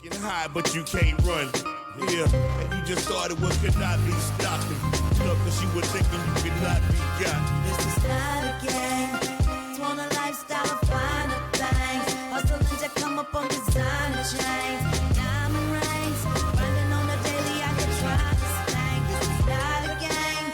Get high, but you can't run. Yeah, and you just started what could not be stopped. Look, cause you were thinking you could not be got. This is not a game. It's one a lifestyle of finer things. Hustling to come up on designer chains. Diamond rings. Grinding on the daily, I could try this thing. This is not a game.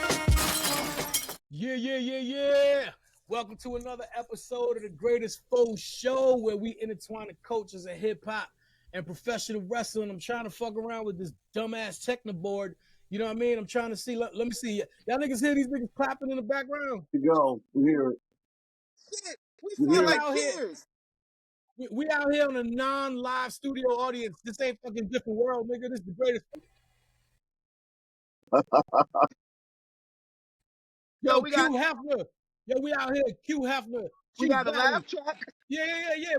Yeah. Welcome to another episode of the greatest F.O.E show where we intertwine the cultures of hip hop and professional wrestling. I'm trying to fuck around with this dumbass techno board. You know what I mean? I'm trying to see. Let me see. Y'all niggas hear these niggas clapping in the background? Go, we hear it. Shit, we sound like peers. We out here on a non-live studio audience. This ain't fucking different world, nigga. This is the greatest. Yo, we Q got Hefner. Yo, we out here. Q Hefner. we Chief got a Valley. laugh track. Yeah.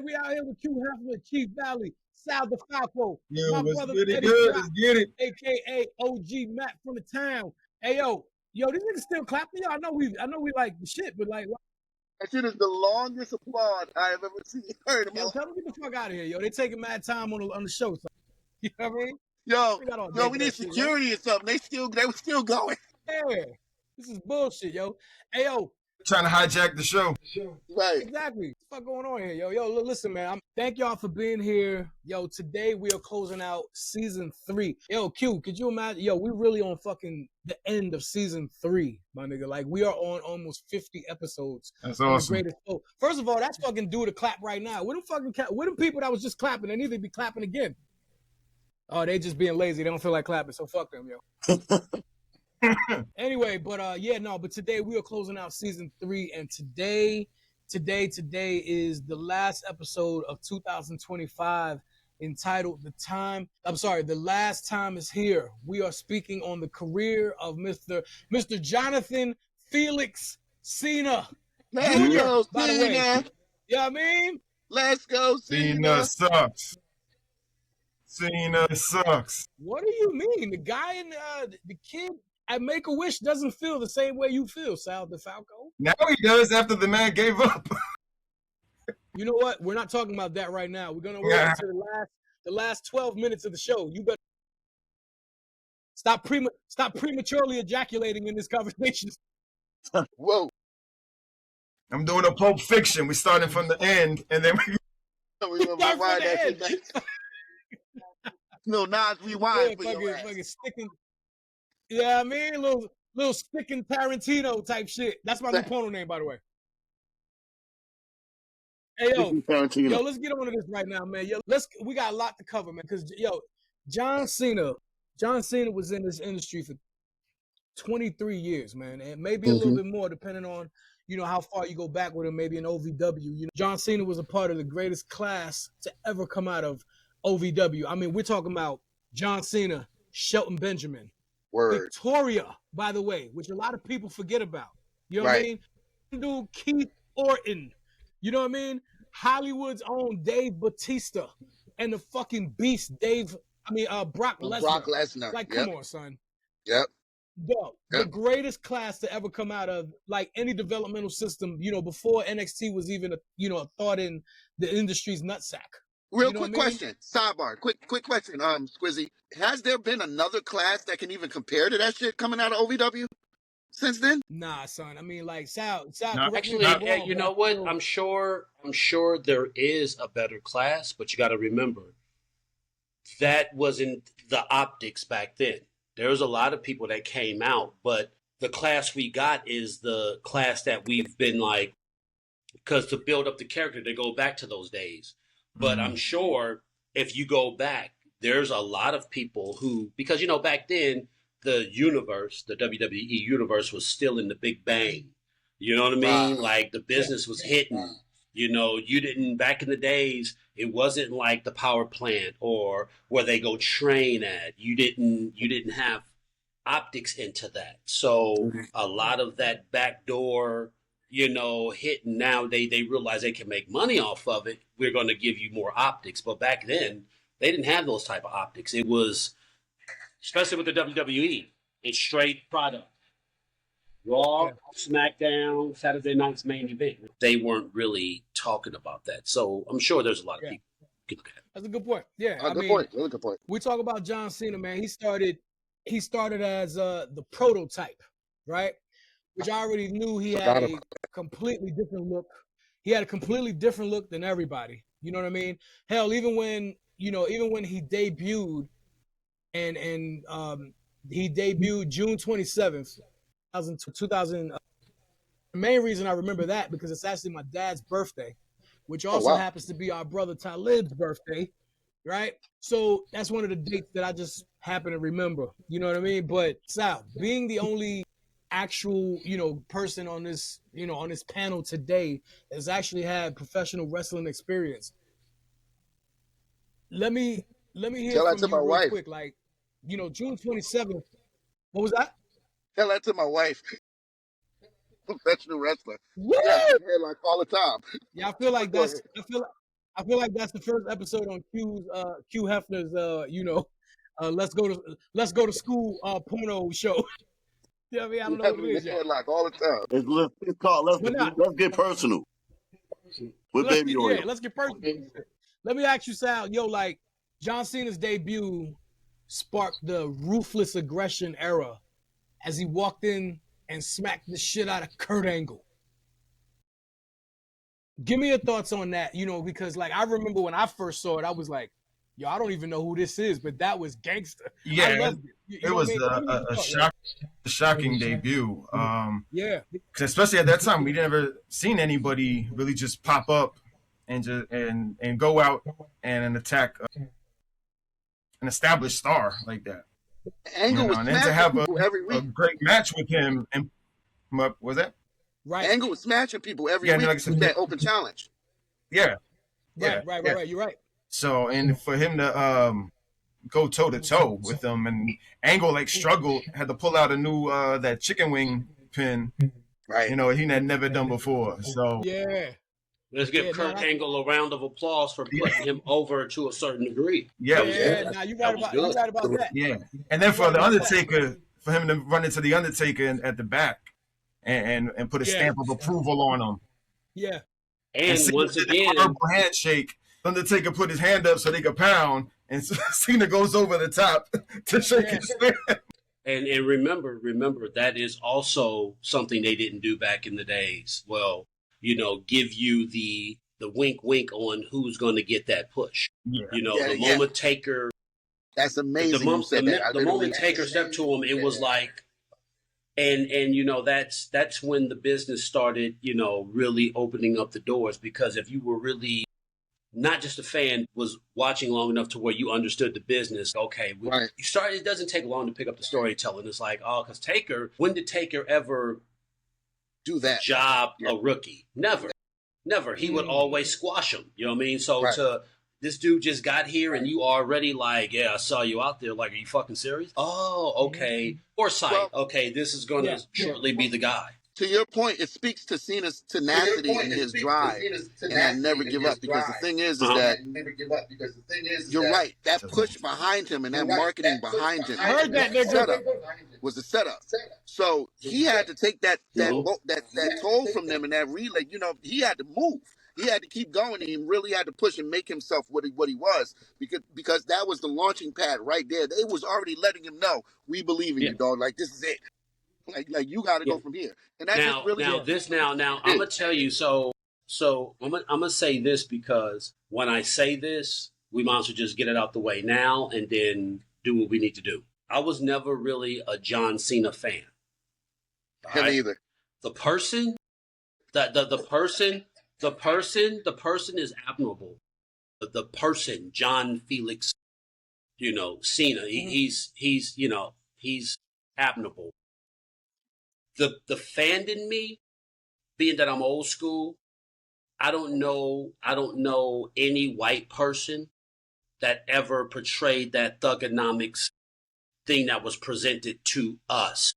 We out here with Q Hefner, Chief Valley, Sal DeFalco, Yo, my what's brother pretty Eddie good? Rock, Let's get it. aka OG Matt from the town. Hey yo, these niggas still clapping. Yo, I know we like the shit, but like, That shit is the longest applaud I have ever heard in my yo, life. tell them get the fuck out of here, yo. They taking mad time on the show. So, you know what I mean? Yo, We got all day we for need that shit, security or something. They were still going. Yeah, this is bullshit, yo. Hey yo, Trying to hijack the show. Right. exactly. What the fuck going on here, yo? Listen, man. Thank y'all for being here. Yo, today we are closing out season 3. Yo, Q, could you imagine? Yo, we really on fucking the end of season 3, my nigga. Like, we are on almost 50 episodes. That's on awesome. The greatest show. First of all, that's fucking due to clap right now. Where them people that was just clapping? They need to be clapping again. Oh, they just being lazy. They don't feel like clapping, so fuck them, yo. Anyway, but but today we are closing out season 3, and today is the last episode of 2025 entitled The Last Time Is Here. We are speaking on the career of Mr. Jonathan Felix Cena. Let's Junior, go, by the way. Cena. You know what I mean? Let's go, Cena Cena. sucks. Cena sucks. What do you mean? The guy in the kid at Make-A-Wish doesn't feel the same way you feel, Sal DeFalco. Now he does after the man gave up. You know what? We're not talking about that right now. We're gonna wait until the last 12 minutes of the show. You better stop prematurely ejaculating in this conversation. Whoa. I'm doing a Pulp Fiction. We starting from the end, and then We're gonna Start rewind from the that shit back. No, Nas rewind for your ass. fucking sticking. Yeah, I mean, little sticking Tarantino type shit. That's my new porno name, by the way. Hey yo, Tarantino. let's get on to this right now, man. Yo, we got a lot to cover, man. Cause John Cena was in this industry for 23 years, man, and maybe a little bit more, depending on how far you go back with him. Maybe in OVW. John Cena was a part of the greatest class to ever come out of OVW. I mean, we're talking about John Cena, Shelton Benjamin, Word. Victoria, by the way, which a lot of people forget about. You know what I Right. mean? Dude, Keith Orton. You know what I mean? Hollywood's own Dave Bautista and the fucking beast Brock Lesnar. Brock Lesnar. Like, Yep. come on, son. Yep. Dog, the Yep. greatest class to ever come out of like any developmental system, before NXT was even a thought in the industry's nutsack. Real You know quick what I mean? question. Sidebar. Quick question, Squizzy. Has there been another class that can even compare to that shit coming out of OVW since then? Nah, son. I mean, like Sal. No. correct me if Actually, I'm wrong, you but know I what? feel- I'm sure there is a better class, but you got to remember that wasn't the optics back then. There was a lot of people that came out, but the class we got is the class that we've been like, because to build up the character, they go back to those days. But I'm sure if you go back, there's a lot of people who, because, back then, the universe, the WWE universe was still in the Big Bang. You know what I mean? Wow. Like the business was hitting. You didn't, back in the days, it wasn't like the power plant or where they go train at. You didn't have optics into that. So a lot of that backdoor, hitting, now they realize they can make money off of it. We're going to give you more optics. But back then, they didn't have those type of optics. It was, especially with the WWE, it's straight product. Raw, SmackDown, Saturday night's main event. They weren't really talking about that. So I'm sure there's a lot of people. That's a good point. Yeah, A good point. Really good point. we talk about John Cena, man. He started as the prototype, right? Which I already knew he had a completely different look. He had a completely different look than everybody. You know what I mean? Hell, even when he debuted, and he debuted June 27th, 2000. The main reason I remember that because it's actually my dad's birthday, which also happens to be our brother Talib's birthday, right? So that's one of the dates that I just happen to remember. You know what I mean? But Sal, being the only actual, person on this, on this panel today that's actually had professional wrestling experience. Let me hear Tell that from to you my real wife. quick. Like, June 27th. What was that? Tell that to my wife. Professional wrestler. Woo! Yeah, headlock all the time. Yeah, I feel like Go that's ahead. I feel like that's the first episode on Q Hefner's let's go to school porno show. You know what I mean? I don't know what it is yet. Headlock all the time. It's called But not. Let's Get Personal with Baby Oil. Let's get personal. Let me ask you, Sal, like John Cena's debut sparked the ruthless aggression era as he walked in and smacked the shit out of Kurt Angle. Give me your thoughts on that, because like I remember when I first saw it, I was like, yo, I don't even know who this is, but that was gangster. Yeah, I loved it. It was a shocking debut. Yeah. Especially at that time, we never seen anybody really just pop up and go out and attack an established star like that. Angle was and then to have every week. a great match with him, and what was that? Right. Angle was smashing people every week with that open challenge. Yeah. Right. You're right. So, and for him to go toe to toe with them, and Angle like struggled, had to pull out a new that chicken wing pin, right? He had never done before. So yeah. Let's give Kurt Angle a round of applause for putting him over to a certain degree. Yeah. Now you're right about that. Yeah, and then for the Undertaker, for him to run into the Undertaker at the back, and put a stamp of approval on him. Yeah. And once again, a handshake. Undertaker put his hand up so they could pound, and Cena goes over the top to shake his hand. And remember, that is also something they didn't do back in the days. Well, give you the wink on who's going to get that push. Yeah. The moment Taker. That's amazing. The moment Taker stepped to him, it was like, and that's when the business started, really opening up the doors, because if you were really not just a fan, was watching long enough to where you understood the business. Okay, you start. It doesn't take long to pick up the storytelling. It's like, because Taker. When did Taker ever do that job a rookie? Never. He would always squash him. You know what I mean? So to this dude just got here and you already like, yeah, I saw you out there. Like, are you fucking serious? Oh, okay. Foresight. Well, okay, this is going to shortly be the guy. To your point, it speaks to Cena's tenacity and his drive, and never give up. Because the thing is that you're right. That push behind him and that marketing behind him, I heard that nigga. Was a setup. So he had to take that toll from them in that relay. He had to move. He had to keep going. He really had to push and make himself what he was, because that was the launching pad right there. They was already letting him know, we believe in you, dog. Like, this is it. Like you got to go from here. And that's just really now I'm gonna tell you. So I'm gonna say this, because when I say this, we might as well just get it out the way now and then do what we need to do. I was never really a John Cena fan. Him either. The person is admirable. The person, John Felix, Cena, he's admirable. The fan in me, being that I'm old school, I don't know any white person that ever portrayed that thugonomics thing that was presented to us.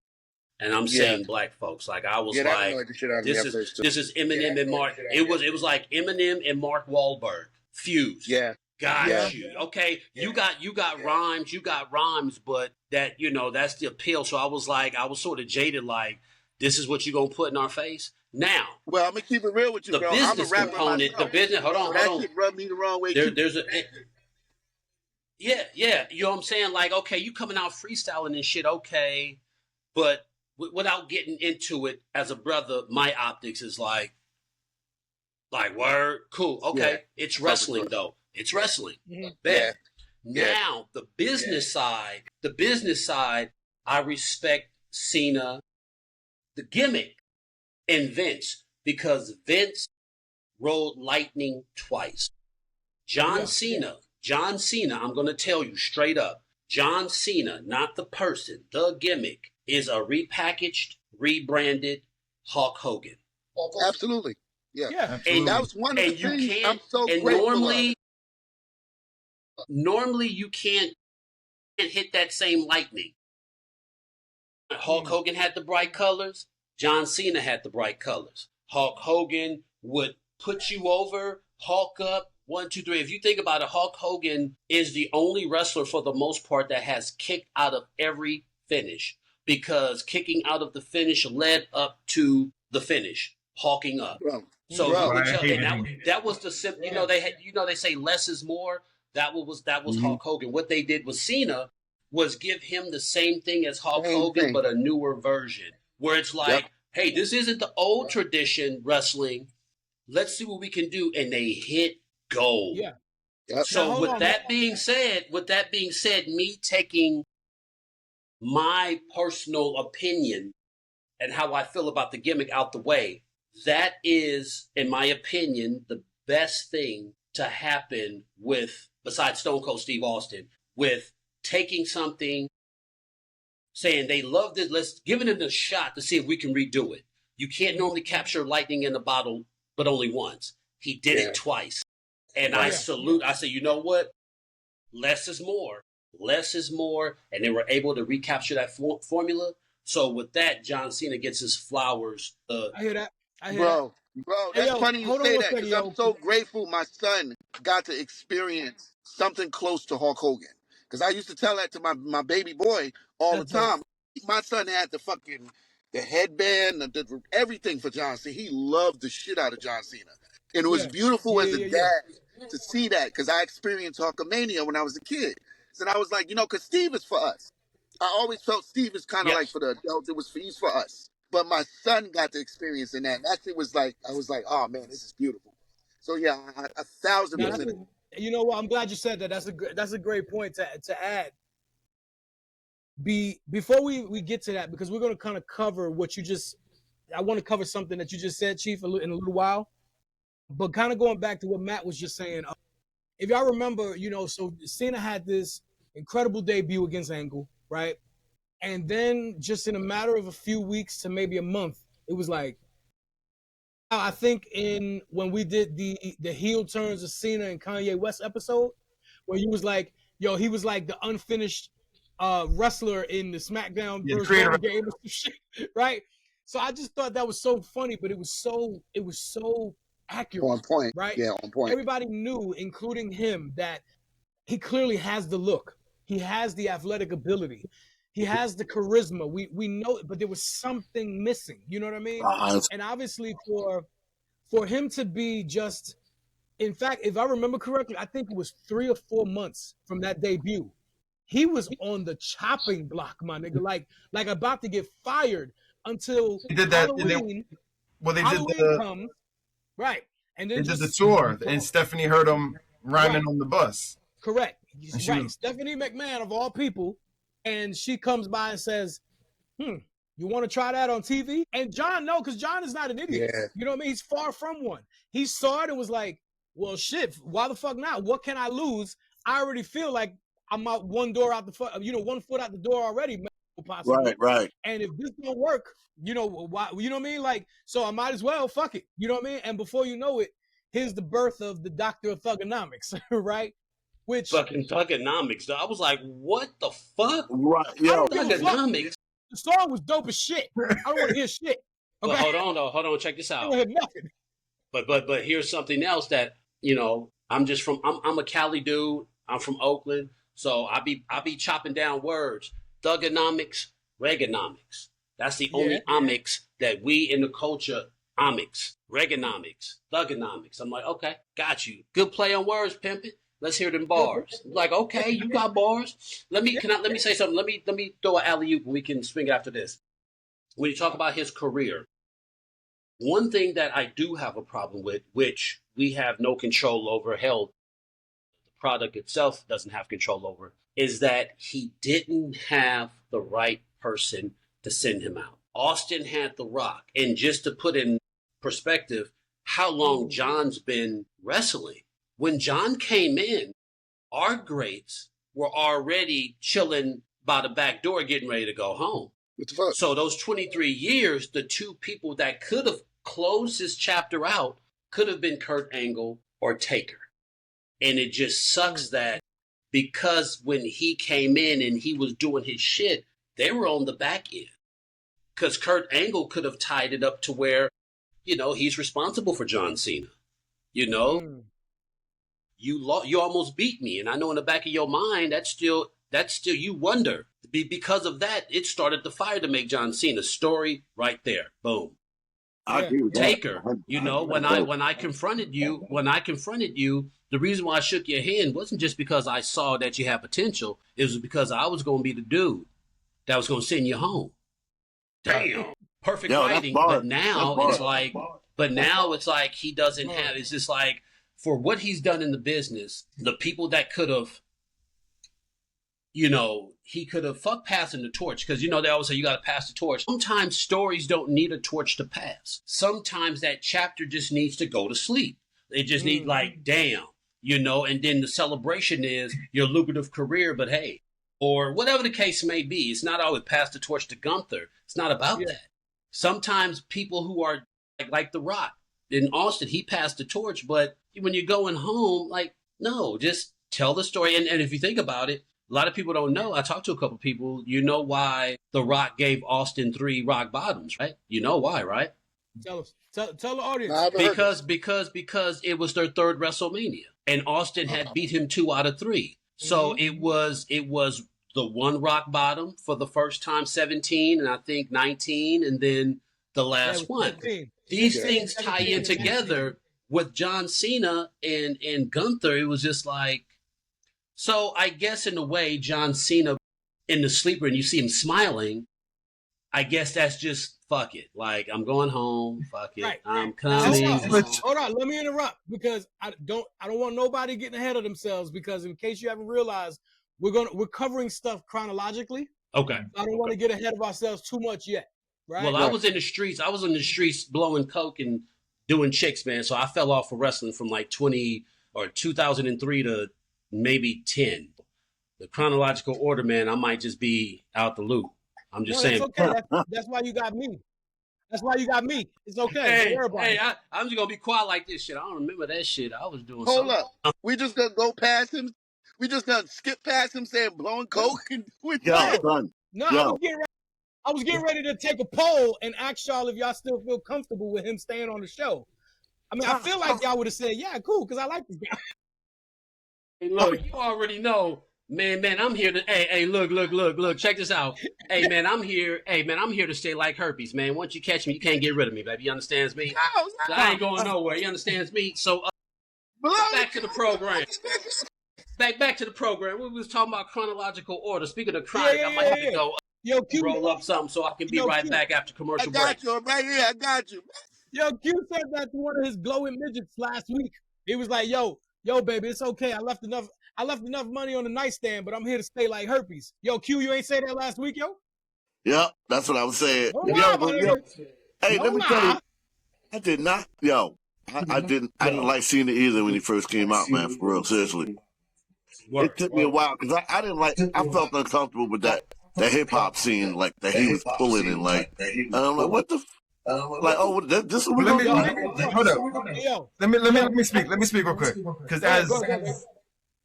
And I'm saying black folks. Like, I was this is Eminem and Mark. It was like Eminem and Mark Wahlberg fused. Yeah. Got you. Okay. You got rhymes, but that, that's the appeal. So I was sort of jaded, like, this is what you're going to put in our face? Now, Well, I'm gonna keep it real with you, the bro. I'm a business rapper component, myself. the business. Hold So on, that hold on. shit rubbed me the wrong way too. There's a. Yeah. You know what I'm saying? Like, okay, you coming out freestyling and shit, okay, but without getting into it, as a brother, my optics is like word, cool, okay. Yeah. It's wrestling though. It's wrestling. Mhm. Bet. Yeah. Now the business side, I respect Cena, the gimmick, and Vince, because Vince rode lightning twice. John Cena, I'm going to tell you straight up, John Cena, not the person, the gimmick, is a repackaged, rebranded Hulk Hogan. Absolutely. Yeah. Absolutely. That was one of the And you things can't, I'm so and grateful of. normally you can't hit that same lightning. Hulk Hogan had the bright colors. John Cena had the bright colors. Hulk Hogan would put you over, Hulk up, 1, 2, 3. If you think about it, Hulk Hogan is the only wrestler for the most part that has kicked out of every finish, because kicking out of the finish led up to the finish, hulking up. Bro. So Bro. you would I tell, hated and him. that was the simple. You know they say less is more. That was Hulk Hogan. What they did with Cena was give him the same thing as Hulk Same Hogan, thing. but a newer version, where it's like, hey, this isn't the old tradition wrestling. Let's see what we can do, and they hit gold. Yeah. Yep. So Now, hold with on, that being said, me taking my personal opinion and how I feel about the gimmick out the way, that is, in my opinion, the best thing to happen with, besides Stone Cold Steve Austin, with taking something, saying they love this, let's give it a shot to see if we can redo it. You can't normally capture lightning in a bottle, but only once. He did it twice. And I salute, I say, you know what? Less is more. Less is more. And they were able to recapture that formula. So with that, John Cena gets his flowers. I hear that. Bro, Hey, that's yo, funny you hold on say one that, second, because yo. I'm so grateful my son got to experience something close to Hulk Hogan. Because I used to tell that to my baby boy all That's the time. My son had the headband, everything for John Cena. He loved the shit out of John Cena. And it was beautiful as a dad to see that, because I experienced Hulkamania when I was a kid. So I was like, because Steve is for us. I always felt Steve is kind of like for the adults. He's for us. But my son got to experience in that. And that shit was like, I was like, oh man, this is beautiful. So yeah, 1,000%. You know what? I'm glad you said that. That's a great point to add. Before we get to that, because we're going to kind of cover what you just. I want to cover something that you just said, Chief, in a little while. But kind of going back to what Matt was just saying, if y'all remember, so Cena had this incredible debut against Angle, right? And then just in a matter of a few weeks to maybe a month, it was like, I think when we did the heel turns of Cena and Kanye West episode, where he was like, he was like the unfinished wrestler in the SmackDown versus game or some shit, right? So I just thought that was so funny, but it was so accurate. On point. Right? Yeah, on point. Everybody knew, including him, that he clearly has the look. He has the athletic ability. He has the charisma. We know it, but there was something missing. You know what I mean? And obviously for him to be just, in fact, if I remember correctly, I think it was 3 or 4 months from that debut. He was on the chopping block, my nigga, like about to get fired until He did that. Halloween. Halloween comes, right? And then they did the tour, and Stephanie heard him rhyming on the bus. Correct. Right. Stephanie McMahon, of all people, and she comes by and says, you want to try that on TV? And John, no, because John is not an idiot. Yeah. You know what I mean? He's far from one. He saw it and was like, well, shit, why the fuck not? What can I lose? I already feel like I'm out one foot out the door already, possibly. Right. And if this don't work, why? You know what I mean? Like, so I might as well fuck it. You know what I mean? And before you know it, here's the birth of the Doctor of Thugonomics, right? Which fucking Thugonomics. I was like, what the fuck? Right. Yo. Thugonomics. The song was dope as shit. I don't want to hear shit. Okay? But hold on, check this out. I don't hear nothing. But here's something else that, I'm a Cali dude. I'm from Oakland. So I be chopping down words. Thugonomics, Reaganomics. That's the only omics that we in the culture omics, Reaganomics, Thuganomics. I'm like, okay, got you. Good play on words, pimpin'. Let's hear them bars. I'm like, okay, you got bars. Let me say something. Let me throw an alley-oop and we can swing it after this. When you talk about his career, one thing that I do have a problem with, which we have no control over, hell, the product itself doesn't have control over, is that he didn't have the right person to send him out. Austin had The Rock. And just to put in perspective how long John's been wrestling, when John came in, our greats were already chilling by the back door getting ready to go home. What the fuck? So those 23 years, the two people that could have closed this chapter out could have been Kurt Angle or Taker. And it just sucks that because when he came in and he was doing his shit, they were on the back end. Because Kurt Angle could have tied it up to where, you know, he's responsible for John Cena. You know, you almost beat me. And I know in the back of your mind, that's still you wonder. Because of that, it started the fire to make John Cena. Story right there. Boom. I agree with that. Taker, you know, when I confronted you, the reason why I shook your hand wasn't just because I saw that you had potential. It was because I was going to be the dude that was going to send you home. Damn. Perfect fighting. But now it's like he doesn't have, it's just like, for what he's done in the business, the people that could have, you know, he could have fuck passing the torch. Because, you know, they always say you got to pass the torch. Sometimes stories don't need a torch to pass. Sometimes that chapter just needs to go to sleep. They just need like, damn, you know, and then the celebration is your lucrative career. But hey, or whatever the case may be, it's not always pass the torch to Gunther. It's not about that. Sometimes people who are like The Rock in Austin, he passed the torch. But when you're going home, like, no, just tell the story. And if you think about it, a lot of people don't know. I talked to a couple of people. You know why The Rock gave Austin 3 rock bottoms, right? You know why, right? Tell us. Tell the audience. Because it was their 3rd WrestleMania, and Austin had beat him 2 out of 3. So it was the 1 rock bottom for the first time, 17, and I think 19, and then the last one. 15. These things tie in together with John Cena and Gunther. It was just like, so I guess in a way, John Cena in the sleeper and you see him smiling, I guess that's just fuck it. Like, I'm going home. Fuck it. Right. I'm coming. Hold on. Let me interrupt because I don't want nobody getting ahead of themselves, because in case you haven't realized, we're covering stuff chronologically. Okay. I don't want to get ahead of ourselves too much yet. Right. Well, I was in the streets blowing coke and doing chicks, man. So I fell off of wrestling from like 2003 to maybe 10. The chronological order, man, I might just be out the loop. I'm just saying. It's okay. That's why you got me. That's why you got me. It's okay. I'm just gonna be quiet like this shit. I don't remember that shit. I was doing. Hold up. We just gonna go past him. We just gonna skip past him saying blowing coke and with I was getting ready to take a poll and ask y'all if y'all still feel comfortable with him staying on the show. I mean, I feel like y'all would have said, yeah, cool, because I like this guy. Hey, look, you already know, man, I'm here to, hey, look, check this out. Hey, man, I'm here to stay like herpes, man. Once you catch me, you can't get rid of me, baby. You understands me? So I ain't going nowhere. You understands me? So, back to the program. Back to the program. We was talking about chronological order. Speaking of chronic, I might have to go roll up something so I can be right back after commercial break. I got you. I'm right here. I got you. Yo, Q said that to one of his glowing midgets last week. He was like, yo, baby, it's okay. I left enough money on the nightstand, but I'm here to stay like herpes. Yo, Q, you ain't say that last week, yo? Yeah, that's what I was saying. Hey, let me tell you, I did not. Yo, I didn't like Cena either when he first came out, man. For real, seriously. It took me a while because I didn't like. I felt uncomfortable with that hip hop scene, like that he was pulling and like. And I'm like, what the. Like, oh, this is what we're doing. Hold up. Let me speak. Let me speak real quick. Because as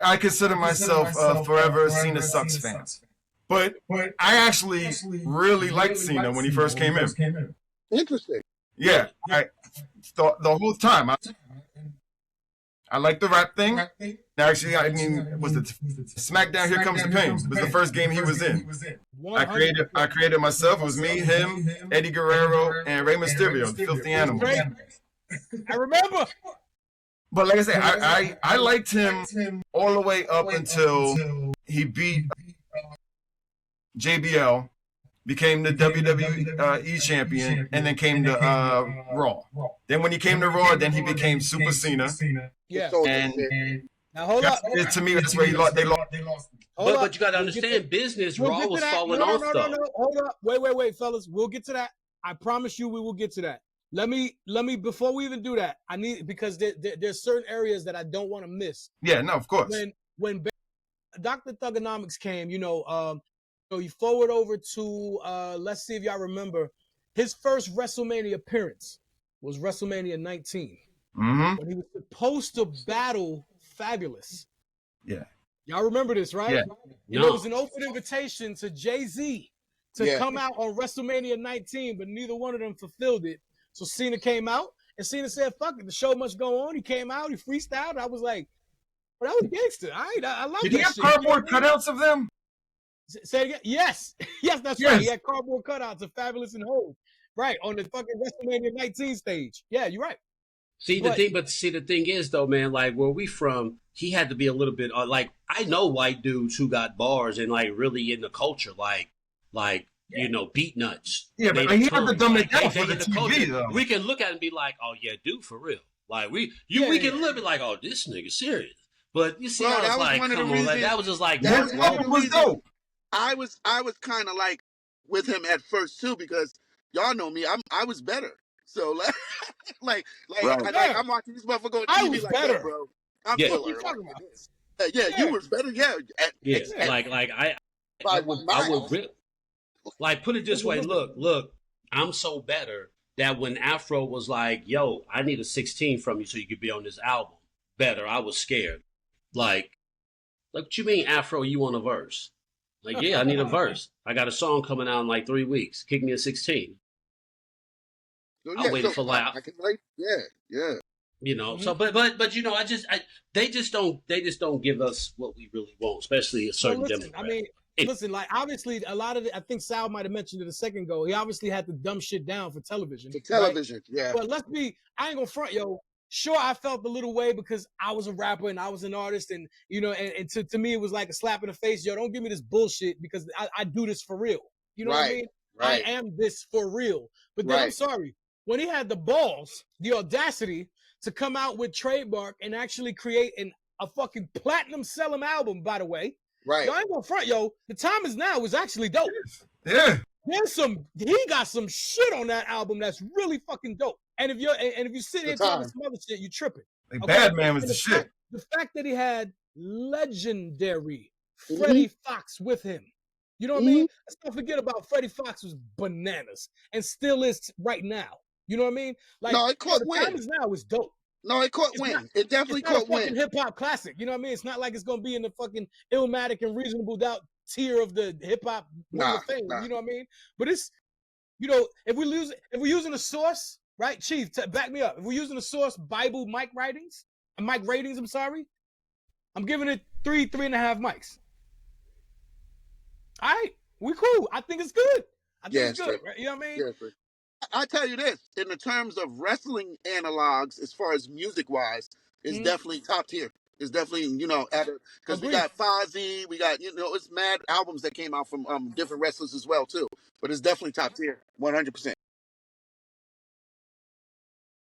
I consider myself a forever Cena Sucks fan. But I actually really liked Cena when he first came in. Interesting. Yeah. The whole time. I like the rap thing. Actually, I mean, was it SmackDown? Here Comes the Pain. Was the first game he was in. I created myself. It was me, him, Eddie Guerrero, and Rey Mysterio, the Filthy Animal. I remember. But like I said, I liked him all the way up until he beat JBL, became the WWE champion, and then came to Raw. Then when he came to Raw, then he became Super Cena. Yeah. And now hold up. To me, that's where they lost. But you got to understand, business, Raw was falling off, though. No, hold up. Wait, fellas. We'll get to that. I promise you we will get to that. Let me, before we even do that, I need, because there's certain areas that I don't want to miss. Yeah, no, of course. When Dr. Thugonomics came, so you forward over to, let's see if y'all remember, his first WrestleMania appearance was WrestleMania 19. Mm-hmm. When he was supposed to battle Fabulous. Yeah. Y'all remember this, right? Yeah. No. There was an open invitation to Jay-Z to come out on WrestleMania 19, but neither one of them fulfilled it. So Cena came out, and Cena said, fuck it, the show must go on. He came out, he freestyled. I was like, well, that was gangster. I love that shit. Did he have cardboard cutouts of them? Say it again? Yes. Yes, that's right. He had cardboard cutouts of Fabulous and Hov. Right, on the fucking WrestleMania 19 stage. Yeah, you're right. The thing is, though, man, like, where we from, he had to be a little bit, like, I know white dudes who got bars and, like, really in the culture, like, beat nuts. Yeah, but he had to dumb it down for the TV, though. We can look at it and be like, oh, yeah, dude, for real. Like, we can look at like, oh, this nigga serious. But you see, I was like, come on, like, that was just like, that was dope. I was kind of like with him at first, too, because y'all know me, I was better. So, I'm watching this motherfucker on TV. I was like, better, bro. I'm fuller. You was better, I would rip. Like, put it this way, look, I'm so better that when Afro was like, yo, I need a 16 from you so you could be on this album, better, I was scared. Like, what you mean, Afro, you want a verse? Like, yeah, I need a verse. I got a song coming out in like 3 weeks. Kick me a 16. I waited for like, yeah. So, but they just don't give us what we really want, especially a certain demographic. I mean, listen, like, obviously, a lot of it, I think Sal might have mentioned it a second ago. He obviously had to dumb shit down for television. Right? Yeah. But I ain't gonna front, yo. Sure, I felt a little way because I was a rapper and I was an artist, and and to me it was like a slap in the face. Yo, don't give me this bullshit because I do this for real. You know what I mean? Right. I am this for real. But then I'm sorry, when he had the balls, the audacity to come out with Trademark and actually create a fucking platinum selling album, by the way. Right. Yo, I ain't gonna front, yo. The Time Is Now was actually dope. Yeah. He got some shit on that album that's really fucking dope. And if you sit here talking some other shit, you tripping. Like, okay? Bad Man was the shit. The fact that he had legendary Freddie Fox with him. You know what I mean? Let's not forget about Freddie Fox was bananas and still is right now. You know what I mean? Like, no, it caught The Time Is Now is dope. No, it caught win. It definitely caught win. It's not a fucking hip-hop classic. You know what I mean? It's not like it's going to be in the fucking Illmatic and Reasonable Doubt tier of the hip-hop fame. You know what I mean? But it's, if we're using a source, right, Chief, back me up. If we're using a source, Bible Mike ratings, I'm sorry, I'm giving it 3.5 mics. All right, we cool. I think it's good. It's good. Right? You know what I mean? Yeah, I tell you this, in the terms of wrestling analogs, as far as music-wise, it's definitely top tier. It's definitely, because we got Fozzy, we got, it's mad albums that came out from different wrestlers as well, too. But it's definitely top tier, 100%.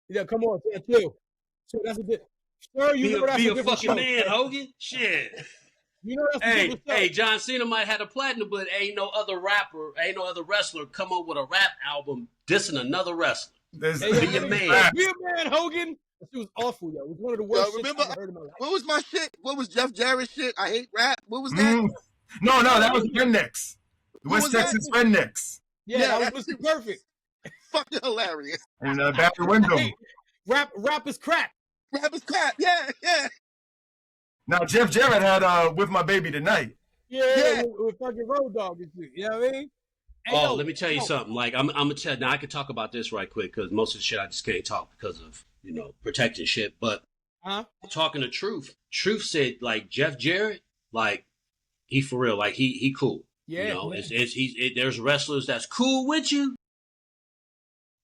Yeah, come on, too. So that's a bit. Sir, be a fucking man, Hogan. Shit. Hey, John Cena might have a platinum, but ain't no other wrestler come up with a rap album dissing another wrestler. Be a man. Be a man, Hogan. It was awful, yo. It was one of the worst shit I ever heard in my life. What was my shit? What was Jeff Jarrett's shit? I hate rap. What was that? No, that was Rednecks. West Texas Rednecks. Yeah, that was Mr. Perfect. Fucking hilarious. And Barry Windham. Hey, rap is crap. Rap is crap. Yeah. Now, Jeff Jarrett had With My Baby Tonight. Yeah. With fucking Road Dogg and shit. You know what I mean? Hey, let me tell you something. Like, I'm gonna tell. Now I can talk about this right quick because most of the shit I just can't talk because of protecting shit. But talking to Truth. Truth said like Jeff Jarrett, like he for real, like he cool. Yeah. You know, there's wrestlers that's cool with you,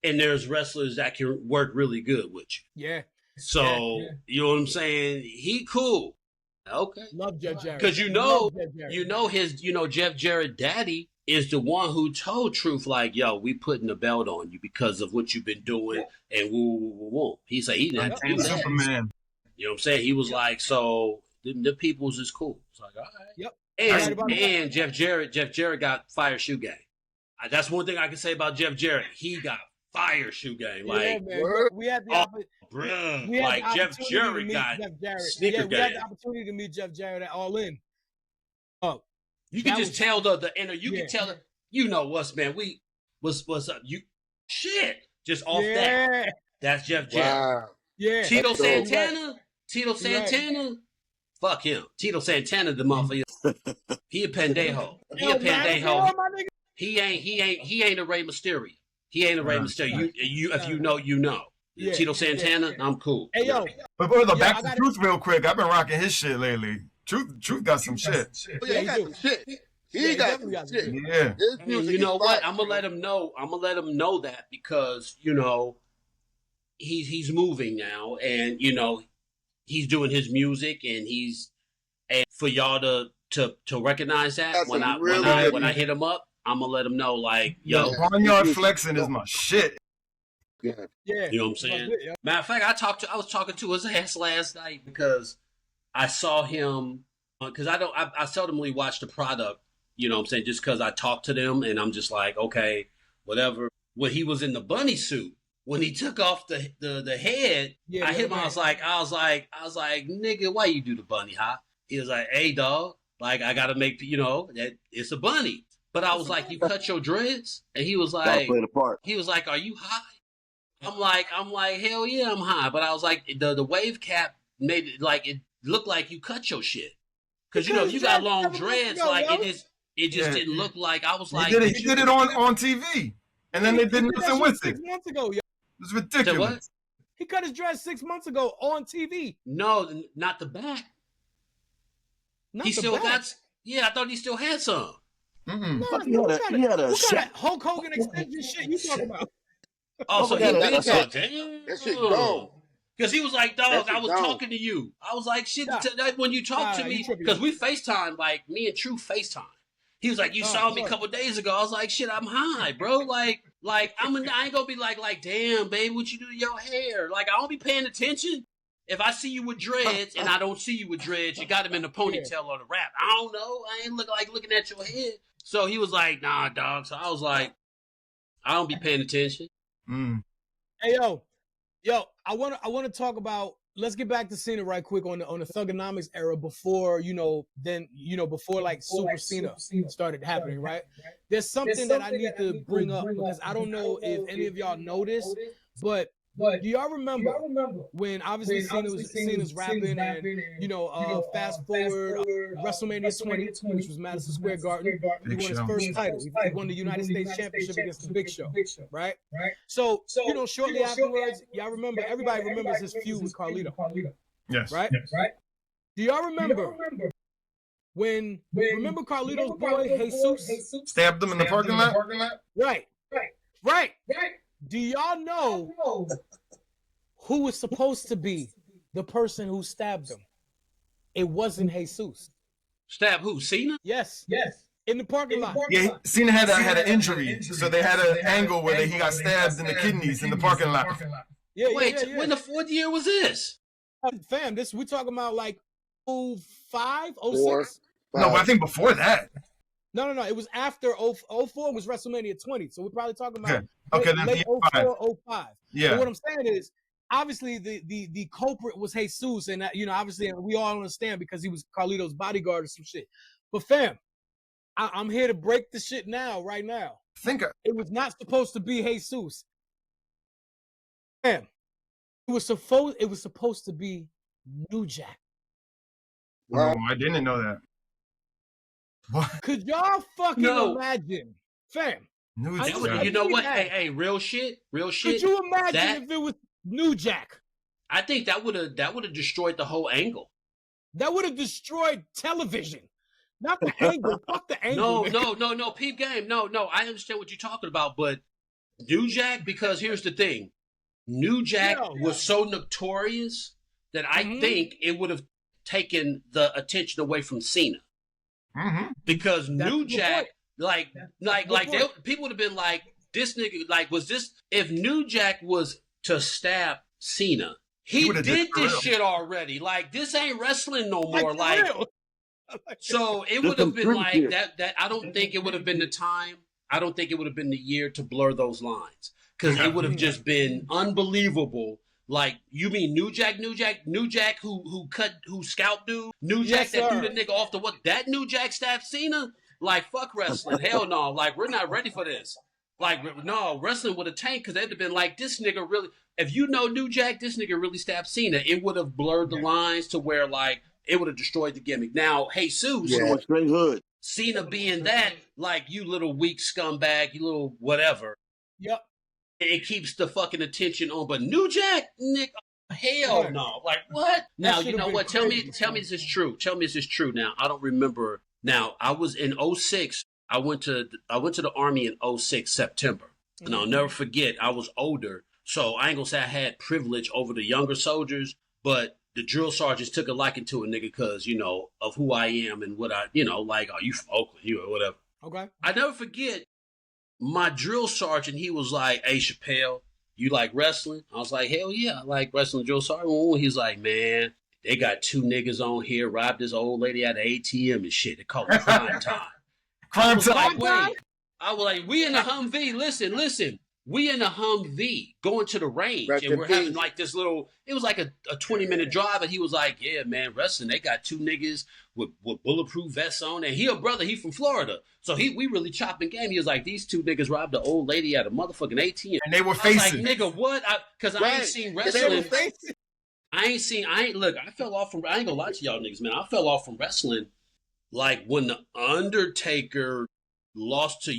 and there's wrestlers that can work really good with you. Yeah. So you know what I'm saying? He cool. Okay. Love Jeff Jarrett. Because Jeff Jarrett daddy is the one who told Truth, like, yo, we putting the belt on you because of what you've been doing, and woo. He said he didn't do that. Superman. You know what I'm saying? He was like, so the people's is cool. It's like, all right. Yep. And Jeff Jarrett got fire shoe game. That's one thing I can say about Jeff Jarrett. He got fire shoe game. Like, man. We had the Jeff Jarrett got sneaker game. We had the opportunity to meet Jeff Jarrett at All In. Oh, you can just tell the inner. You can tell it. You know what's man. What's up? You shit. Just off that. That's Jeff Jarrett. Wow. Yeah. Tito Santana. Right. Fuck him. Tito Santana, the motherfucker. He a pendejo. He ain't a Rey Mysterio. He ain't a Rey Mysterio. If you know, you know. Yeah, Tito Santana, I'm cool. Hey yo, but back to Truth real quick. I've been rocking his shit lately. Truth got some shit. Yeah, he got some shit. He got some shit. Yeah. You know what? I'm gonna let him know. I'm gonna let him know that because he's moving now, and he's doing his music, and for y'all to recognize that when I hit him up, I'm gonna let him know like, yo, barnyard flexing is my shit. Yeah. You know what I'm saying? Matter of fact, I was talking to his ass last night because I saw him because I seldomly watch the product. You know what I'm saying? Just because I talk to them and I'm just like, okay, whatever. When he was in the bunny suit, when he took off the head, I hit him. I was like, nigga, why you do the bunny hop? He was like, hey, dog, like I gotta make that it's a bunny. But I was like, you cut your dreads, and he was like, are you high? I'm like, hell yeah, I'm high. But I was like, the wave cap made it like it looked like you cut your shit because you got long dreads, like it just didn't look like. I was like, he did it on TV, and then they did nothing with it. 6 months ago, yo. It's ridiculous. What? He cut his dreads 6 months ago on TV. No, not the back. Not he the still back. got. Yeah, I thought he still had some. What kind of Hulk Hogan extension shit you talking about? Oh, so he did so. Damn. That shit gone. Because he was like, dog, I was talking to you. I was like, shit, when you talk to me, because we FaceTime, like me and True FaceTime. He was like, you saw me a couple days ago. I was like, shit, I'm high, bro. Like I ain't gonna be like, damn, baby, what you do to your hair? Like, I don't be paying attention. If I see you with dreads and I don't see you with dreads, you got him in a ponytail or the wrap. I don't know. I ain't looking at your head. So he was like, nah, dog. So I was like, I don't be paying attention. Hey, yo, I want to talk about. Let's get back to Cena right quick on the Thugonomics era before before like Super Cena started happening, right? There's something that I need to bring up because I don't know if any of y'all noticed, but do y'all remember when obviously Cena's rapping and fast forward WrestleMania 20, which was Madison Square Garden, he won his first title. He won the United States Championship against the Big Show, right? So shortly afterwards, y'all remember, everybody remembers his feud with Carlito. Yes. Right? Do y'all remember when remember Carlito's boy Jesus stabbed him in the parking lot? Right. Do y'all know who was supposed to be the person who stabbed him? It wasn't Jesus. Stab who? Cena? Yes. In the parking lot. Yeah, Cena had an injury, so they had an angle where he got stabbed in the kidneys in the parking lot. Yeah. What year was this? Fam, we're talking about like 05, 06? No, but I think before that. No. It was after 04 was WrestleMania 20. So we're probably talking about late 04, 05. Yeah. But what I'm saying is, obviously the culprit was Jesus, and obviously we all understand because he was Carlito's bodyguard or some shit. But fam, I'm here to break the shit right now. It was not supposed to be Jesus. Fam, it was supposed to be New Jack. No, I didn't know that. What? Could y'all fucking imagine, fam? New Jack. You know what? Hey, real shit. Could you imagine if it was New Jack? I think that would have destroyed the whole angle. That would have destroyed television. Not the angle. Fuck the angle. No. Peep game. No. I understand what you're talking about, but New Jack, because here's the thing. New Jack was so notorious that I think it would have taken the attention away from Cena. Because New Jack, people would have been like, this nigga, like, was this, if New Jack was to stab Cena, he did this shit already. Like, this ain't wrestling no more. Like, so it would have been like that. I don't think it would have been the time. I don't think it would have been the year to blur those lines. Because it would have just been unbelievable. Like, you mean New Jack who scalped dude? New Jack that threw the nigga off the what? That New Jack stabbed Cena? Like, fuck wrestling. Hell no. Like, we're not ready for this. Like, no, wrestling would have tanked because they'd have been like, this nigga really, if you know New Jack, this nigga really stabbed Cena. It would have blurred the lines to where, like, it would have destroyed the gimmick. Now, Jesus, straight hood. Cena being that, like, you little weak scumbag, you little whatever. Yep. It keeps the fucking attention on. But New Jack, Nick, hell no. Like, what? Now, you know what? Tell me this is true. Tell me this is true. Now, I don't remember. Now, I was in 06. I went to the Army in 06, September. And I'll never forget, I was older. So I ain't gonna say I had privilege over the younger soldiers, but the drill sergeants took a liking to a nigga because, you know, of who I am and what I, you know, like, are you from Oakland? You or whatever. Okay. I never forget, my drill sergeant, he was like, hey, Chappelle, you like wrestling? I was like, hell yeah, I like wrestling, drill sergeant. He's like, man, they got two niggas on here, robbed this old lady at the ATM and shit. They call it crime time. Crime time? I was like, we in the Humvee, listen. We in the Humvee going to the range, and we're having like this little, it was like a 20-minute drive, and he was like, yeah, man, wrestling, they got two niggas with bulletproof vests on, and he a brother, he from Florida, so we really chopping game. He was like, these two niggas robbed the old lady at a motherfucking ATM. And they were facing. Like, nigga, what? Because I ain't seen wrestling. I fell off from, I ain't gonna lie to y'all niggas, man, I fell off from wrestling, like when the Undertaker lost to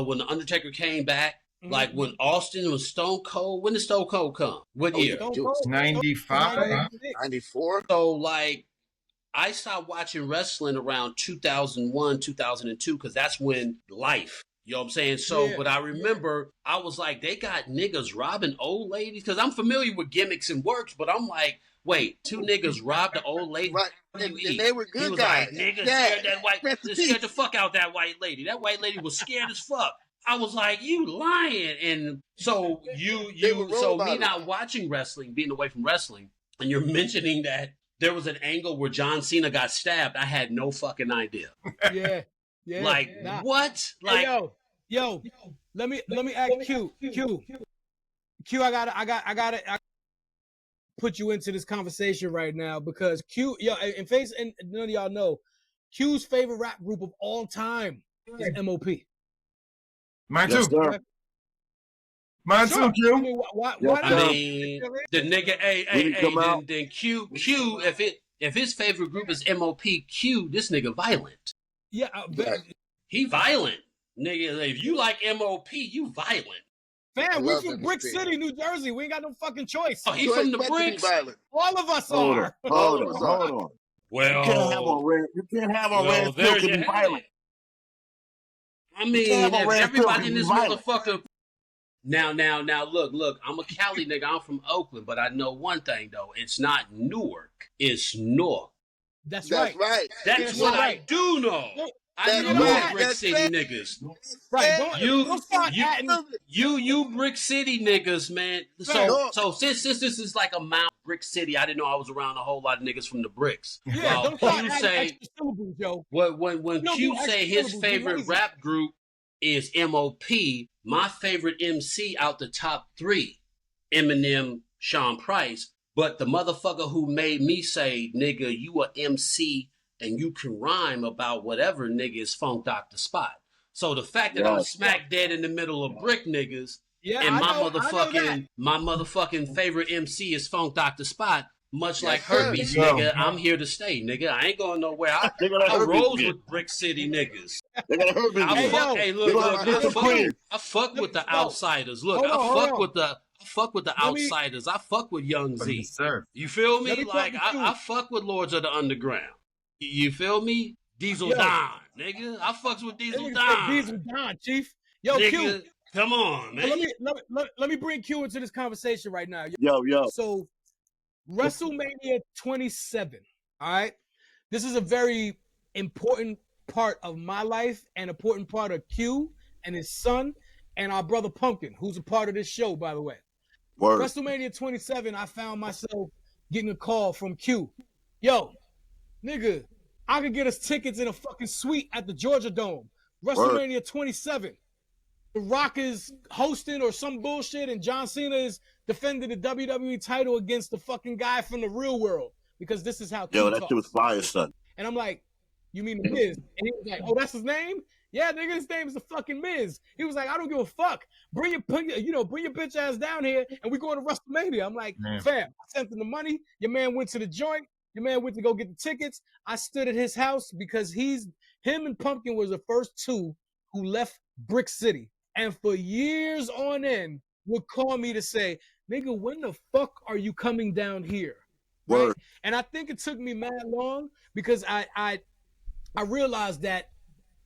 when the Undertaker came back, like when Austin was Stone Cold. When did Stone Cold come? What year? 95? 94. So, like, I stopped watching wrestling around 2001, 2002, because that's when life, you know what I'm saying? So, but I remember, I was like, they got niggas robbing old ladies, because I'm familiar with gimmicks and works, but I'm like, wait, two niggas robbed the old lady? Right. And they were good, he was guys. Like, niggas scared the fuck out that white lady. That white lady was scared as fuck. I was like, you lying. And so me not watching wrestling, being away from wrestling, and you're mentioning that there was an angle where John Cena got stabbed, I had no fucking idea. Yeah. Like, what? Like, hey, yo, let me ask Q, I gotta put you into this conversation right now, because Q, and none of y'all know, Q's favorite rap group of all time is MOP. Mine too. Mine too, Q. I mean, the nigga, then Q, if his favorite group is MOP, Q, this nigga violent. Yeah, he violent, nigga. If you like MOP, you violent. Fam, we from Brick City, New Jersey. We ain't got no fucking choice. Oh, he from the Bricks. All of us are. Hold on. Well, you can't have a red pill to be violent. I mean, if everybody in this motherfucker. Now, look, I'm a Cali nigga. I'm from Oakland, but I know one thing, though. It's not Newark. It's North. That's right. That's what I do know. I know Brick City niggas. Right. You Brick City niggas, man. So since this is like a Mount Brick City, I didn't know I was around a whole lot of niggas from the bricks. Yeah, don't Q say extra syllables, yo. When Q say his favorite rap group is MOP, my favorite MC out the top three, Eminem, Sean Price, but the motherfucker who made me say, nigga, you a MC and you can rhyme about whatever, nigga, is Funk Dr. Spot. So the fact that I'm smack dead in the middle of brick niggas, and my motherfucking favorite MC is Funk Dr. Spot, much like herpes, nigga, I'm here to stay, nigga. I ain't going nowhere. I rolls with Brick City niggas. I fuck with the outsiders. Look, I fuck with the outsiders. I fuck with Young Z. Yes, sir. You feel me? me Like I fuck with Lords of the Underground. You feel me? Diesel Don, nigga. I fucks with Diesel Don. Diesel Don, Chief. Yo, nigga, Q. Come on, man. Let me bring Q into this conversation right now. Yo. So, WrestleMania 27. All right. This is a very important part of my life and important part of Q and his son and our brother Pumpkin, who's a part of this show, by the way. Word. WrestleMania 27, I found myself getting a call from Q. Yo, nigga, I could get us tickets in a fucking suite at the Georgia Dome. WrestleMania 27. The Rock is hosting or some bullshit, and John Cena is defending the WWE title against the fucking guy from the real world, because this is how Q that talks. shit was fire, son. And I'm like, you mean the Miz? And he was like, oh, that's his name? Yeah, nigga, his name is the fucking Miz. He was like, I don't give a fuck. Bring your bitch ass down here, and we going to WrestleMania. I'm like, fam, I sent him the money. Your man went to the joint. Your man went to go get the tickets. I stood at his house because him and Pumpkin was the first two who left Brick City. And for years on end, would call me to say, nigga, when the fuck are you coming down here? Right? And I think it took me mad long because I realized that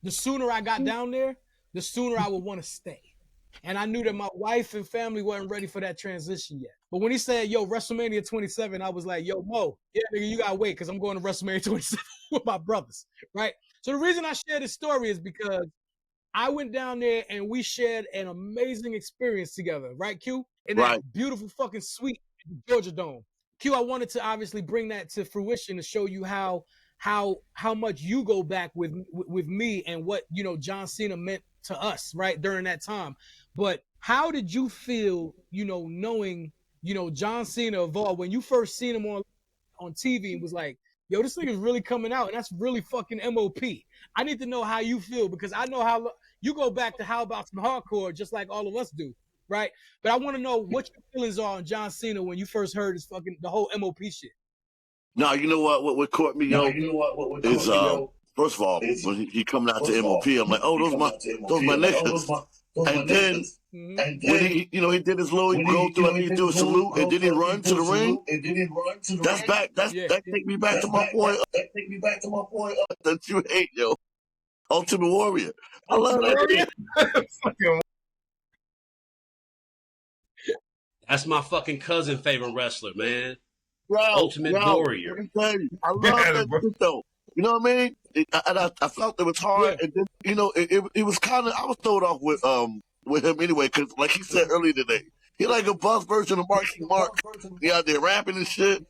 the sooner I got down there, the sooner I would want to stay. And I knew that my wife and family weren't ready for that transition yet. But when he said, yo, WrestleMania 27, I was like, yo, Mo, yeah, nigga, you got to wait because I'm going to WrestleMania 27 with my brothers, right? So the reason I share this story is because I went down there and we shared an amazing experience together, right, Q? In that beautiful fucking suite at the Georgia Dome. Q, I wanted to obviously bring that to fruition to show you how much you go back with me and what, John Cena meant to us, right, during that time. But how did you feel, knowing, John Cena evolved when you first seen him on TV and was like, yo, this nigga's really coming out, and that's really fucking MOP. I need to know how you feel because I know how you go back to How About Some Hardcore just like all of us do, right? But I want to know what your feelings are on John Cena when you first heard the whole MOP shit. No, you know what caught me, is first of all, when he coming out to MOP, I'm like, oh, those my niggas. And then when he did his little go through, I think he do a salute, and then he run to the ring. That take me back to my boy. That you hate, yo. Ultimate Warrior. I love that. That's my fucking cousin favorite wrestler, man. Ultimate Warrior. I love that shit, though. You know what I mean? I felt it was hard, and then it was kind of. I was thrown off with him anyway, because like he said earlier today, he like a buff version of Marky Mark. He out there rapping and shit,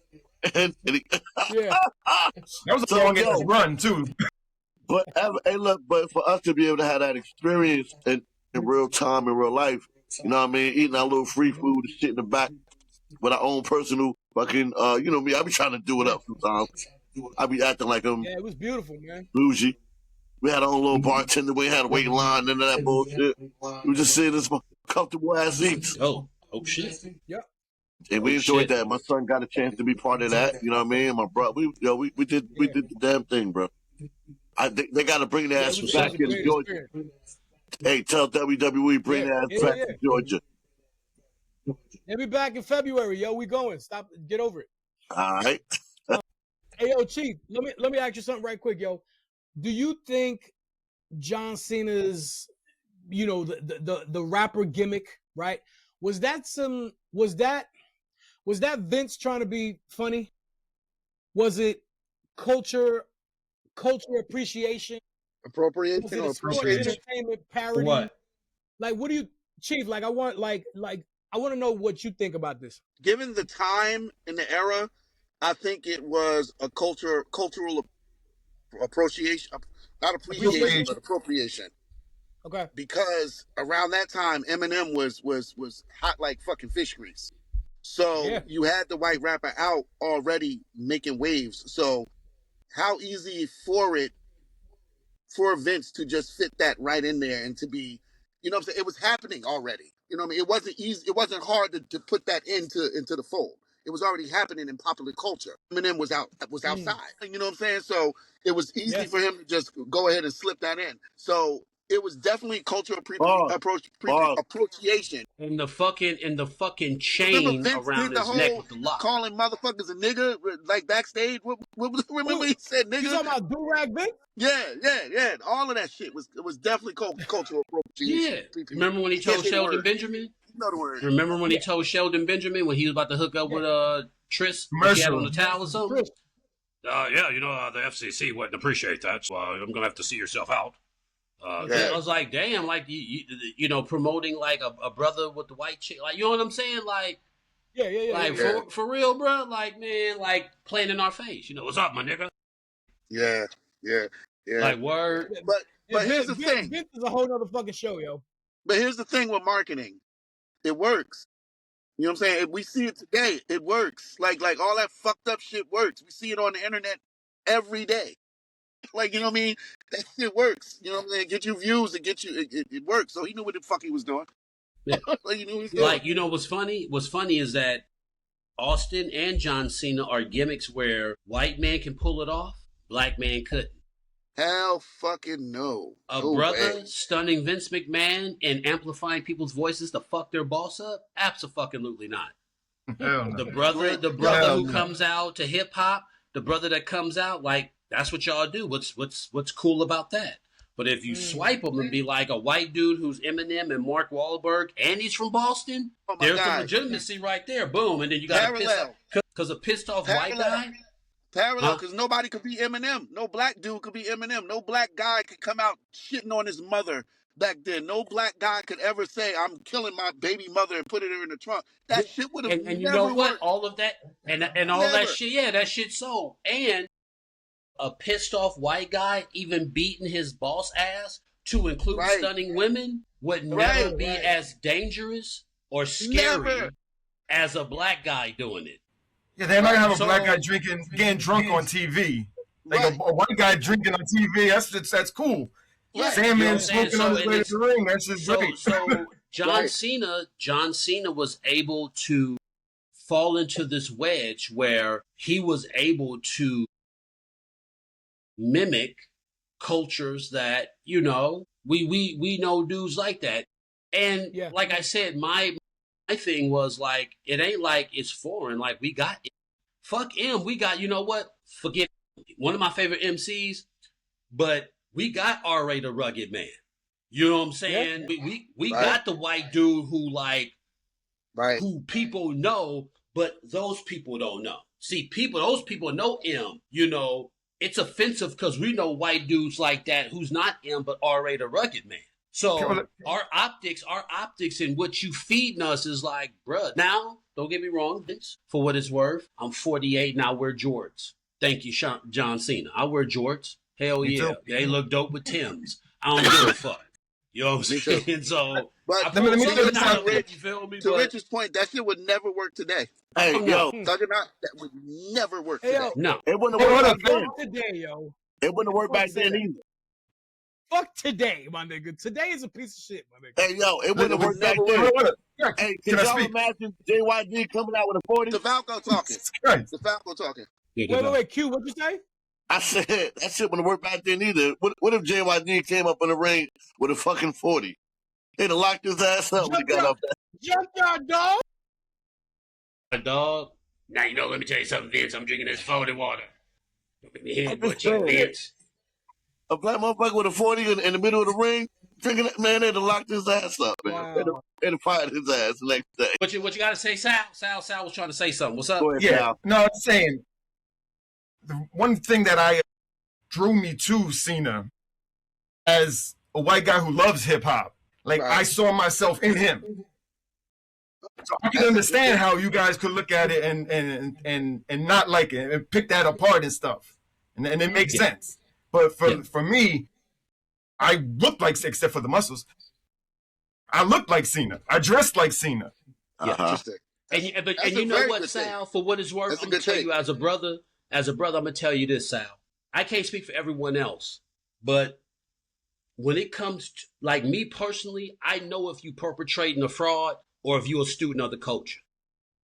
and he, that was a long ass run too. But but for us to be able to have that experience in real time, in real life, you know what I mean? Eating our little free food and shit in the back with our own personal fucking, me, I be trying to do it up sometimes. I be acting like I'm it was beautiful, man. bougie. We had our own little bartender. We had a waiting line, none of that bullshit. We just sitting in some comfortable ass seats. Oh shit. Yep. And we enjoyed that. My son got a chance to be part of that. You know what I mean? My brother, we did the damn thing, bro. They got to bring their ass back in Georgia. Hey, tell WWE bring their ass back to Georgia. They'll be back in February, yo. We going. Stop. Get over it. All right. Hey, yo, Chief. Let me ask you something right quick, yo. Do you think John Cena's, the rapper gimmick, right? Was that Vince trying to be funny? Was it culture appreciation? Appropriation Was it or a sports appreciation? entertainment parody? What? Like, what do you, Chief? Like, I want to know what you think about this. Given the time and the era, I think it was a cultural appreciation, not appreciation, but appropriation. Okay. Because around that time, Eminem was hot like fucking fish grease. So you had the white rapper out already making waves. So how easy for Vince to just fit that right in there and to be, what I'm saying? It was happening already. You know what I mean? It wasn't easy. It wasn't hard to put that into the fold. It was already happening in popular culture. Eminem was outside. You know what I'm saying? So it was easy for him to just go ahead and slip that in. So it was definitely cultural appropriation. And the fucking Remember chain Vince around did the his neck whole with the lock. calling motherfuckers a nigga like backstage. Remember he said nigga? You talking about do-rag Vince? Yeah. All of that shit was definitely cultural appropriation. Yeah. Remember when he told Sheldon Benjamin? You know the word. Remember when he told Sheldon Benjamin when he was about to hook up with Triss? She had on the towel or something? Yeah, the FCC wouldn't appreciate that, so I'm going to have to see yourself out. I was like, damn, like, you promoting, like, a brother with the white chick. Like, you know what I'm saying? Like, for real, bro? Like, man, like, playing in our face. What's up, my nigga? Yeah. Like, word. But here's the thing. Vince is a whole other fucking show, yo. But here's the thing with marketing. It works. You know what I'm saying? If we see it today, it works. Like all that fucked up shit works. We see it on the internet every day. Like, you know what I mean? That shit works. You know what I'm saying? Get you views and get you it works. So he knew what the fuck he was doing. Yeah. Like, he knew what he was doing. Like, what's funny? What's funny is that Austin and John Cena are gimmicks where white man can pull it off, black man couldn't. Hell fucking no. A no brother way. stunning Vince McMahon and amplifying people's voices to fuck their boss up? Absolutely not. Hell no. The brother who comes out to hip hop, the brother that comes out, like, that's what y'all do. What's cool about that? But if you swipe them and be like a white dude who's Eminem and Mark Wahlberg and he's from Boston, there's the legitimacy right there. Boom. And then you got a pissed off white guy. Parallel, because nobody could be Eminem. No black dude could be Eminem. No black guy could come out shitting on his mother back then. No black guy could ever say, I'm killing my baby mother and put her in the trunk. That shit would have never and you know what? worked. All of that and all that shit, that shit sold. And a pissed off white guy even beating his boss ass to include stunning women would never be as dangerous or scary as a black guy doing it. Yeah, they're not gonna have a black guy getting drunk on TV. Like a white guy drinking on TV. That's cool. Right. Sandman smoking on his way to the ring. That's just great. So John Cena was able to fall into this wedge where he was able to mimic cultures that, we know dudes like that. And like I said, my thing was like, it ain't like it's foreign. Like, we got it. Fuck him. We got, forget one of my favorite MCs, but we got R.A. the Rugged Man. You know what I'm saying? Yeah. We got the white dude who who people know, but those people don't know. See, those people know him, it's offensive because we know white dudes like that who's not him, but R.A. the Rugged Man. So our optics and what you feeding us is like, bruh. Now, don't get me wrong, Vince, for what it's worth, I'm 48 and I wear jorts. Thank you, John Cena. I wear jorts. Hell yeah. They look dope with Timbs. I don't give a fuck. You know what I'm saying? So, but let me throw this out there. You feel me? To Rich's point, that shit would never work today. Hey, yo. That would never work today. No. It wouldn't have worked back then. Today, yo. It wouldn't have worked back then either. Fuck today, my nigga. Today is a piece of shit, my nigga. Hey, yo, it wouldn't have worked back then. Hey, can y'all imagine JYD coming out with a 40? The Falco talking. The Falco talking. Wait, Q, what'd you say? I said, that shit wouldn't have worked back then either. What if JYD came up in the ring with a fucking 40? They'd have locked his ass up when he got up there. Junkyard dog? Dog? Now, let me tell you something, Vince. I'm drinking this F.O.E water. Don't make me head much, Vince. A black motherfucker with a 40 in the middle of the ring, drinking that, man, they'd have locked his ass up, man. Wow. They'd have fired his ass the next day. What you got to say, Sal? Sal was trying to say something. What's up? Go ahead, Yeah, Sal. no, I'm saying, the one thing that drew me to Cena as a white guy who loves hip-hop, like, I saw myself in him. So I can understand how you guys could look at it and not like it and pick that apart and stuff. And it makes sense. But for me, I looked like, except for the muscles, I looked like Cena. I dressed like Cena. Interesting. And you know what, Sal, for what it's worth, I'm going to tell you as a brother, I'm going to tell you this, Sal. I can't speak for everyone else, but when it comes to, like me personally, I know if you perpetrating a fraud or if you're a student of the culture.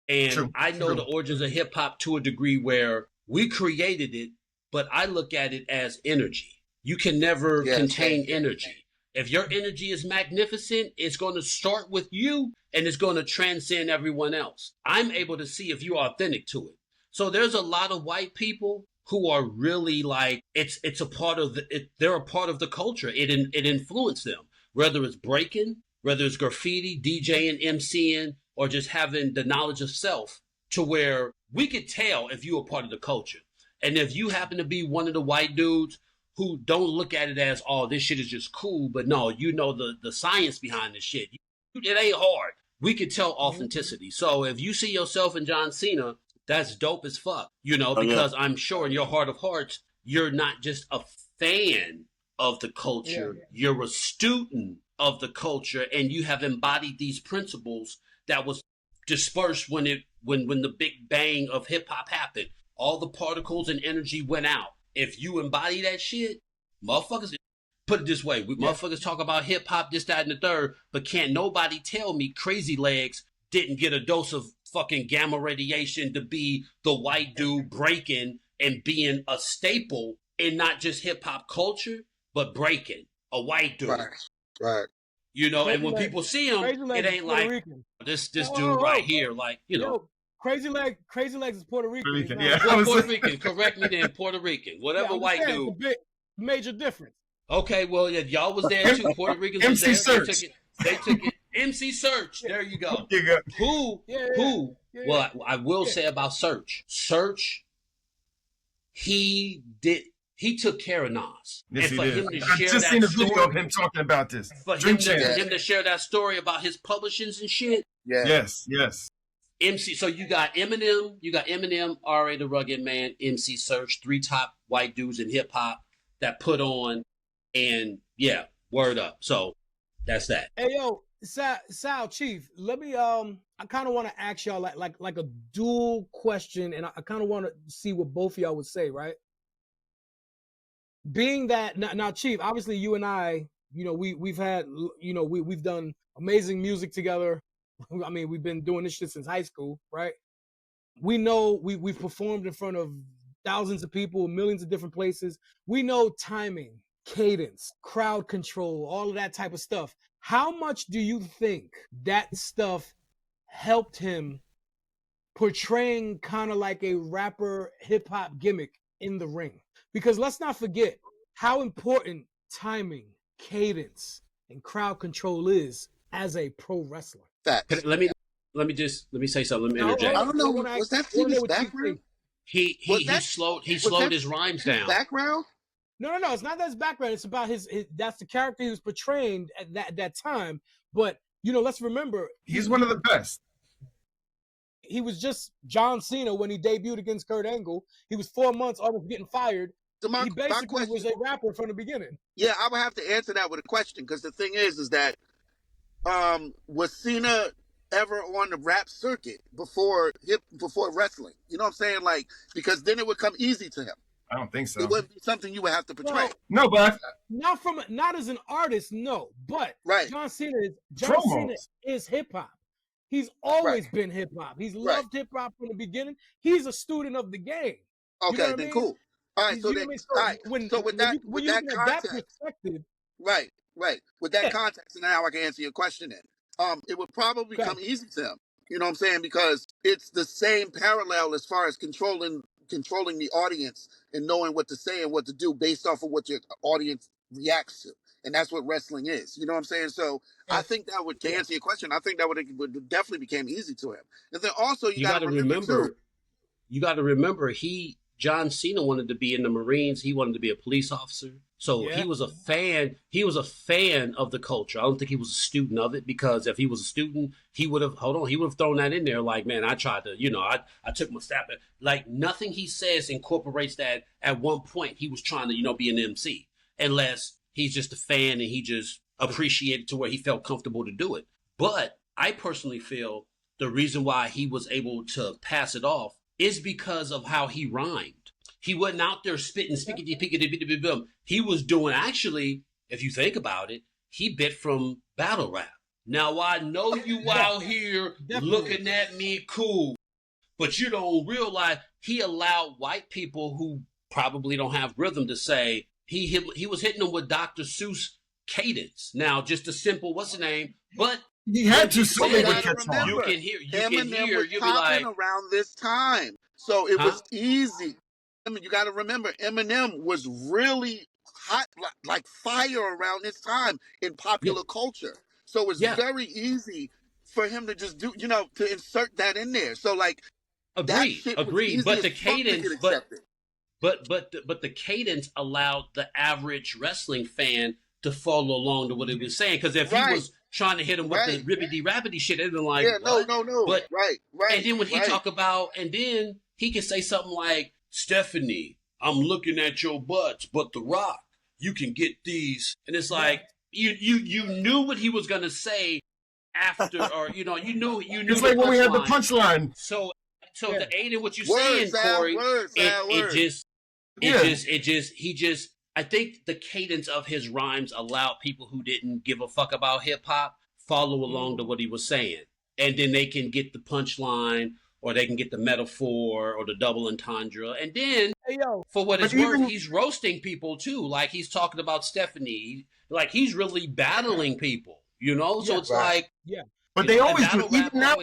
And I know the origins of hip hop to a degree where we created it, but I look at it as energy. You can never contain energy. If your energy is magnificent, it's going to start with you and it's going to transcend everyone else. I'm able to see if you're authentic to it. So there's a lot of white people who are really like, it's a part of they're a part of the culture. It influenced them, whether it's breaking, whether it's graffiti, DJing, MCing, or just having the knowledge of self, to where we could tell if you're a part of the culture. And if you happen to be one of the white dudes who don't look at it as, oh, this shit is just cool, but no, you know the science behind this shit. It ain't hard. We could tell authenticity. So if you see yourself in John Cena, that's dope as fuck, you know, because I'm sure in your heart of hearts, you're not just a fan of the culture. You're a student of the culture, and you have embodied these principles that was dispersed when the big bang of hip hop happened. All the particles and energy went out. If you embody that shit, motherfuckers, put it this way, motherfuckers talk about hip hop, this, that, and the third, but can't nobody tell me Crazy Legs didn't get a dose of fucking gamma radiation to be the white dude breaking and being a staple in not just hip hop culture, but breaking, a white dude. Right. You know, and when people see him, it ain't like this dude right here, like, you know. Crazy Legs is Puerto Rican. Yeah, Puerto Rican. Correct me then, Puerto Rican. Whatever white dude. It's a big major difference. Okay, well, yeah, y'all was there too. Puerto Ricans was there. Search. They took it. MC Search. There you go. Who? Well, I will say about Search. Search, he took care of Nas. Yes, and for him to I share just that seen a story, video of him talking about this. For him to share that story about his publishings and shit. Yeah. Yes. MC, so you got Eminem, R.A. the Rugged Man, MC Search, 3 top white dudes in hip hop that put on, and yeah, word up. So that's that. Hey yo, Sal Chief, let me I kind of want to ask y'all like a dual question, and I kind of want to see what both of y'all would say, right? Being that now, Chief, obviously you and I, you know, we've had, you know, we've done amazing music together. I mean, we've been doing this shit since high school, right? We know we've performed in front of thousands of people, millions of different places. We know timing, cadence, crowd control, all of that type of stuff. How much do you think that stuff helped him portraying kind of like a rapper hip hop gimmick in the ring? Because let's not forget how important timing, cadence, and crowd control is as a pro wrestler. Facts. Let me say something. Let me interject. I don't know. Was that Stevie's background? He slowed his rhymes down. Background? No. It's not that his background. It's about his that's the character he was portraying at that time. But you know, let's remember, he's one of the best. He was just John Cena when he debuted against Kurt Angle. He was 4 months almost getting fired. So he basically was a rapper from the beginning. Yeah, I would have to answer that with a question, because the thing is that was Cena ever on the rap circuit before wrestling? You know what I'm saying? Like, because then it would come easy to him. I don't think so. It wouldn't be something you would have to portray. No, but not as an artist, no. But right. John Cena is hip hop. He's always been hip hop. He's loved hip hop from the beginning. He's a student of the game. Okay, you know then cool. All right, so with that context, right. With that context, and now I can answer your question. Then, it would probably become easy to him. You know what I'm saying? Because it's the same parallel as far as controlling the audience and knowing what to say and what to do based off of what your audience reacts to, and that's what wrestling is. You know what I'm saying? So I think that would, to answer your question, I think that would definitely became easy to him. And then also you got to remember. You got to remember, John Cena wanted to be in the Marines. He wanted to be a police officer. So he was a fan. He was a fan of the culture. I don't think he was a student of it, because if he was a student, he would have thrown that in there. Like, man, I tried to, you know, I took my step at, like, nothing he says incorporates that. At one point, he was trying to, you know, be an MC, unless he's just a fan and he just appreciated to where he felt comfortable to do it. But I personally feel the reason why he was able to pass it off is because of how he rhymed. He wasn't out there spitting, spickety-pickety-bitty-bum. He was doing, actually, if you think about it, he bit from battle rap. Now, I know you out here looking at me cool, but you don't realize he allowed white people who probably don't have rhythm to say, he was hitting them with Dr. Seuss cadence. Now, just a simple, what's the name? But he had to, so they would gotta catch on. you can hear, Eminem was you'll be like, around this time, so it was easy. I mean, you got to remember, Eminem was really hot, like fire around this time in popular culture. So it's very easy for him to just do, to insert that in there. So like, agreed. But the cadence, but the cadence allowed the average wrestling fan to follow along to what he was saying. Because if he was trying to hit him with the ribbity-rabbity shit, it'd been like, no. But, right. And then when he talk about, and then he can say something like, Stephanie, I'm looking at your butts, but The Rock, you can get these. And it's like, you knew what he was going to say after, or, you knew. It's like when we had the punchline. So to aid in what you're saying, Corey, I think the cadence of his rhymes allowed people who didn't give a fuck about hip hop follow along to what he was saying. And then they can get the punchline, or they can get the metaphor or the double entendre. And then, for what it's worth, he's roasting people too. Like, he's talking about Stephanie. Like, he's really battling people, So it's like... Yeah. But they always do. Even now,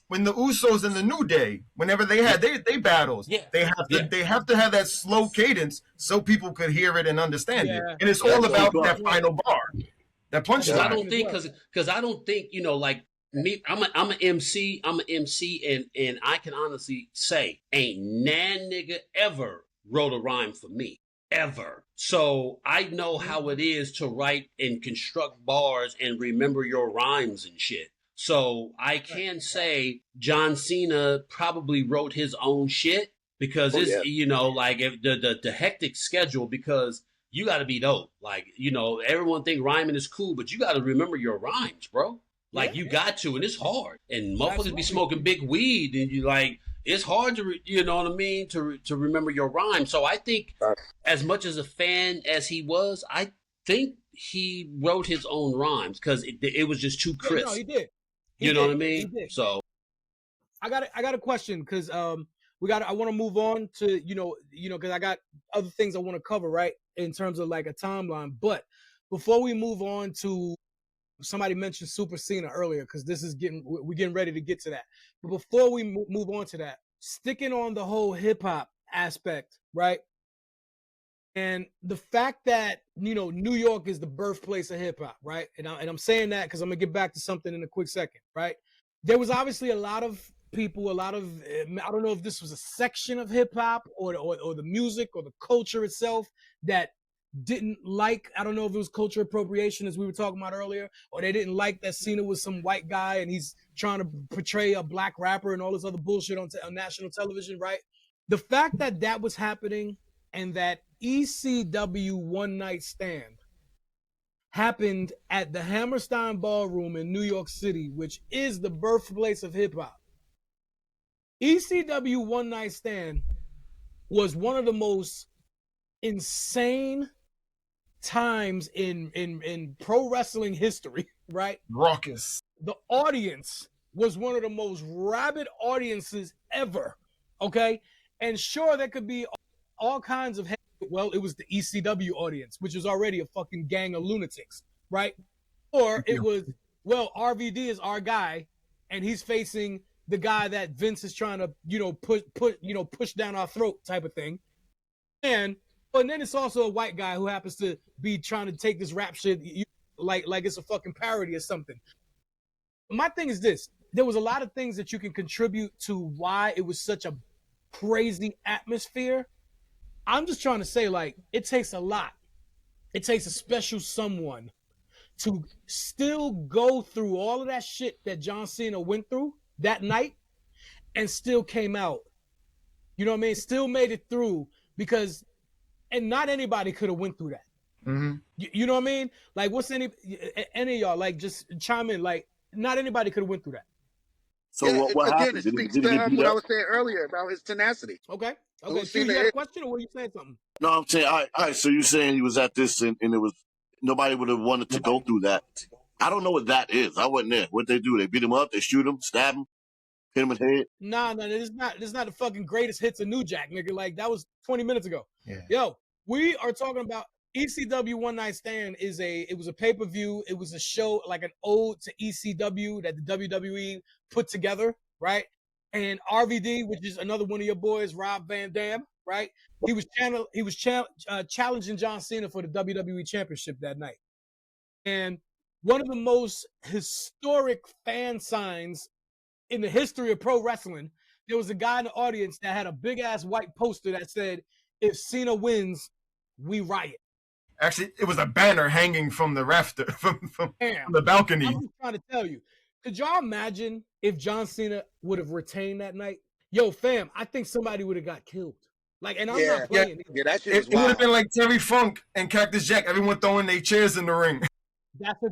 when the Usos and the New Day, whenever they had they battles, they have to have that slow cadence so people could hear it and understand it. And it's all about that final bar, that punchline. Because I don't think like me. I'm an MC. And I can honestly say, ain't nan nigga ever wrote a rhyme for me. Ever. So I know how it is to write and construct bars and remember your rhymes and shit. So I can say John Cena probably wrote his own shit because like the hectic schedule, because you got to be dope. Like, everyone think rhyming is cool, but you got to remember your rhymes, bro. Like you got to, and it's hard. And motherfuckers be smoking big weed, and you like, it's hard to, to remember your rhyme. So I think, as much as a fan as he was, I think he wrote his own rhymes because it was just too crisp. No, he did. You know what I mean? So I got a question because I want to move on to because I got other things I want to cover, right, in terms of like a timeline. But before we move on to, somebody mentioned Super Cena earlier, because we're getting ready to get to that. But before we move on to that, sticking on the whole hip hop aspect, right? And the fact that, New York is the birthplace of hip hop, right? And I'm saying that because I'm going to get back to something in a quick second, right? There was obviously a lot of people, I don't know if this was a section of hip hop or the music or the culture itself that didn't like, I don't know if it was culture appropriation, as we were talking about earlier, or they didn't like that Cena was some white guy and he's trying to portray a black rapper and all this other bullshit on national television, right? The fact that was happening and that ECW One Night Stand happened at the Hammerstein Ballroom in New York City, which is the birthplace of hip hop. ECW One Night Stand was one of the most insane times in pro wrestling history, right? Raucous. The audience was one of the most rabid audiences ever, okay? And sure, there could be all kinds of, well, it was the ECW audience, which was already a fucking gang of lunatics, right? Or it was, well, RVD is our guy, and he's facing the guy that Vince is trying to, push down our throat type of thing. And then it's also a white guy who happens to be trying to take this rap shit like it's a fucking parody or something. My thing is this. There was a lot of things that you can contribute to why it was such a crazy atmosphere. I'm just trying to say, like, it takes a lot. It takes a special someone to still go through all of that shit that John Cena went through that night and still came out. You know what I mean? Still made it through because... And not anybody could have went through that. Mm-hmm. You know what I mean? Like, what's any of y'all, like, just chime in. Like, not anybody could have went through that. So what happened? It speaks to what I was saying earlier about his tenacity. Okay. So you had a question, or were you saying something? No, I'm saying, all right, so you're saying he was at this and it was, nobody would have wanted to go through that. I don't know what that is. I wasn't there. What'd they do? They beat him up? They shoot him? Stab him? Hit him in the head? Nah, this is not the fucking greatest hits of New Jack, nigga. Like, that was 20 minutes ago. Yeah. Yo, we are talking about ECW One Night Stand it was a pay-per-view. It was a show, like an ode to ECW that the WWE put together, right? And RVD, which is another one of your boys, Rob Van Dam, right? He was challenging John Cena for the WWE Championship that night. And one of the most historic fan signs in the history of pro wrestling, there was a guy in the audience that had a big ass white poster that said, "If Cena wins, we riot." Actually, it was a banner hanging from the rafter, from the balcony. I'm just trying to tell you. Could y'all imagine if John Cena would have retained that night? Yo, fam, I think somebody would have got killed. Like, and I'm not playing. Yeah, that shit was It would have been like Terry Funk and Cactus Jack, everyone throwing their chairs in the ring. That is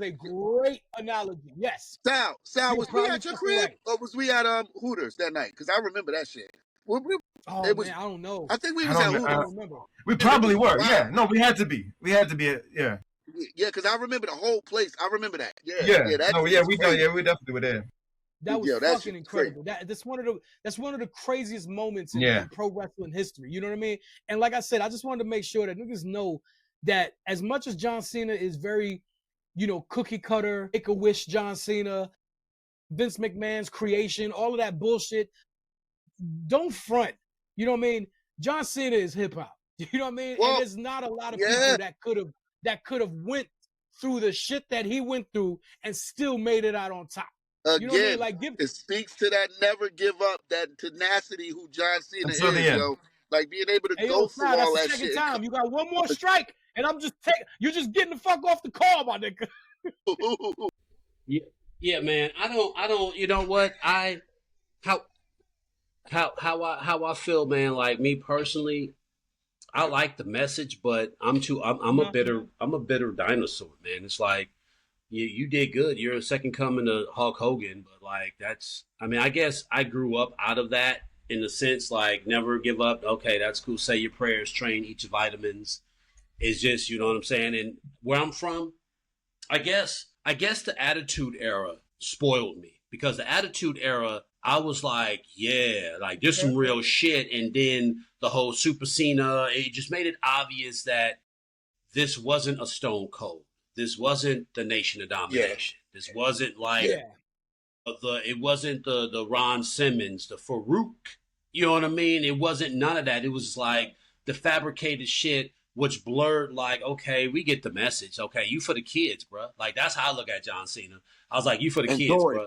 a great analogy. Yes. Sal, was we at your crib or was we at Hooters that night? Because I remember that shit. Man, I don't know. I think we was at Hooters. I don't remember. We probably were. Wow. Yeah. No, we had to be. Yeah. Yeah, because I remember the whole place. I remember that. We definitely were there. That was fucking incredible. That's one of the craziest moments in pro wrestling history. You know what I mean? And like I said, I just wanted to make sure that niggas know that as much as John Cena is very, cookie cutter, Make-A-Wish John Cena, Vince McMahon's creation, all of that bullshit, don't front. You know what I mean? John Cena is hip hop. You know what I mean? Well, and there's not a lot of people that could have went through the shit that he went through and still made it out on top. Again, you know what I mean? It speaks to that never give up, that tenacity who John Cena is, yo. Like being able to go through all that shit. That's the second time. You got one more strike, and you're just getting the fuck off the call, my nigga. Yeah, man. I don't. You know what? How I feel, man. Like me personally, I like the message, but I'm a bitter dinosaur, man. It's like you did good. You're a second coming to Hulk Hogan, but like I guess I grew up out of that in the sense like never give up. Okay, that's cool. Say your prayers, train, eat your vitamins. It's just, you know what I'm saying? And where I'm from, I guess the Attitude Era spoiled me because the Attitude Era, I was like, yeah, like there's some real shit. And then the whole Super Cena, it just made it obvious that this wasn't a Stone Cold. This wasn't the Nation of Domination. Yeah. This wasn't like it wasn't the Ron Simmons, the Farouk. You know what I mean? It wasn't none of that. It was like the fabricated shit, which blurred like, okay, we get the message. Okay, you for the kids, bro. Like that's how I look at John Cena. I was like, you for the kids, bro.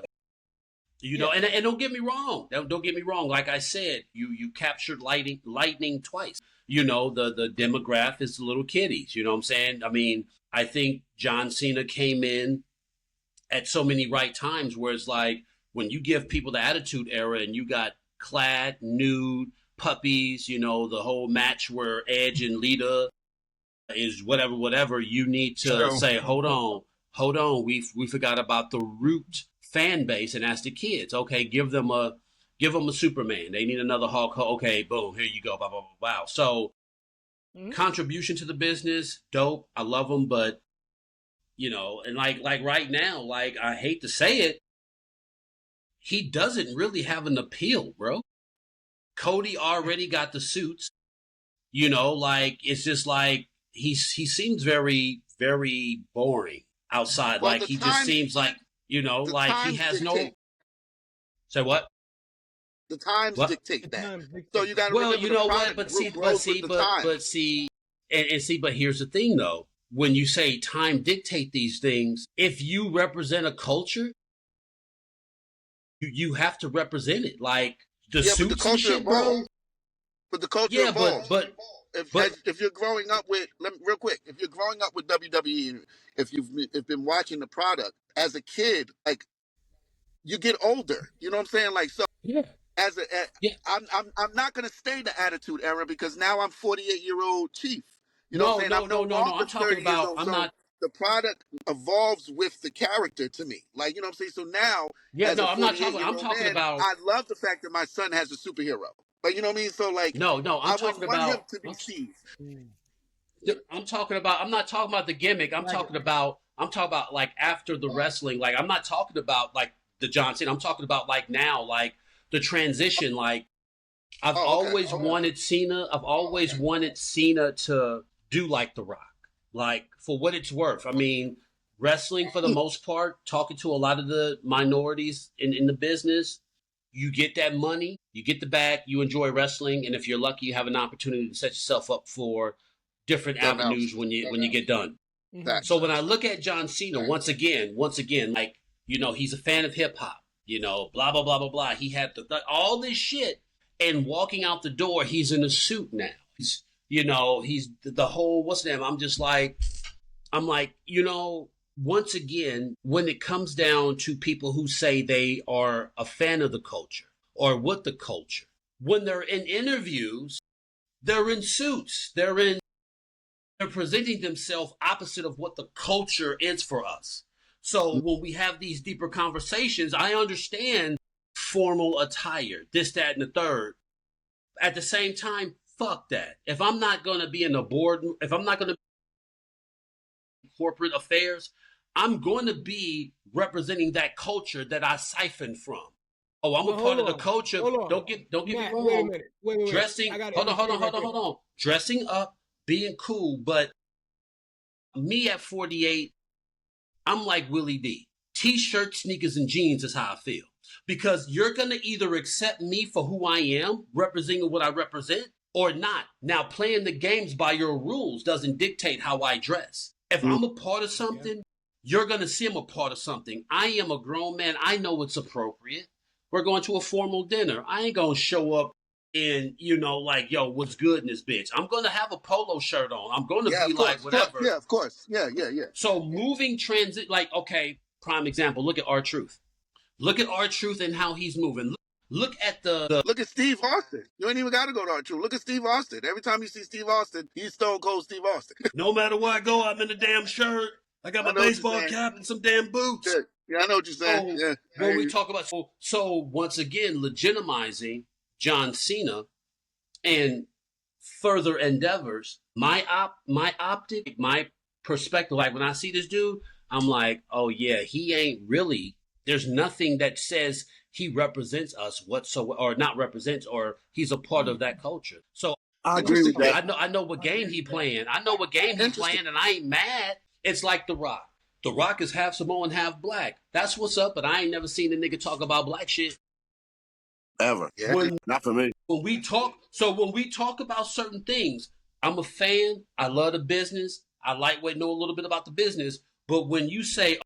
You know, and don't get me wrong. Don't get me wrong. Like I said, you captured lightning twice. You know, the demographic is the little kiddies. You know what I'm saying? I mean, I think John Cena came in at so many right times where it's like when you give people the Attitude Era and you got clad, nude, puppies, you know, the whole match where Edge and Lita is whatever, you need to say, hold on, we forgot about the root fan base, and that's the kids. Okay, give them a Superman. They need another Hulk. Okay, boom, here you go. Blah blah blah. Wow. So contribution to the business, dope. I love them, but you know, and like right now, like I hate to say it, he doesn't really have an appeal, bro. Cody already got the suits. You know, like it's just like he seems very, very boring outside. Well, like he just seems like, you know, like he has no. Say what? The times dictate that. So you got to well, you know what? But here's the thing, though. When you say time dictate these things, if you represent a culture, you have to represent it. Like the suits and shit, bro. But the culture evolves. But if you're growing up with, real quick, if you're growing up with WWE, if you've been watching the product as a kid, like you get older. You know what I'm saying? Like so. Yeah. I'm not gonna stay the Attitude Era because now I'm 48-year-old Chief. You know what I'm saying? No. I'm talking about. I'm not. The product evolves with the character to me. Like, you know what I'm saying? So now, I'm not talking. I'm talking about. I love the fact that my son has a superhero. Like, you know what I mean? So like, no. I'm talking about him to be Chief. I'm talking about. I'm not talking about the gimmick. I'm talking about like after the wrestling. Like, I'm not talking about like the John Cena. I'm talking about like now, like the transition. Like, I've always wanted Cena. I've always wanted Cena to do like The Rock. Like, for what it's worth. I mean, wrestling for the most part, talking to a lot of the minorities in the business, you get that money, you get the bag, you enjoy wrestling, and if you're lucky, you have an opportunity to set yourself up for different avenues when you get done. That. So when I look at John Cena, once again, like, you know, he's a fan of hip hop, you know, blah, blah, blah, blah, blah. He had all this shit, and walking out the door, he's in a suit now. He's, you know, he's the whole, what's the name? I'm like, you know, once again, when it comes down to people who say they are a fan of the culture or with the culture, when they're in interviews, they're in suits. They're presenting themselves opposite of what the culture is for us. So when we have these deeper conversations, I understand formal attire, this, that, and the third. At the same time, fuck that. If I'm not going to be in a board, if I'm not going to be in corporate affairs, I'm going to be representing that culture that I siphoned from. Oh, I'm a part of the culture. Don't get me wrong. Wait. Dressing, hold on. Dressing up, being cool, but me at 48, I'm like Willie D. T-shirt, sneakers, and jeans is how I feel. Because you're going to either accept me for who I am, representing what I represent, or not. Now, playing the games by your rules doesn't dictate how I dress. If I'm a part of something, you're going to see I'm a part of something. I am a grown man. I know it's appropriate. We're going to a formal dinner. I ain't going to show up in, you know, like, yo, what's good in this bitch? I'm going to have a polo shirt on. I'm going to be like, whatever. Yeah, of course. Yeah. So moving transit, like, okay, prime example, look at R-Truth. Look at R-Truth and how he's moving. Look at Look at Steve Austin. You ain't even got to go to R-Truth. Look at Steve Austin. Every time you see Steve Austin, he's Stone Cold Steve Austin. No matter where I go, I'm in a damn shirt. I got my baseball cap and some damn boots. Yeah, I know what you're saying. So, when we talk about so once again legitimizing John Cena and further endeavors, my optic, my perspective, like when I see this dude, I'm like, oh yeah, he ain't really. There's nothing that says he represents us whatsoever, or not represents, or he's a part of that culture. So I agree with that. I know what game he playing. I know what game he's playing, and I ain't mad. It's like The Rock. The Rock is half Samoan, half black. That's what's up, but I ain't never seen a nigga talk about black shit. Ever. Not for me. When we talk about certain things, I'm a fan. I love the business. I lightweight know a little bit about the business. But when you say,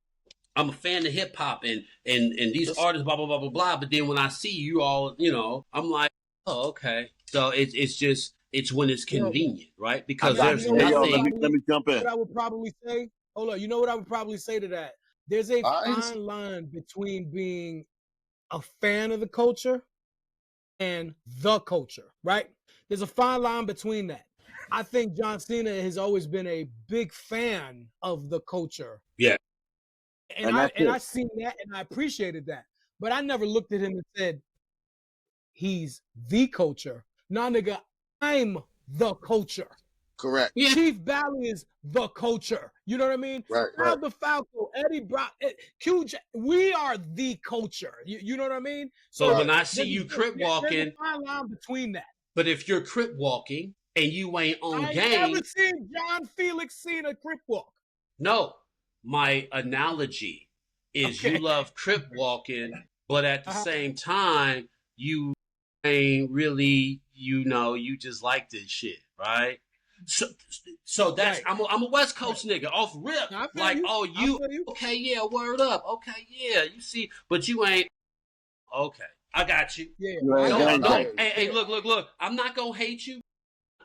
I'm a fan of hip hop and these artists, blah, blah, blah, blah, blah. But then when I see you all, you know, I'm like, oh, okay. So it's when it's convenient, right? Because there's nothing. Let me jump in. What I would probably say, hold on, you know what I would probably say to that? There's a fine line between being a fan of the culture and the culture, right? There's a fine line between that. I think John Cena has always been a big fan of the culture. Yeah. And I seen that and I appreciated that. But I never looked at him and said, he's the culture. Nah, nigga, I'm the culture. Correct. Yeah. Chief Bally is the culture. You know what I mean? Right. Al DeFalco, Eddie Brock, QJ, we are the culture. You know what I mean? So when I see you crip walking, there's a fine line between that. But if you're crip walking and you ain't on I game, never seen John Felix Cena crip walk. No, my analogy is you love crip walking, but at the same time you ain't really, you know, you just like this shit, right? So that's right. I'm a West Coast nigga off rip. Like, you okay? Yeah, word up. Okay, yeah, you see, but you ain't okay. I got you. Yeah. Hey, look. I'm not gonna hate you,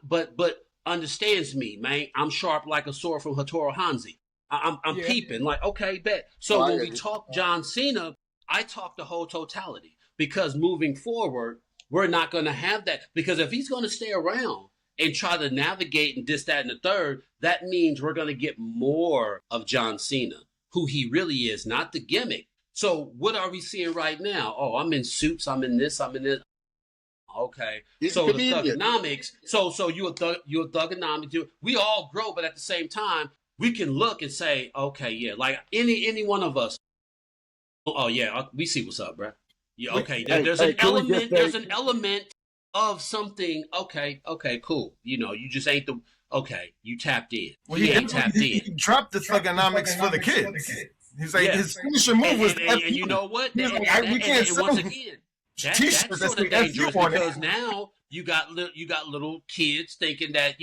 but understands me, man. I'm sharp like a sword from Hattori Hanzo. I'm peeping. Like, okay, bet. So when we talk John Cena, I talk the whole totality because moving forward, we're not gonna have that because if he's gonna stay around and try to navigate and this, that, and the third, that means we're going to get more of John Cena, who he really is, not the gimmick. So what are we seeing right now? Oh, I'm in suits. I'm in this. I'm in this. Okay. So the thugonomics. So you're a thugonomics. We all grow, but at the same time, we can look and say, okay, yeah, like any one of us. Oh, yeah, we see what's up, bro. Yeah, okay. There's an element. There's an element of something. Okay, cool. You know, you just ain't the okay, you tapped in. Well, He ain't tapped in. He dropped the thugonomics for the kids. He's like, his signature move was and you know what? We can't sell once again, that's sort of dangerous because now you got little kids thinking that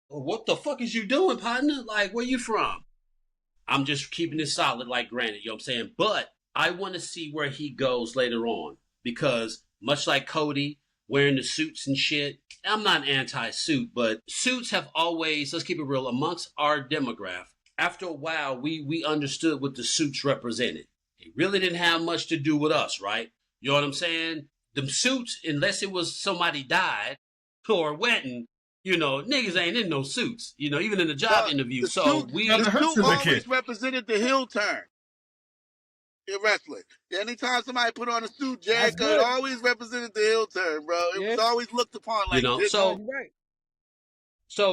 what the fuck is you doing, partner? Like, where you from? I'm just keeping it solid, like granted, you know what I'm saying? But I want to see where he goes later on because much like Cody wearing the suits and shit, I'm not anti-suit, but suits have always, let's keep it real, amongst our demographic. After a while, we understood what the suits represented. It really didn't have much to do with us, right? You know what I'm saying? Them suits, unless it was somebody died or a wedding, niggas ain't in no suits, even in the job interview. The suit always represented the heel turn in wrestling. Anytime somebody put on a suit, Jack, it always represented the heel turn, bro. It was always looked upon like this. So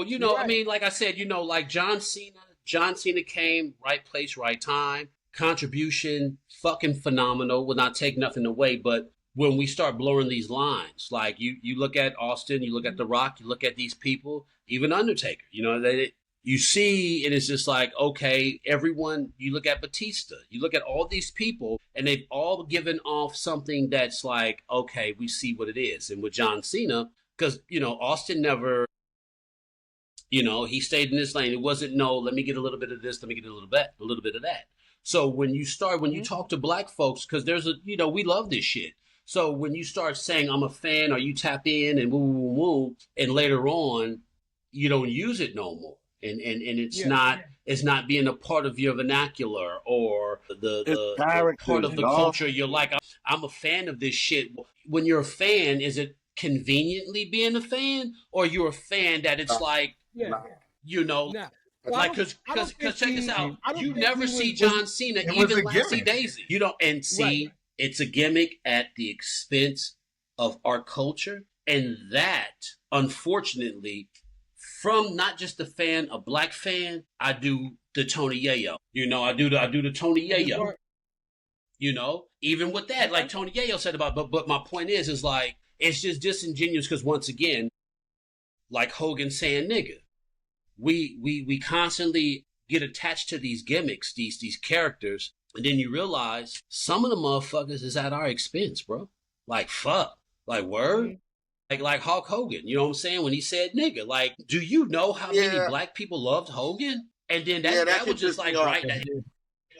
I mean, like I said, like John Cena came, right place, right time, contribution, fucking phenomenal. Will not take nothing away, but when we start blurring these lines, like you look at Austin, you look at The Rock, you look at these people, even Undertaker, you see, and it's just like, okay, everyone, you look at Batista, you look at all these people, and they've all given off something that's like, okay, we see what it is. And with John Cena, because, Austin never, he stayed in this lane. It wasn't, let me get a little bit of this, let me get a little bit of that. So when you talk to black folks, because there's we love this shit. So when you start saying, I'm a fan, or you tap in and woo, woo, woo, and later on, you don't use it no more. And it's not being a part of your vernacular or the part of the culture. You're like, I'm a fan of this shit. When you're a fan, is it conveniently being a fan, or you're a fan that it's like, like, cause check this out. You never see John Cena even Lassie Daisy. It's a gimmick at the expense of our culture. And that, unfortunately, from not just a fan, a black fan, I do the Tony Yayo. I do the Tony Yayo. Even with that, like Tony Yayo said about, but my point is like, it's just disingenuous because once again, like Hogan saying nigga, we constantly get attached to these gimmicks, these characters, and then you realize some of the motherfuckers is at our expense, bro. Like, fuck. Like, word? Like Hulk Hogan, you know what I'm saying? When he said nigga, like, do you know how many black people loved Hogan? And then that was just like, right. And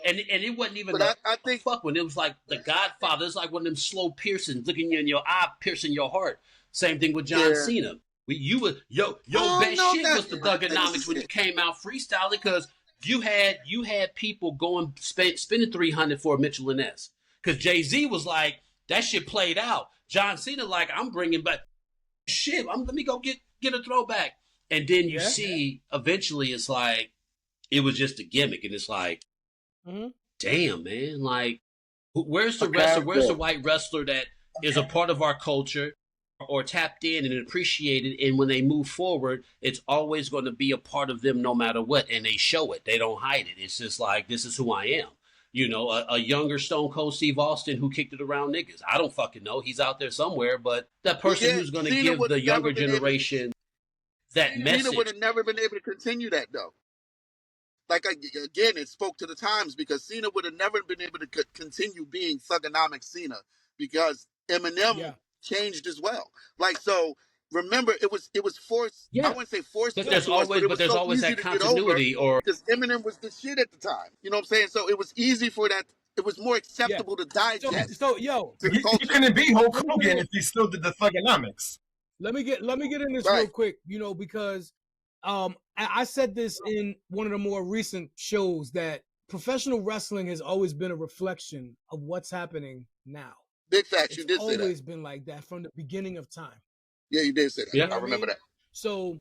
it wasn't even I think fuck when it was like the Godfather. It's like one of them slow piercings looking you in your eye, piercing your heart. Same thing with John Cena. Your best shit was the thugonomics when you came out freestyling because you had people going spending $300 for a Mitchell and S. Because Jay-Z was like, that shit played out. John Cena like, I'm bringing back shit. Let me go get a throwback. And then you see eventually it's like it was just a gimmick, and it's like, damn, man, like where's the wrestler? Where's the white wrestler that is a part of our culture or tapped in and appreciated? And when they move forward, it's always going to be a part of them no matter what, and they show it. They don't hide it. It's just like, this is who I am. A younger Stone Cold Steve Austin who kicked it around niggas. I don't fucking know. He's out there somewhere, but that person who's going to give the younger generation that message. Cena would have never been able to continue that, though. Like, again, it spoke to the times because Cena would have never been able to continue being thugonomic Cena because Eminem changed as well. Like, so remember, it was forced. I wouldn't say forced. But there's always that continuity, or because Eminem was the shit at the time. You know what I'm saying? So it was easy for that. It was more acceptable to digest. So he couldn't be Hulk Hogan if he still did the thugonomics. Let me get in this real quick. Because I said this in one of the more recent shows that professional wrestling has always been a reflection of what's happening now. Big facts. You did say that. It's always been like that from the beginning of time. Yeah, you did say that. Yeah, I remember that. So,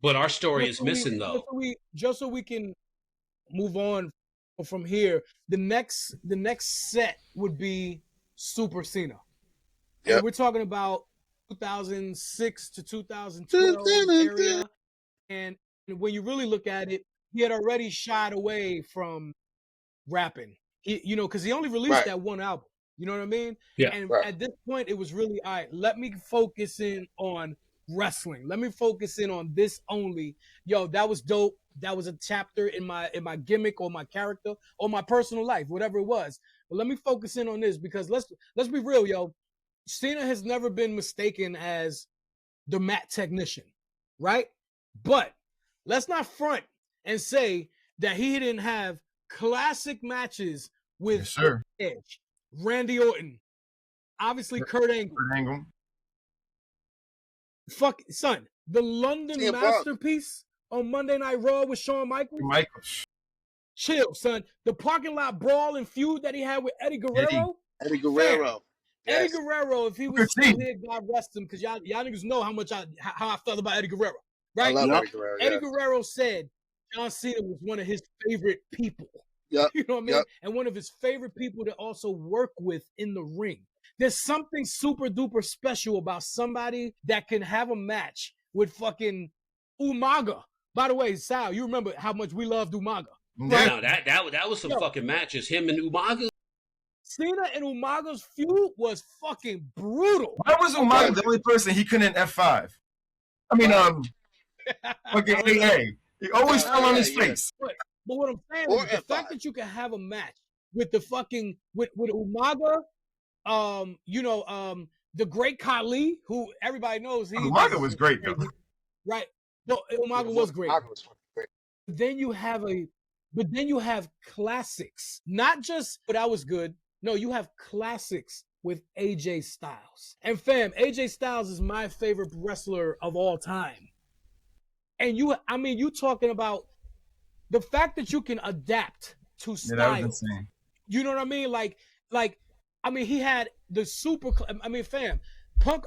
but our story is missing though. Just so we can move on from here, the next set would be Super Cena. Yeah, we're talking about 2006 to 2012 area, and when you really look at it, he had already shied away from rapping. Because he only released that one album. You know what I mean? Yeah. And at this point, it was really, all right, let me focus in on wrestling. Let me focus in on this only. Yo, that was dope. That was a chapter in my gimmick or my character or my personal life, whatever it was. But let me focus in on this because let's be real, yo. Cena has never been mistaken as the mat technician, right? But let's not front and say that he didn't have classic matches with Edge, Randy Orton, obviously Kurt Angle. Fuck, son, the London masterpiece on Monday Night Raw with Shawn Michaels. Chill, son. The parking lot brawl and feud that he had with Eddie Guerrero. Eddie Guerrero. Yes. Eddie Guerrero, if he was still here, God rest him, because y'all niggas know how I felt about Eddie Guerrero, right? I love Eddie Guerrero. Eddie Guerrero said John Cena was one of his favorite people. Yep. You know what I mean? And one of his favorite people to also work with in the ring. There's something super duper special about somebody that can have a match with fucking Umaga. By the way, Sal, you remember how much we loved Umaga. Right? No, that was some fucking matches. Him and Umaga. Cena and Umaga's feud was fucking brutal. Why was Umaga the only person he couldn't F5? I mean, fucking AA. He always fell on his face. But what I'm saying is the fact that you can have a match with the fucking with Umaga, the great Khali, who everybody knows Umaga was great though. Right. No, Umaga was great. Then you have classics. Not just but I was good. No, you have classics with AJ Styles. And fam, AJ Styles is my favorite wrestler of all time. And you talking about the fact that you can adapt to style. Yeah, that was insane. You know what I mean? Like, he had the super. Fam, Punk.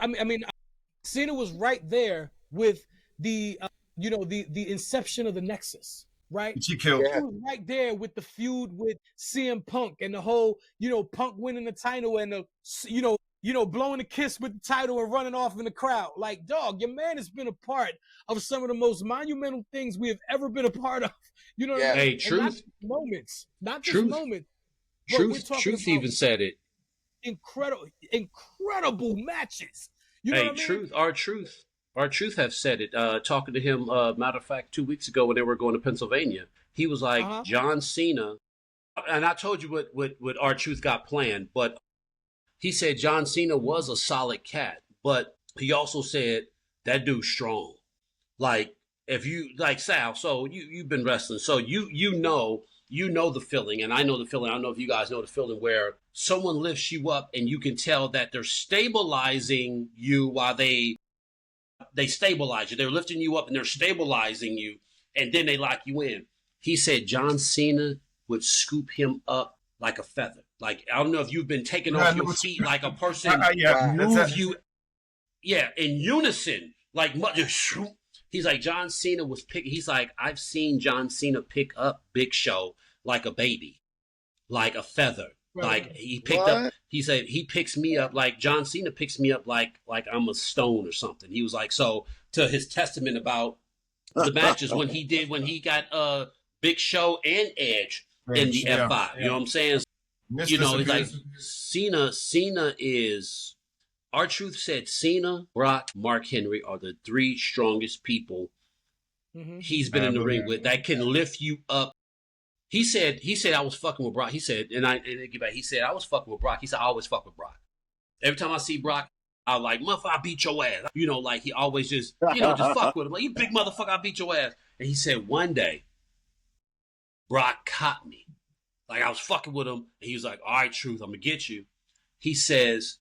Cena was right there with the, the inception of the Nexus, right? She killed. He was right there with the feud with CM Punk and the whole, Punk winning the title and the, blowing a kiss with the title and running off in the crowd. Like, dog, your man has been a part of some of the most monumental things we have ever been a part of. You know what I mean? Hey, truth. Not just moments. Truth even said it. Incredible matches. You know what I mean? Our truth have said it. Talking to him, matter of fact, 2 weeks ago when they were going to Pennsylvania, he was like, John Cena, and I told you what our truth got planned, but he said John Cena was a solid cat, but he also said that dude's strong. Like, if you like Sal, so you've been wrestling, so you know the feeling, and I know the feeling. I don't know if you guys know the feeling where someone lifts you up and you can tell that they're stabilizing you while they stabilize you. They're lifting you up and they're stabilizing you, and then they lock you in. He said John Cena would scoop him up like a feather. Like, I don't know if you've been taken off your feet like a person move you. Yeah, in unison. Like, he's like, John Cena was picking. He's like, I've seen John Cena pick up Big Show like a baby, like a feather. Right. Like, he picked up, he said, he picks me up like John Cena picks me up like I'm a stone or something. He was like, so to his testament about the matches when he got Big Show and Edge in the F.O.E. You know what I'm saying? It's like Cena is, our truth said Cena, Brock, Mark Henry are the three strongest people he's been in the ring with that can lift you up. He said I was fucking with Brock. He said, he said I was fucking with Brock. He said I always fuck with Brock. Every time I see Brock, I like, motherfucker, I beat your ass. Like he always just fuck with him. Like, you big motherfucker, I beat your ass. And he said one day, Brock caught me. Like, I was fucking with him. And he was like, all right, truth, I'm gonna get you. He says,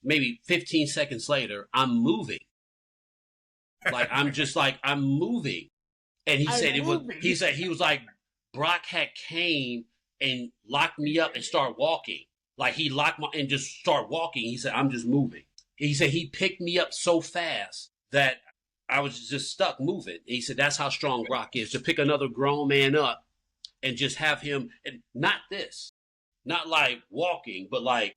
maybe 15 seconds later, I'm moving. Like, I'm moving. And he said he was like, Brock had came and locked me up and started walking. Like, he locked my and just started walking. He said, I'm just moving. He said he picked me up so fast that I was just stuck moving. And he said that's how strong Brock is, to pick another grown man up and just have him, and not like walking, but like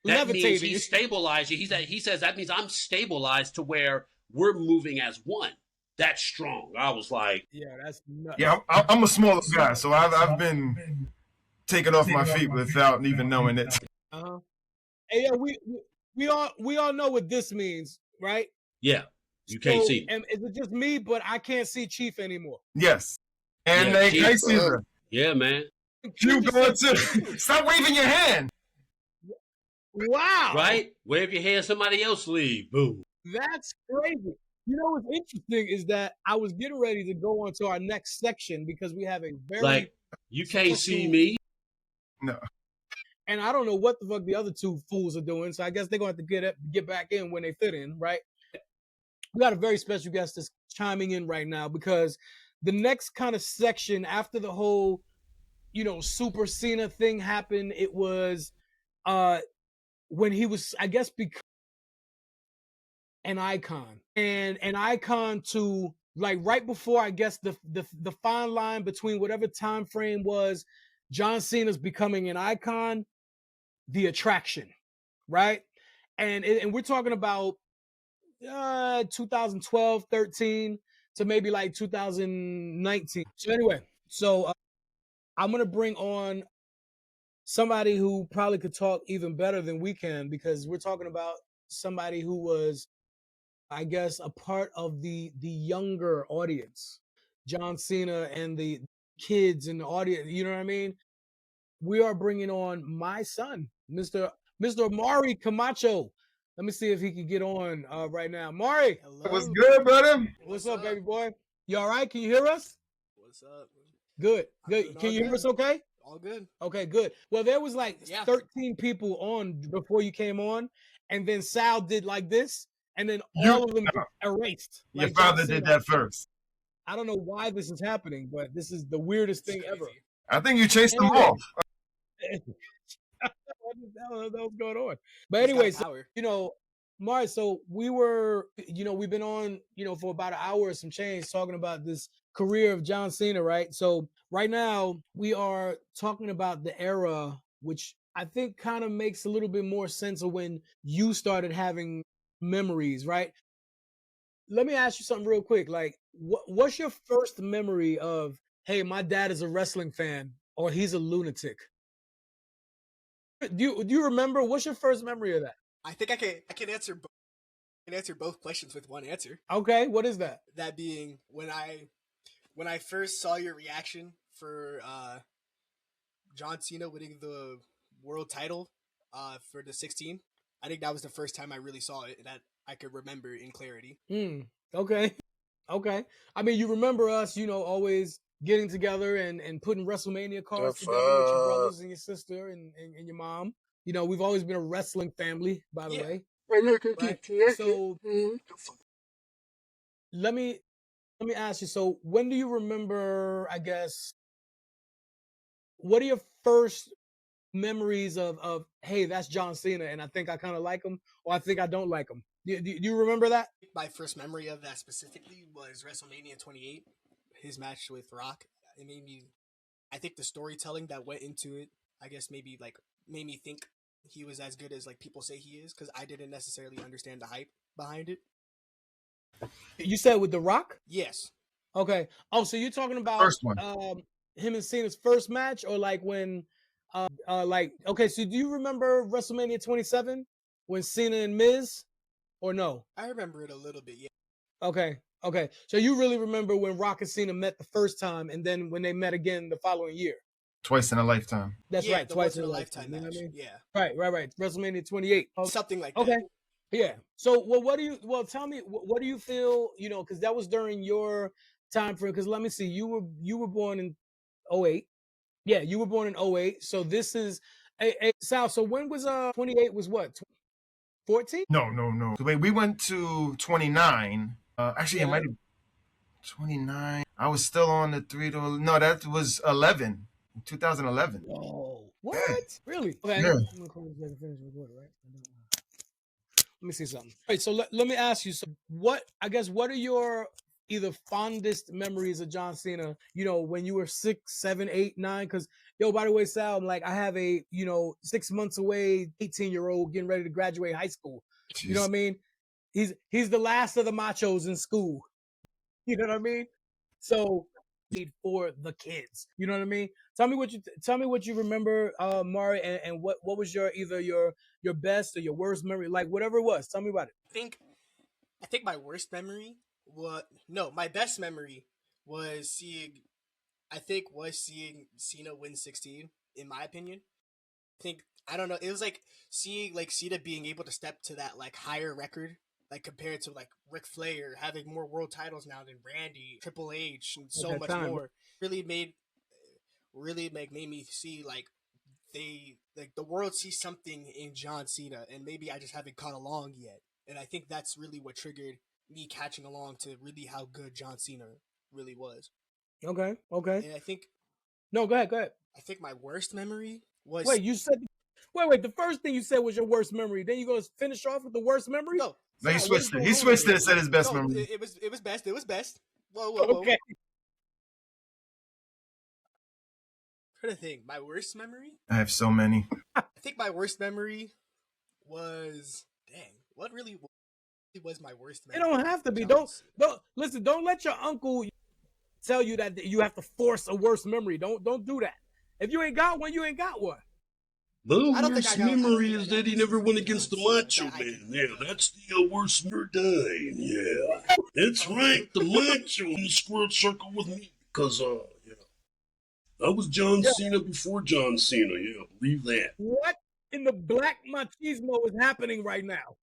that means he's stabilized you. He says that means I'm stabilized to where we're moving as one. That's strong. I was like, yeah, that's nuts. Yeah, I'm a smaller guy, so I've been taken off my feet without even knowing it. Hey, yeah, we all know what this means, right? Yeah. You can't see. And is it just me, but I can't see Chief anymore? Yes. And Yeah, they Chief. I see them. Yeah, man. You going to stop waving your hand. Wow. Right? Wave your hand, somebody else leave. Boom. That's crazy. You know what's interesting is that I was getting ready to go on to our next section because we have a very Like, you can't see me. No. And I don't know what the fuck the other two fools are doing. So I guess they're going to have to get back in when they fit in, right? We got a very special guest that's chiming in right now because the next kind of section after the whole, Super Cena thing happened, it was when he was, I guess, an icon and an icon to like right before, I guess, the fine line between whatever time frame was John Cena's becoming an icon, the attraction, right? And we're talking about 2012, 13 to maybe like 2019. So anyway, I'm going to bring on somebody who probably could talk even better than we can because we're talking about somebody who was, I guess, a part of the younger audience, John Cena and the kids in the audience. You know what I mean? We are bringing on my son, Mr. Mari Camacho. Let me see if he can get on right now. Mari, What's good, brother? What's up, baby boy? You all right? Can you hear us? What's up? Good. Can you hear us okay? All good. Okay, good. Well, there was like 13 people on before you came on, and then Sal did like this, and then all of them erased. Your like father did that first. I don't know why this is happening, but this is the weirdest thing ever. I think you chased them off. What was going on? But anyway, Mari, so we've been on, for about an hour or some change talking about this career of John Cena, right? So right now we are talking about the era, which I think kind of makes a little bit more sense of when you started having memories, right? Let me ask you something real quick. Like, what's your first memory of, hey, my dad is a wrestling fan or he's a lunatic? Do you remember? What's your first memory of that? I think I can answer both questions with one answer. Okay, what is that? That being when I first saw your reaction for John Cena winning the world title for the 16. I think that was the first time I really saw it that I could remember in clarity. Okay. I mean, you remember us, always getting together and putting WrestleMania cards together with your brothers and your sister and your mom. We've always been a wrestling family, by the way. Right? So let me ask you. So when do you remember? I guess. What are your first memories of? Hey, that's John Cena, and I think I kind of like him, or I think I don't like him. Do you remember that? My first memory of that specifically was WrestleMania 28, his match with Rock. It made me, I think the storytelling that went into it, I guess made me think he was as good as like people say he is, because I didn't necessarily understand the hype behind it. You said with The Rock? Yes. Okay. Oh, so you're talking about first one. Him and Cena's first match, or like when, okay. So do you remember WrestleMania 27 when Cena and Miz, or no? I remember it a little bit. Yeah. Okay. So you really remember when Rock and Cena met the first time, and then when they met again the following year? Twice in a lifetime. That's right. Twice in a lifetime match. You know what I mean? Yeah. Right. WrestleMania 28. Something like that. Okay. Yeah. So, tell me, what do you feel, because that was during your time frame, because let me see, you were born in 08. Yeah, you were born in 08. So this is, Sal, so when was, 28 was what, 14? No. Wait, we went to 29. Actually, it might have 29. I was still on the 3 to, no, that was 11. 2011. Whoa. What? Really? Okay. Yeah. Let me see something. All right, so let me ask you. So, what are your either fondest memories of John Cena? When you were 6, 7, 8, 9. Because by the way, Sal, I'm like, I have a 6 months away 18-year-old getting ready to graduate high school. Jeez. You know what I mean? He's the last of the machos in school. You know what I mean? So for the kids. You know what I mean? Tell me what you remember, Mari, and what was your either your best or your worst memory, like whatever it was. Tell me about it. I think I think my worst memory my best memory was seeing Cena win 16, in my opinion. I don't know, it was like seeing like Cena being able to step to that like higher record, like compared to like Ric Flair having more world titles now than Randy, Triple H, and so much more. Really made me see like the world sees something in John Cena, and maybe I just haven't caught along yet. And I think that's really what triggered me catching along to really how good John Cena really was. Okay. And I think no, go ahead. I think my worst memory was you said the first thing you said was your worst memory. Then you gonna finish off with the worst memory? No, he switched it. He switched it and said his best memory. It was best. It was best. Whoa. Okay. Trying to think, my worst memory? I have so many. I think my worst memory was what really was my worst memory? It don't have to be. Don't listen. Don't let your uncle tell you that you have to force a worst memory. Don't do that. If you ain't got one, you ain't got one. The worst memory is that he never went against the Macho Man. Yeah, that's the worst murdine. Yeah, that's right. The Macho in the square circle with me. Because, I was John Cena before John Cena. Yeah, believe that. What in the black machismo is happening right now?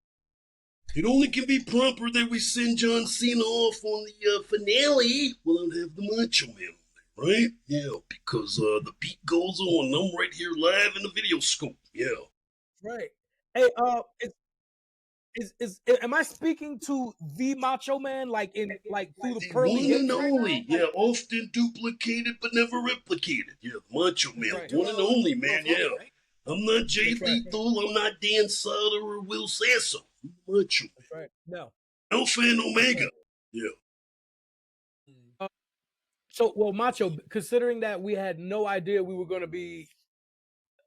It only can be proper that we send John Cena off on the finale without have the Macho Man. Right? Yeah, because the beat goes on. I'm right here live in the video scope. Yeah. Right. Hey, am I speaking to the Macho Man like through the pearly one and only? Yeah, often duplicated but never replicated. Yeah, the Macho Man, right. One and only, man. Yeah. I'm not Jay Lethal. I'm not Dan Soder or Will Sasso. I'm Macho Man. That's right. No. Alpha and Omega. Yeah. So, Macho, considering that we had no idea we were going to be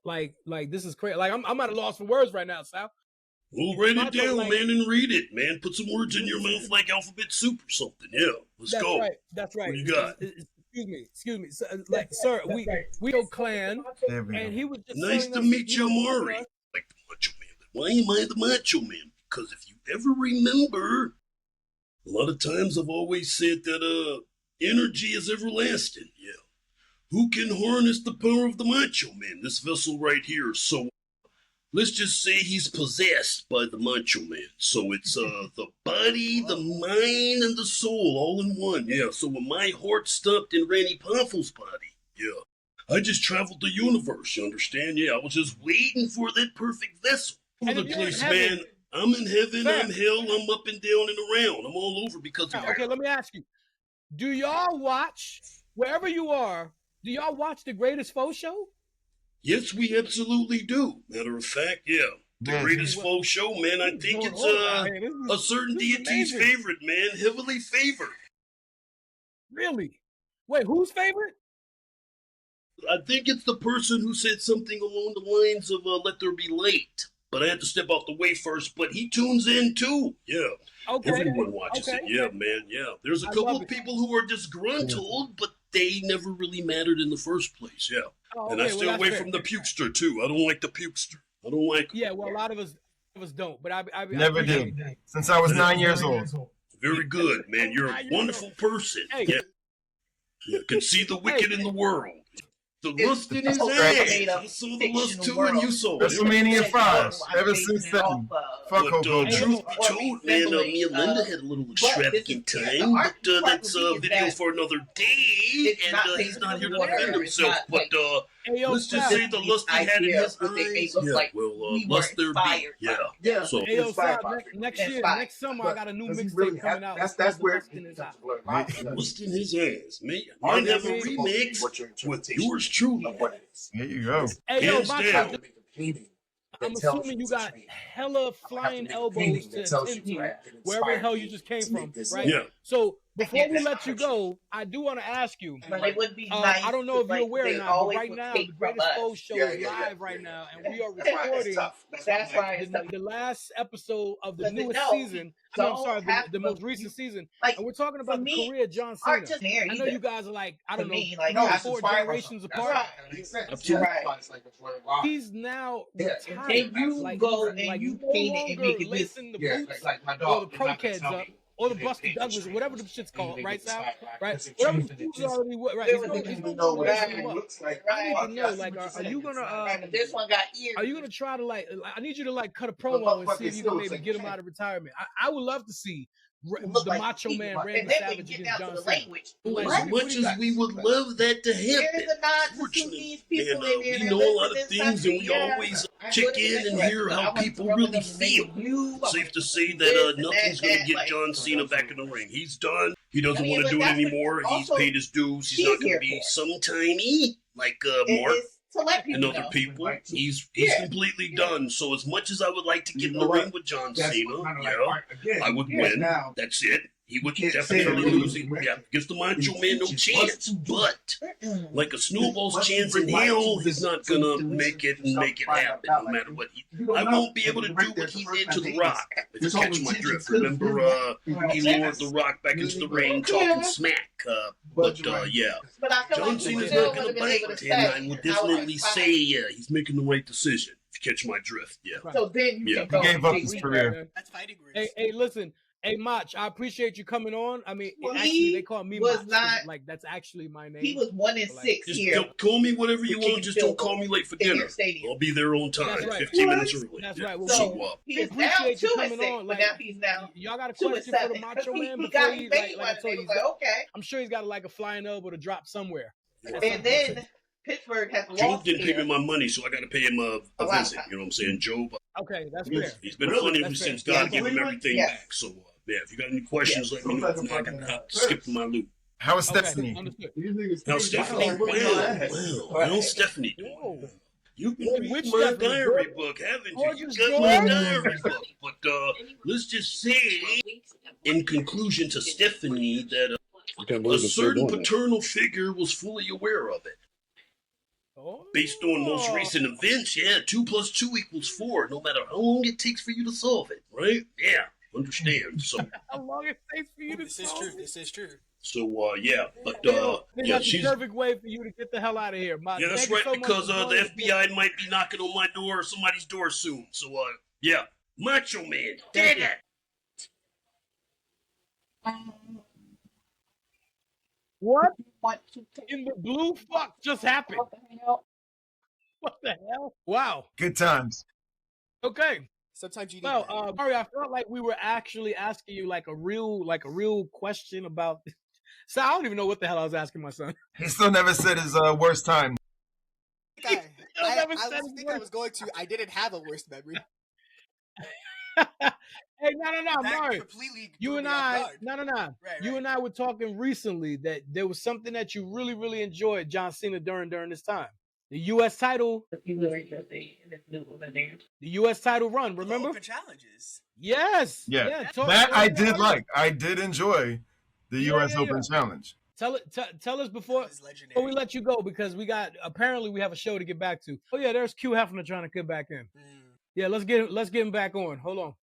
like this is crazy. Like, I'm at a loss for words right now, Sal. Well, write it down, man, and read it, man. Put some words in your mouth like alphabet soup or something. Yeah, let's go. That's right. What you got? Excuse me. Sir, we go clan, and he was just nice to meet you, Maury. Like the Macho Man. But why am I the Macho Man? Because if you ever remember, a lot of times I've always said that energy is everlasting. Yeah. Who can harness the power of the Macho Man? This vessel right here. So let's just say he's possessed by the Macho Man. So it's the body, the mind, and the soul all in one. Yeah. So when my heart stopped in Randy Poffel's body, yeah, I just traveled the universe. You understand? Yeah. I was just waiting for that perfect vessel. All over the place, man. I'm in heaven. I'm hell. I'm up and down and around. I'm all over because of okay, let me ask you. Do y'all watch, wherever you are, do y'all watch the Greatest F.O.E show? Yes, we absolutely do. Matter of fact, yeah. The Greatest F.O.E show, man, I think it's a certain deity's favorite, man. Heavily favored. Really? Wait, whose favorite? I think it's the person who said something along the lines of let there be light. But I had to step out the way first. But he tunes in too. Yeah. Okay. Everyone watches it. Yeah, man. Yeah. There's a couple of people who are disgruntled, but they never really mattered in the first place. Yeah. Oh, okay. And I stay away from the pukester too. I don't like the pukester. I don't like. Yeah. Well, a lot of us don't. But I never did since I was 9 years old. Very good, man. You're a wonderful person. Hey. Yeah. You can see the wicked in the world. The lust in his ass. I saw the lust too, and you saw it. WrestleMania 5. Ever since then. Fuck Hogan. Truth be told, man, me and Linda had a little extravagant time, but that's a video for another day, and he's not here to defend himself. But let's just say the lust he had in his eyes. Yeah, well, lust there be. Yeah. So next summer, I got a new mixtape coming out. That's where lust in his ass, man. Might have a remix with yours truly. There you go. Hey, yo, I'm assuming you got hella flying elbows to attend to wherever the hell you just came from, right? Yeah. So Before we let you go, I do want to ask you. But it would be nice. I don't know if you're like, aware or they not, but always right would now, take the from Greatest us. F.O.E show is live right now, and we are That's recording That's why it's tough. the last episode of the 'Cause newest no, season. I mean, I'm don't sorry, have the to- most recent season. like, And we're talking for about the me, career of John aren't Cena. just there I know either. you guys are like, I don't know, me, like, 3 or that's 4 inspired generations myself. apart. Right. He's now retired. And you like, go he's, and like, you no paint it and longer make it lacing the this. boots or the pro kids up. Or the Buster Douglas, whatever the shit's called, right, Sal? Right? Whatever the shoes already, right? He's no longer lacing them up. I need to know, like, are you gonna, this one got ears. are you gonna try to like? I need you to like cut a promo and see if you can maybe get him out of retirement. I would love to see the like Macho Man and Randy then Savage we get against down John to the Cena. language. Like, As much as we would love that to happen, There's a nod to fortunately, these people and in there we that know live a lot in of this things, country. and we Yeah. always I check go to in the and rest, hear but I how want to people rub really it up and make feel. it you. Safe to say This that and nothing's going to that, get like- John Cena back in the ring. He's done. He doesn't I mean, want but to do it that's what anymore. He's also paid his dues. He's she's not going to here be for. sometimey like Mark It's to let people and other know. people. He's Yeah. completely done. So as much as I would like to get in the ring with John Cena, I would win. That's it. He would definitely lose. Yeah, gives the Macho Man no chance. But like a snowball's chance in hell, he's not gonna make it happen, no matter what. I won't be able to do what he did to The Rock. If you catch my drift, remember he lured The Rock back into the ring talking smack. Yeah, But I feel John like we Cena's still not would gonna have been able bite, to and I say, will I was definitely fine. say he's making the right decision. If you catch my drift, yeah. So then you Yeah. can go. He gave up and his take career. That's fighting words. Hey, listen. Hey, Mach, I appreciate you coming on. I mean, Well, actually, he they call me was Mach. not- Like, that's actually my name. He was 1-6 Just here. call me whatever you With want. Just don't call me late for in your dinner. stadium. I'll be there on time, That's right. 15 minutes early. That's Yeah. right. Well, So he is down appreciate you 2-6, coming on. but Like, now he's down y'all got a 2-7. question for the Macho Man He before got he, made like one, I and told he you, was like, okay. I'm sure he's got like a flying elbow to drop somewhere. And then Pittsburgh has Job lost didn't pay here. me my money, so I got to pay him a lot visit. of You know what I'm saying? Job, Okay, that's fair. he's been funny ever That's since fair. God Yeah. gave him everything Yeah. back. So, yeah, if you got any questions, let me know. If not, I can skip my loop. How is Okay, Stephanie? understood. Now, Stephanie, well, how's Stephanie doing? Whoa. You've been reading Which my Stephanie? diary book, haven't you? You Gorgeous got my George? diary book. But let's just say, in conclusion to Stephanie, that a certain paternal figure was fully aware of it. Oh. Based on most recent events, yeah, 2 + 2 = 4, no matter how long it takes for you to solve it, right? Yeah, understand. So, How long it takes for you to This is solve true. it? This is true. so yeah, but Then yeah, that's the she's perfect way for you to get the hell out of here. Mach. yeah, that's Thank you right, so much because for the joining us. FBI might be knocking on my door or somebody's door soon. So yeah, Macho Man, Thank dig you. it. What in the blue fuck just happened? What the hell? Wow. Good times. Okay. Sometimes you need Well, that. Mario, I felt like we were actually asking you like a real question about. So I don't even know what the hell I was asking my son. He still never said his worst time. I never was said his thinking I word. was going to. I didn't have a worst memory. Hey, no, That Mario. completely You threw and me off I, guard. no. Right, You right. and I were talking recently that there was something that you really enjoyed John Cena during this time. The U.S. title, the U.S. title run. The Remember? open challenges. Yes. Yeah. talk- That tell I us did about it. like. I did enjoy the Yeah, U.S. yeah, Open yeah. Challenge. Tell us before That was legendary. before we let you go, because we have a show to get back to. Oh yeah, there's Q Hefner trying to get back in. Yeah, let's get him back on. Hold on.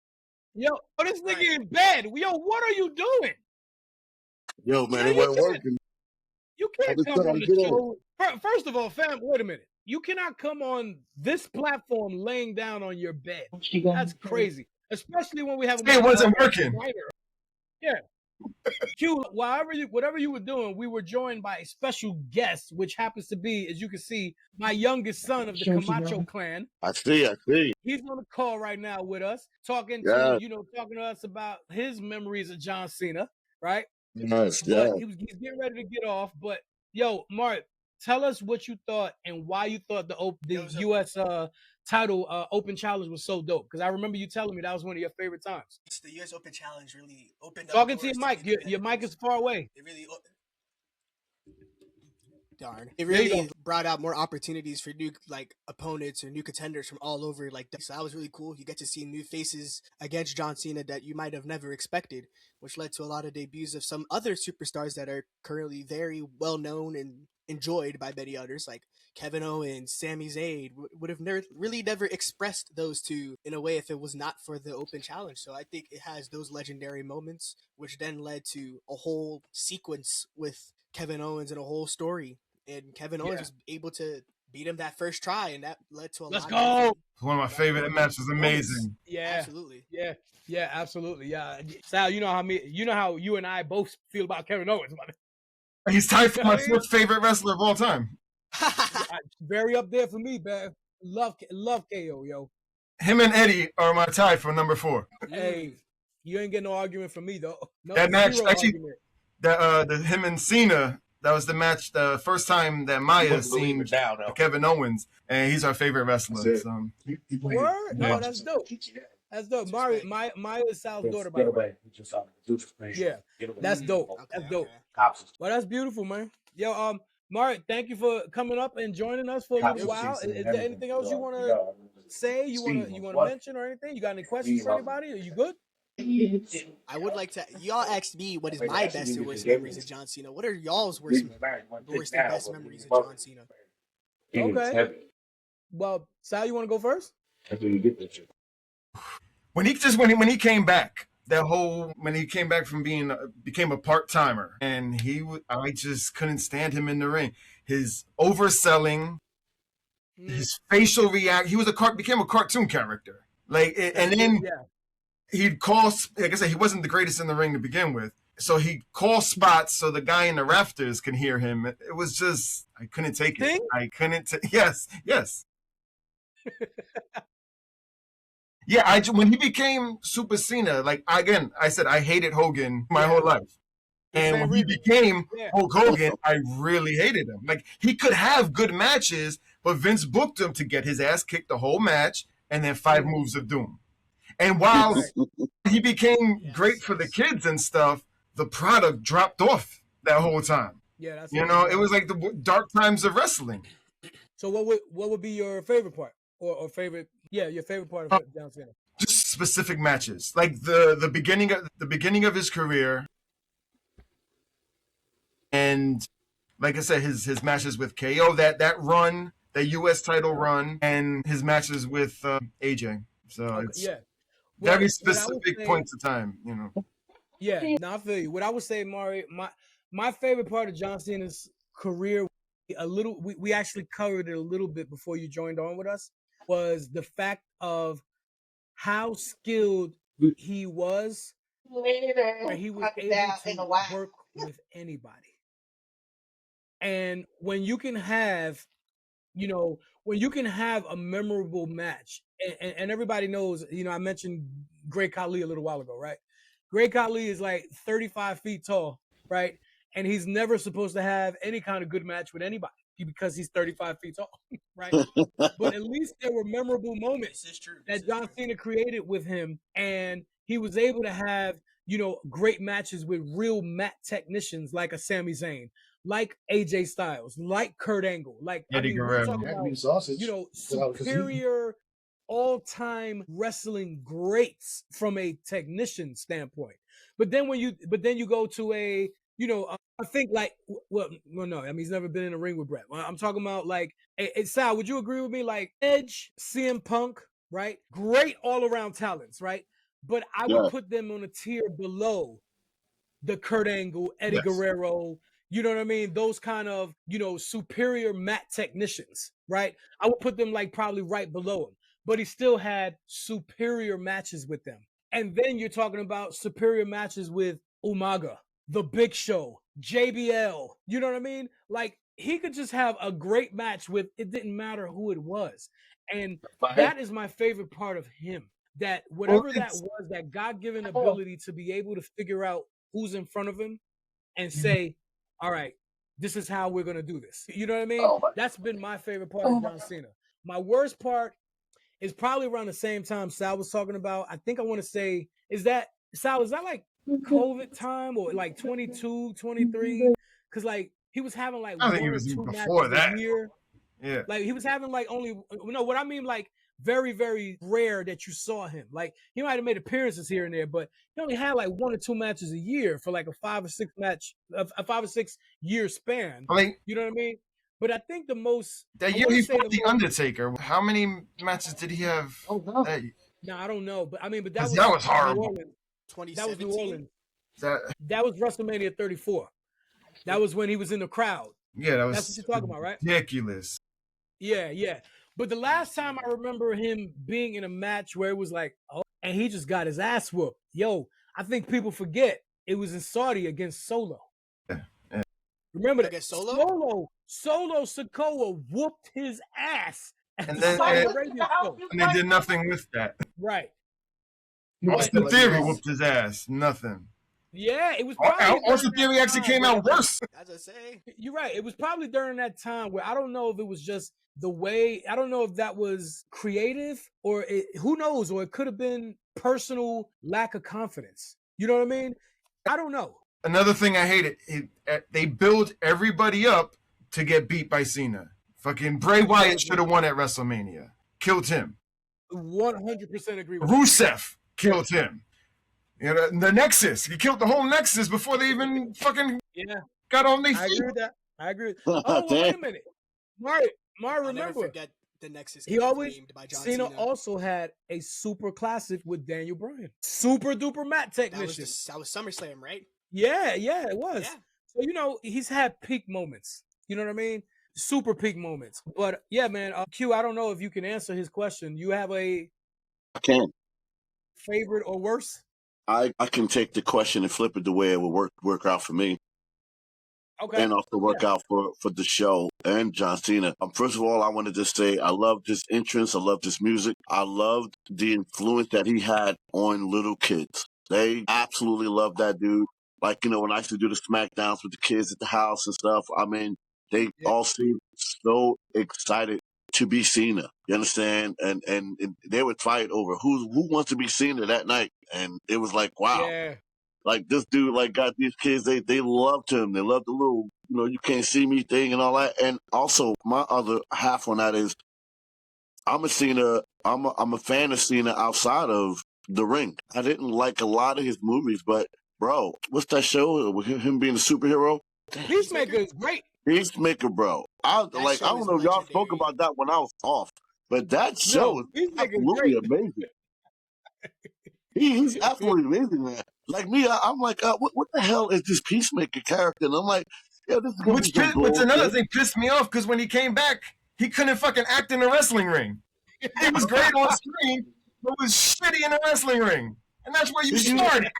Yo, this nigga Right. in bed. Yo, what are you doing? Yo, man, Yeah, it you wasn't can't- working. You I can't was come trying on to the get show. First of all, fam, wait a minute. You cannot come on this platform laying down on your bed. That's crazy. Especially when we have It wasn't working. Yeah. Q, whatever you were doing, we were joined by a special guest, which happens to be, as you can see, my youngest son of the Camacho clan. I see. He's on the call right now with us, talking Yes. to us about his memories of John Cena, right? Yes, But he's getting ready to get off. But yo, Mark, tell us what you thought and why you thought the U.S. Title Open Challenge was so dope. Because I remember you telling me that was one of your favorite times. The U.S. Open Challenge really opened up Talking to doors your mic. new Your mic is far away. It really. Darn. It really brought out more opportunities for new opponents or new contenders from all over. So that was really cool. You get to see new faces against John Cena that you might have never expected, which led to a lot of debuts of some other superstars that are currently very well known and enjoyed by many others, like Kevin Owens, Sami Zayn. Would have never expressed those two in a way if it was not for the open challenge. So I think it has those legendary moments, which then led to a whole sequence with Kevin Owens and a whole story. And Kevin Owens was able to beat him that first try, and that led to a Let's lot go. of One of my favorite matches. Amazing. Yeah, absolutely. Yeah, absolutely. Yeah, Sal, you know how you and I both feel about Kevin Owens, man. He's tied for my fourth favorite wrestler of all time. Very up there for me, man. Love KO, yo. Him and Eddie are my tie for number 4. Hey, you ain't getting no argument from me though. No, that match, actually, argument. the him and Cena. That was the match, the first time that Maya seen Kevin Owens, and he's our favorite wrestler. So. Word? Yeah. Oh, that's dope. That's dope. Maya is Sal's daughter, by the way. Yeah, that's dope. That's dope. Well, that's beautiful, man. Yo, Mari, thank you for coming up and joining us for a little while. Is there anything else you want to say? You want to mention or anything? You got any questions for anybody? Are you good? I would like to. Y'all asked me what is my best and worst memories of John Cena. What are y'all's worst and best memories of John Cena? Okay. Well, Sal, you want to go first? When he came back, when he came back from became a part-timer, and I just couldn't stand him in the ring. His overselling, his facial react. He became a cartoon character. And then. Yeah. He'd call, like I said, he wasn't the greatest in the ring to begin with. So he'd call spots so the guy in the rafters can hear him. It was just, I couldn't take it. I couldn't yes. Yeah, when he became Super Cena, I said, I hated Hogan my whole life. And when he became Hulk Hogan, I really hated him. He could have good matches, but Vince booked him to get his ass kicked the whole match and then 5 moves of doom. And while he became great for the kids and stuff, the product dropped off that whole time. Yeah, that's it was like the dark times of wrestling. So what would be your favorite part or favorite? Yeah, your favorite part of John Cena. Just specific matches, like the beginning of his career, and like I said, his matches with KO, that run, the U.S. title run, and his matches with AJ. So it's very specific points of time, Yeah, no, I feel you. What I would say, Mari, my favorite part of John Cena's career, we actually covered it a little bit before you joined on with us, was the fact of how skilled he was, where he was able to work with anybody. And when you can have, a memorable match, and everybody knows, I mentioned Great Khali a little while ago, right? Great Khali is like 35 feet tall, right? And he's never supposed to have any kind of good match with anybody because he's 35 feet tall, right? But at least there were memorable moments that John Cena created with him, and he was able to have, great matches with real mat technicians like a Sami Zayn, like AJ Styles, like Kurt Angle, we're talking about, superior all-time wrestling greats from a technician standpoint. But then when you go to a, I think no, I mean, he's never been in a ring with Brett. I'm talking about Sal, would you agree with me? Like Edge, CM Punk, right? Great all-around talents, right? But I would put them on a tier below the Kurt Angle, Eddie Guerrero, you know what I mean? Those kind of, superior mat technicians, right? I would put them probably right below him, but he still had superior matches with them. And then you're talking about superior matches with Umaga, The Big Show, JBL, you know what I mean? He could just have a great match with, it didn't matter who it was. And that is my favorite part of him. That whatever that was, that God-given ability to be able to figure out who's in front of him and say, all right, this is how we're going to do this. You know what I mean? That's been my favorite part of John Cena. My worst part is probably around the same time Sal was talking about. I think I want to say, Sal, is that like COVID time or 22, 23? Because he was having like I one think it or was two even matches before a that. year. Yeah. Like he was having like only what I mean like very, very rare that you saw him. Like he might have made appearances here and there, but he only had like 1 or 2 matches a year for like a 5 or 6 year span. I mean, you know what I mean? But I think the most that year he fought the Undertaker. How many matches did he have? No, I don't know, but I mean, but that was horrible. That was New Orleans. 2017? That was WrestleMania 34. That was when he was in the crowd. Yeah, that's what you're talking about, right? Ridiculous. Yeah. But the last time I remember him being in a match where it was like, oh, and he just got his ass whooped. Yo, I think people forget it was in Saudi against Solo. Yeah. Remember that? Against Solo? Solo Sikoa whooped his ass. And then they did nothing with that. Right. Austin Theory whooped his ass. Nothing. Yeah, it was. Austin Theory actually came out worse. As I say, you're right. It was probably during that time where I don't know if it was just the way. I don't know if that was creative or who knows, or it could have been personal lack of confidence. You know what I mean? I don't know. Another thing I hated, they build everybody up to get beat by Cena. Fucking Bray Wyatt should have won at WrestleMania. Killed him. 100% agree with Rusev killed him. You know, the Nexus. He killed the whole Nexus before they even fucking got on their feet. I agree with that. I agree. Oh, well, wait a minute. Mario, remember. Never forget the Nexus. He always, by John Cena Cena also had a super classic with Daniel Bryan. Super duper mat technician. That was SummerSlam, right? Yeah, it was. Yeah. So, you know, he's had peak moments. You know what I mean? Super peak moments. But yeah, man, Q, I don't know if you can answer his question. You have I can. favorite or worse? I can take the question and flip it the way it would work out for me. Okay. And also work out for the show and John Cena. First of all, I wanted to say I loved his entrance. I loved his music. I loved the influence that he had on little kids. They absolutely loved that dude. Like, you know, when I used to do the SmackDowns with the kids at the house and stuff, I mean, they all seemed so excited to be Cena. You understand? And they would fight over who wants to be Cena that night. And it was like, wow. Yeah. Like this dude like got these kids, they loved him. They loved the little, you know, you can't see me thing and all that. And also my other half on that is I'm a fan of Cena outside of the ring. I didn't like a lot of his movies, but bro, what's that show with him being a superhero? Peacemaker is great. Peacemaker, bro. I don't know if y'all spoke about that when I was off, but that show is absolutely amazing. He's absolutely amazing, man. Like me, I'm like, what the hell is this Peacemaker character? And I'm like, yeah, this is Which another thing pissed me off because when he came back, he couldn't fucking act in the wrestling ring. He was great on screen, but was shitty in the wrestling ring, and that's where you started.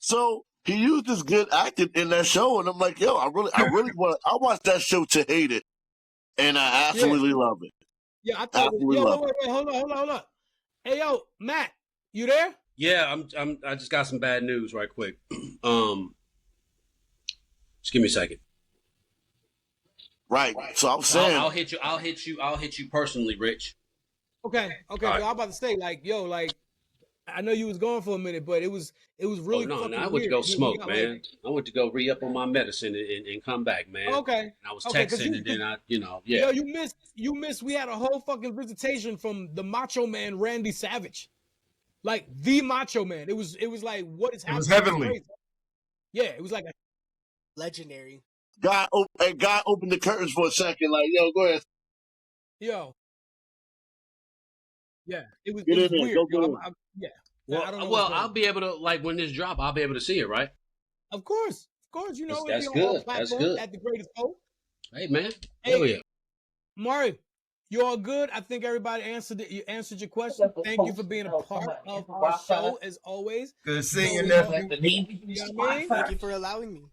So he used his good acting in that show, and I'm like, yo, I really want. I watched that show to hate it, and I absolutely love it. Yeah, I thought. Wait, hold on. Hey, yo, Matt, you there? Yeah, I just got some bad news right quick. Just give me a second. Right. So I'm saying I'll hit you personally, Rich. Okay. Right. Well, I'm about to say, like, yo, like, I know you was going for a minute, but it was really. No, fucking I went weird. to go smoke, got, man. like, I went to go re-up on my medicine and come back, man. Okay. And I was texting, and then Yo, you missed. We had a whole fucking visitation from the Macho Man, Randy Savage, like the Macho Man. It was like, what is happening? It was heavenly. Crazy. Yeah, it was like a Legendary. God opened the curtains for a second, like, yo, go ahead. Yo. Yeah, it was Get in there, weird. go Yo, in. yeah. Well, I don't know I'll be able to, like, when this drop, I'll be able to see it, right? Of course, you know, That's it'll be on all good. That's platforms good. At the greatest hope. Hey, man. Hey, Hell yeah. Mari, you all good? I think everybody answered it. You answered your question. Thank you for being a part of our show as always. Good seeing you, nephew. You know what I mean? Thank you for allowing me.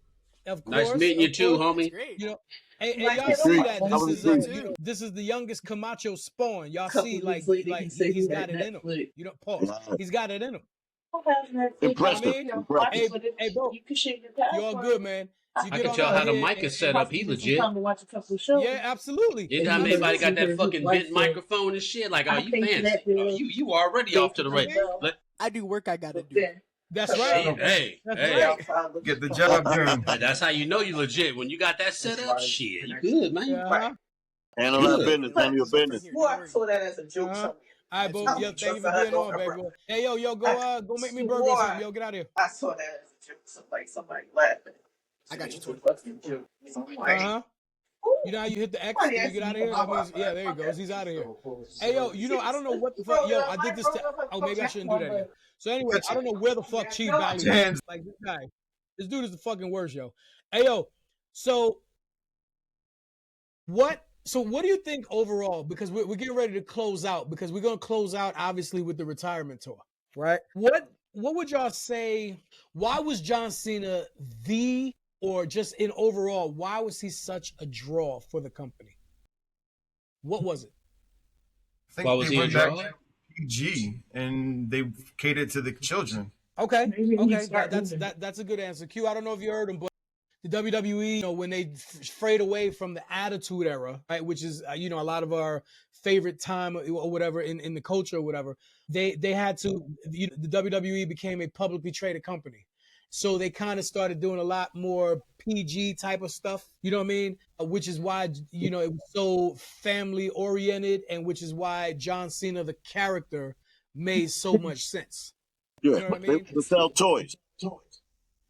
Of course. Nice meeting you too, homie. Great. You know, hey, y'all see that this is the youngest Camacho spawn. Y'all see, like he's got it in him. You know, pause. He's got it in him. Impressive. Hey, bro, you all good, man. I can tell how the mic is set up. He legit. Yeah, absolutely. You know how everybody got that fucking bent microphone and shit? Like, oh, you fancy. You already off to the right. I do work I gotta do. That's right. Hey, That's hey. right. Get the job done. That's how you know you legit. When you got that set up, shit, you good, man. Uh-huh. Handle that business. Handle your business. I saw that as a joke. Uh-huh. All right, bro. Yeah, thank you for being on, baby. Hey, yo, go make me burger or something. Yo, get out of here. I saw that as a joke. Somebody laughing. I got you, Tony. Uh-huh. You know how you hit the X and you get out of here? That means, yeah, there he goes. He's out of here. Hey, yo, I don't know what the fuck. Yo, I did this. Oh, maybe I shouldn't do that yet. So anyway, I don't know where the fuck Chief Valley is. Like, this guy. This dude is the fucking worst, yo. Hey, yo, so what do you think overall? Because we're getting ready to close out, because we're going to close out, obviously, with the retirement tour, right? What would y'all say? Why was John Cena or just in overall, why was he such a draw for the company? What was it? I think why was he a draw? PG, and they catered to the children. Okay. That's a good answer. Q, I don't know if you heard him, but the WWE, when they frayed away from the Attitude Era, right, which is a lot of our favorite time or whatever in the culture or whatever, they had to. The WWE became a publicly traded company. So they kind of started doing a lot more PG type of stuff, you know what I mean? Which is why, it was so family oriented, and which is why John Cena, the character, made so much sense. Yeah, you know what I mean? They sell toys.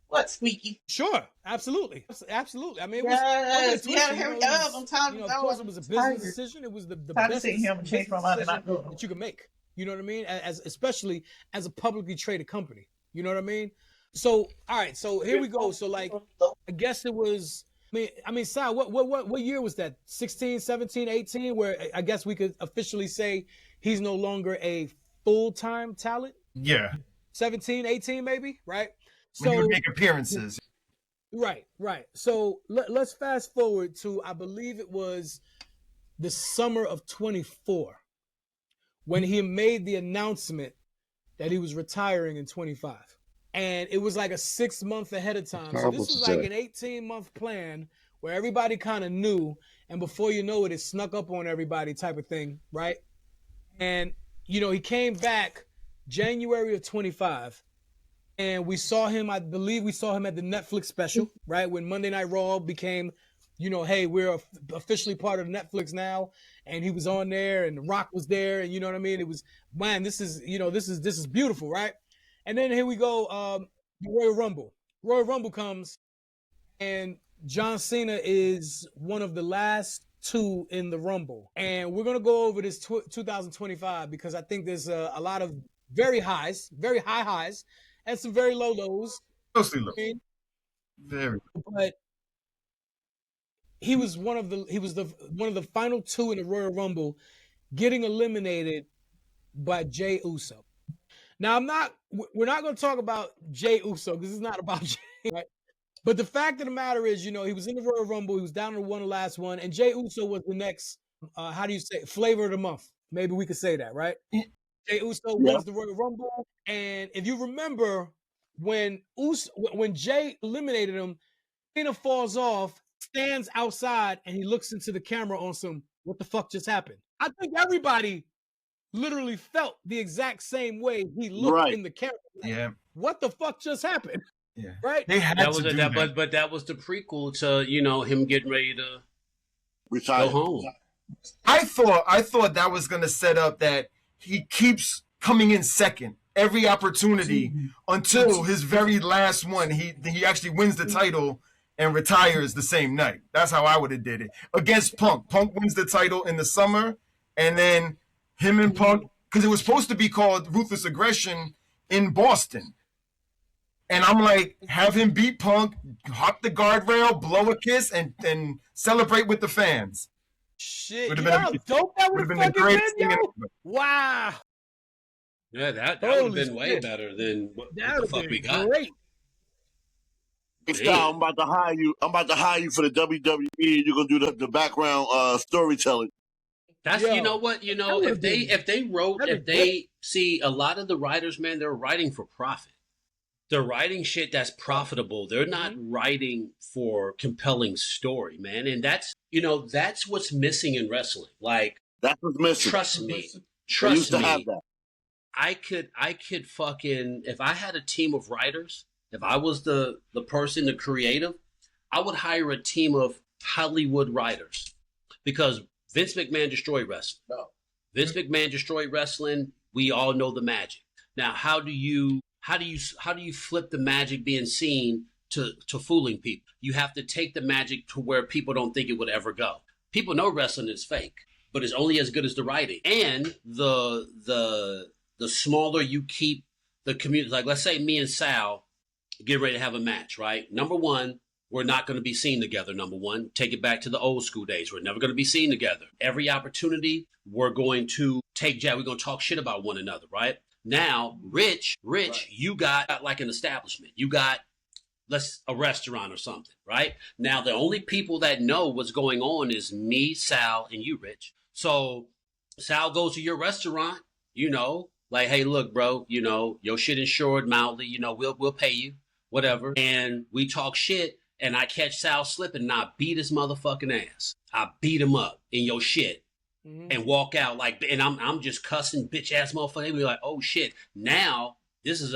What, Squeaky? Sure, absolutely. I mean, it was, yes, of course, it was a business decision. It was the best decision that you can make. You know what I mean? Especially as a publicly traded company. You know what I mean? So, all right. So here we go. So, like, I guess it was. I mean, Sal, what year was that? 16, 17, 18, where I guess we could officially say he's no longer a full-time talent. Yeah. 17, 18, maybe, right? When he would make appearances. Right. So let's fast forward to, I believe it was the summer of 24, when he made the announcement that he was retiring in 25. And it was like a 6 month ahead of time. So this was like an 18-month plan where everybody kind of knew. And before you know it, it snuck up on everybody type of thing, right? And, he came back January of 25. And we saw him, I believe we saw him at the Netflix special, right? When Monday Night Raw became, hey, we're officially part of Netflix now. And he was on there, and The Rock was there. And you know what I mean? It was, man, this is beautiful, right? And then here we go, the Royal Rumble. Royal Rumble comes, and John Cena is one of the last two in the Rumble. And we're going to go over this 2025, because I think there's a lot of very high highs, and some very low lows. Mostly low. Very. But he was one of the final two in the Royal Rumble, getting eliminated by Jey Uso. Now, we're not going to talk about Jey Uso, because it's not about Jey, right? But the fact of the matter is, he was in the Royal Rumble, he was down to one, the last one, and Jey Uso was the next, how do you say, flavor of the month. Maybe we could say that, right? Jey Uso wins the Royal Rumble, and if you remember, when Jey eliminated him, Cena falls off, stands outside, and he looks into the camera on some, what the fuck just happened? I think everybody literally felt the exact same way he looked in the camera. Yeah. What the fuck just happened? Yeah. Right? They had to do that. But that was the prequel to, him getting ready to retire. Go home. I thought that was going to set up that he keeps coming in second every opportunity until his very last one. He actually wins the title and retires the same night. That's how I would have did it. Against Punk. Punk wins the title in the summer, and then him and Punk, because it was supposed to be called Ruthless Aggression in Boston. And I'm like, have him beat Punk, hop the guardrail, blow a kiss, and celebrate with the fans. Shit, you know how dope that would have been the greatest thing ever. Wow. Yeah, that would have been way better than what the fuck we got. Great. I'm about to hire you. I'm about to hire you for the WWE. You're gonna do the background storytelling. That's you know what, if they see a lot of the writers, man, they're writing for profit. They're writing shit that's profitable. They're not writing for compelling story, man. And that's what's missing in wrestling. Like, that's what's missing. Trust me. Have that. I could fucking, if I had a team of writers, if I was the person, the creative, I would hire a team of Hollywood writers, because Vince McMahon destroyed wrestling. No. Vince McMahon destroyed wrestling. We all know the magic. Now, how do you flip the magic being seen to fooling people? You have to take the magic to where people don't think it would ever go. People know wrestling is fake, but it's only as good as the writing. And the smaller you keep the community, like let's say me and Sal get ready to have a match, right? Number one, we're not going to be seen together. Number one, take it back to the old school days. We're never going to be seen together. Every opportunity, we're going to take jab. We're going to talk shit about one another, right? Now, Rich, you got like an establishment. You got a restaurant or something, right? Now, the only people that know what's going on is me, Sal, and you, Rich. So Sal goes to your restaurant, like, hey, look, bro, your shit insured mildly, we'll pay you, whatever. And we talk shit. And I catch Sal slipping, and I beat his motherfucking ass. I beat him up in your shit, and walk out like, and I'm just cussing bitch ass motherfucker. They be like, oh shit. Now this is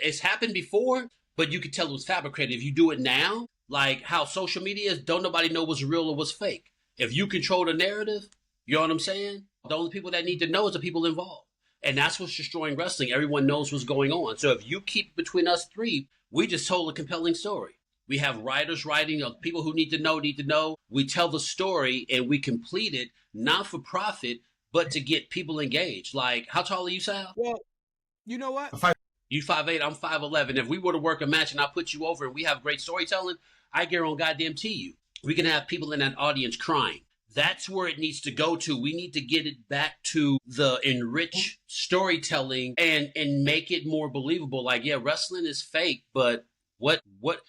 it's happened before, but you could tell it was fabricated. If you do it now, like how social media is, don't nobody know what's real or what's fake. If you control the narrative, you know what I'm saying? The only people that need to know is the people involved, and that's what's destroying wrestling. Everyone knows what's going on. So if you keep between us three, we just told a compelling story. We have writers writing, people who need to know. We tell the story and we complete it, not for profit, but to get people engaged. Like, how tall are you, Sal? Well, you know what? You 5'8", I'm 5'11". If we were to work a match and I put you over and we have great storytelling, I guarantee you, we can have people in that audience crying. That's where it needs to go to. We need to get it back to the enriched storytelling and make it more believable. Like, yeah, wrestling is fake, but What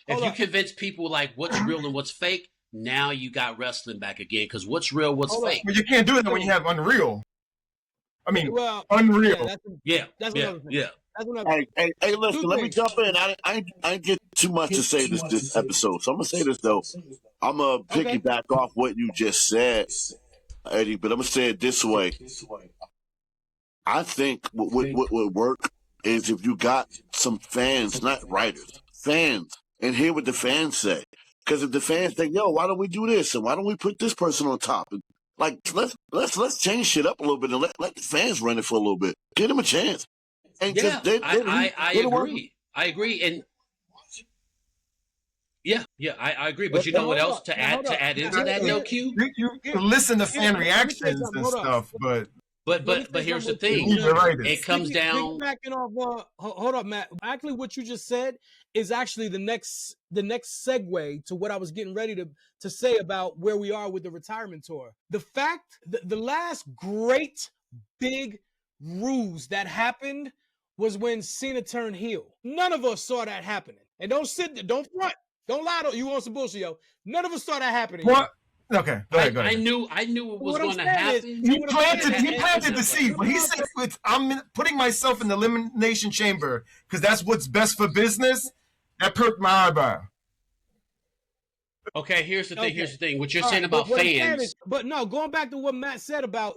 if you convince people like what's real and what's fake? Now you got wrestling back again, because what's real, what's fake. Well, you can't do that when you have Unreal. I mean, Unreal. Yeah. Hey, listen, let me jump in. I ain't get too much to say this episode, so I'm gonna say this though. I'm gonna piggyback off what you just said, Eddie, but I'm gonna say it this way. I think what would work is if you got some fans, not writers, fans, and hear what the fans say. Because if the fans think, yo, why don't we do this, and why don't we put this person on top, and like let's change shit up a little bit and let the fans run it for a little bit, give them a chance. And I agree. I agree, and I agree. But you know what else to add into that? No, Q. You listen to fan reactions and stuff, but here's the thing. It comes down. Hold up, Matt. Actually, what you just said is actually the next segue to what I was getting ready to say about where we are with the retirement tour. The fact that the last great big ruse that happened was when Cena turned heel. None of us saw that happening. And don't front, don't lie. You want some bullshit, yo? None of us saw that happening. What? Okay, go ahead. I knew it was going to happen. He planted the seed. But he said, "I'm putting myself in the elimination chamber because that's what's best for business." That perked my eyebrow. Okay, here's the thing. What you're saying about fans. But no, going back to what Matt said about,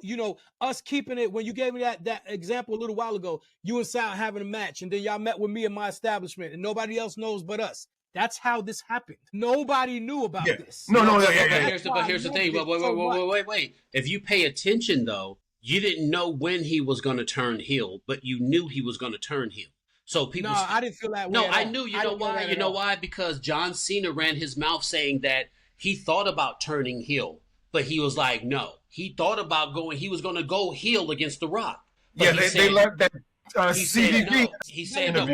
us keeping it, when you gave me that example a little while ago, you and Sal having a match, and then y'all met with me in my establishment, and nobody else knows but us. That's how this happened. Nobody knew about this. No. But here's the thing. Wait. If you pay attention, though, you didn't know when he was going to turn heel, but you knew he was going to turn heel. So people. No, I didn't feel that way. No, I knew. You know why? You know why? Because John Cena ran his mouth saying that he thought about turning heel, but he was like, no. He thought about going. He was going to go heel against The Rock. But they learned that. He said no. He said no.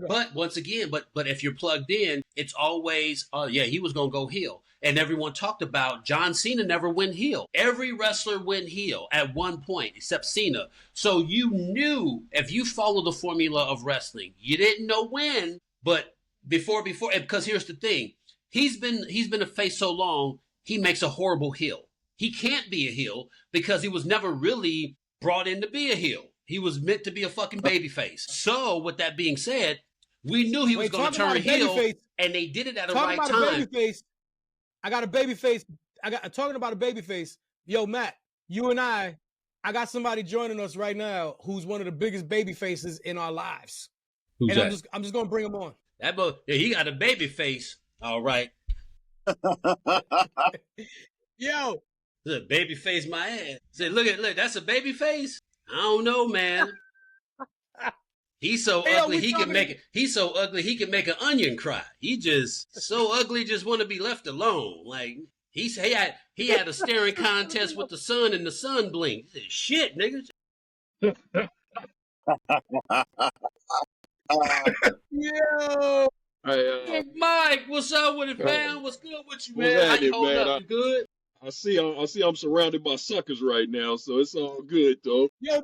But once again, but if you're plugged in, it's always, he was gonna go heel. And everyone talked about John Cena never went heel. Every wrestler went heel at one point, except Cena. So you knew, if you follow the formula of wrestling, you didn't know when, but before, and because here's the thing, he's been a face so long, he makes a horrible heel. He can't be a heel because he was never really brought in to be a heel. He was meant to be a fucking babyface. So, with that being said, we knew he was going to turn heel, and they did it at the right time. I got a babyface. Talking about a babyface. Yo, Matt, you and I I got somebody joining us right now who's one of the biggest baby faces in our lives. Who's and that? I'm just gonna bring him on. That boy, yeah, he got a baby face. All right. Yo, Look, baby face my ass. Say, look, that's a baby face. I don't know, man. He's so ugly he can make it. He's so ugly he can make an onion cry. He just so ugly, just want to be left alone. Like he had a staring contest with the sun, and the sun blinked. He said, "Shit, nigga." Yo. Hey, Mike, what's up with it, fam? What's good with you, man? How you holding up? You good? I see I'm surrounded by suckers right now, so it's all good, though. Yo,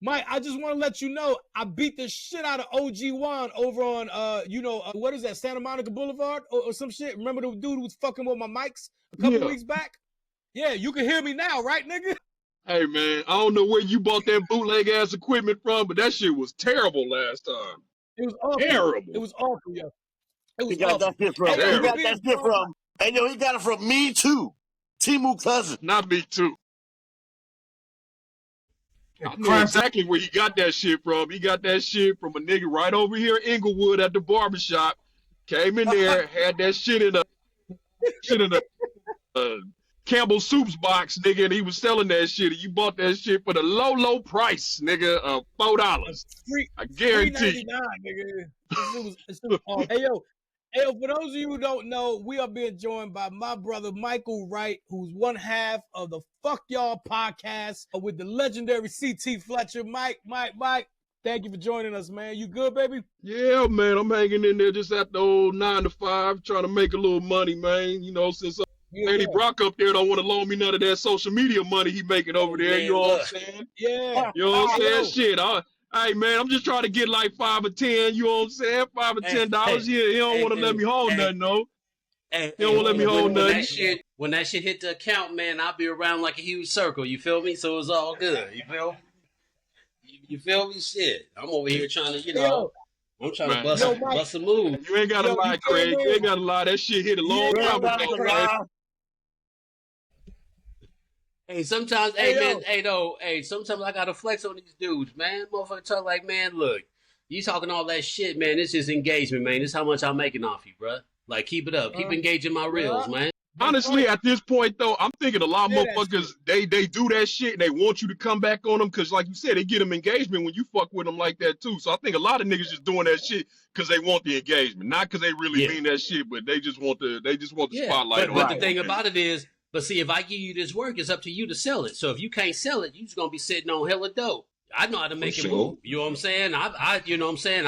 Mike, I just want to let you know I beat the shit out of OG Juan over on what is that, Santa Monica Boulevard or some shit. Remember the dude who was fucking with my mics a couple weeks back? Yeah, you can hear me now, right, nigga? Hey man, I don't know where you bought that bootleg ass equipment from, but that shit was terrible last time. It was awful. Terrible. It was awful, yo. It was He got awful. that shit from. He got that shit from. Hey, yo, he got it from Me Too. Timu cousin. Not Me Too. I know exactly where he got that shit from. He got that shit from a nigga right over here in Inglewood at the barbershop. Came in there, had that shit in a Campbell Soup's box, nigga, and he was selling that shit. And you bought that shit for the low price, nigga, of $4. I guarantee. $3.99, nigga. It was awful. Hey, yo, for those of you who don't know, we are being joined by my brother Michael Wright, who's one half of the Fuck Y'all podcast with the legendary CT Fletcher. Mike, thank you for joining us, man. You good, baby? Yeah, man, I'm hanging in there just at the old 9 to 5, trying to make a little money, man. You know, since Eddie Brock up there don't want to loan me none of that social media money he making over there. You know what I'm saying? Yeah. You know what I'm saying? Shit, hey, man, I'm just trying to get like 5 or 10, you know what I'm saying? $5 or $10. He don't want to let me hold nothing, though. He don't want to let me hold nothing. When that shit hit the account, man, I'll be around like a huge circle. You feel me? So it's all good. You feel? You feel me? Shit. I'm over here trying to, I'm trying to bust a move. You ain't got to lie, Craig. You ain't got to lie. That shit hit a long time ago, Craig. Hey, sometimes, sometimes I gotta flex on these dudes, man. Motherfucker talk like, man, look, you talking all that shit, man. This is engagement, man. This is how much I'm making off you, bruh. Like, keep it up. Keep engaging my reels, man. Honestly, at this point, though, I'm thinking a lot of motherfuckers, they do that shit and they want you to come back on them because, like you said, they get them engagement when you fuck with them like that, too. So I think a lot of niggas just doing that shit because they want the engagement. Not because they really mean that shit, but they just want the spotlight on But the thing about it is, but see, if I give you this work, it's up to you to sell it. So if you can't sell it, you're just gonna be sitting on hella dough. I know how to make it move. You know what I'm saying? You know what I'm saying?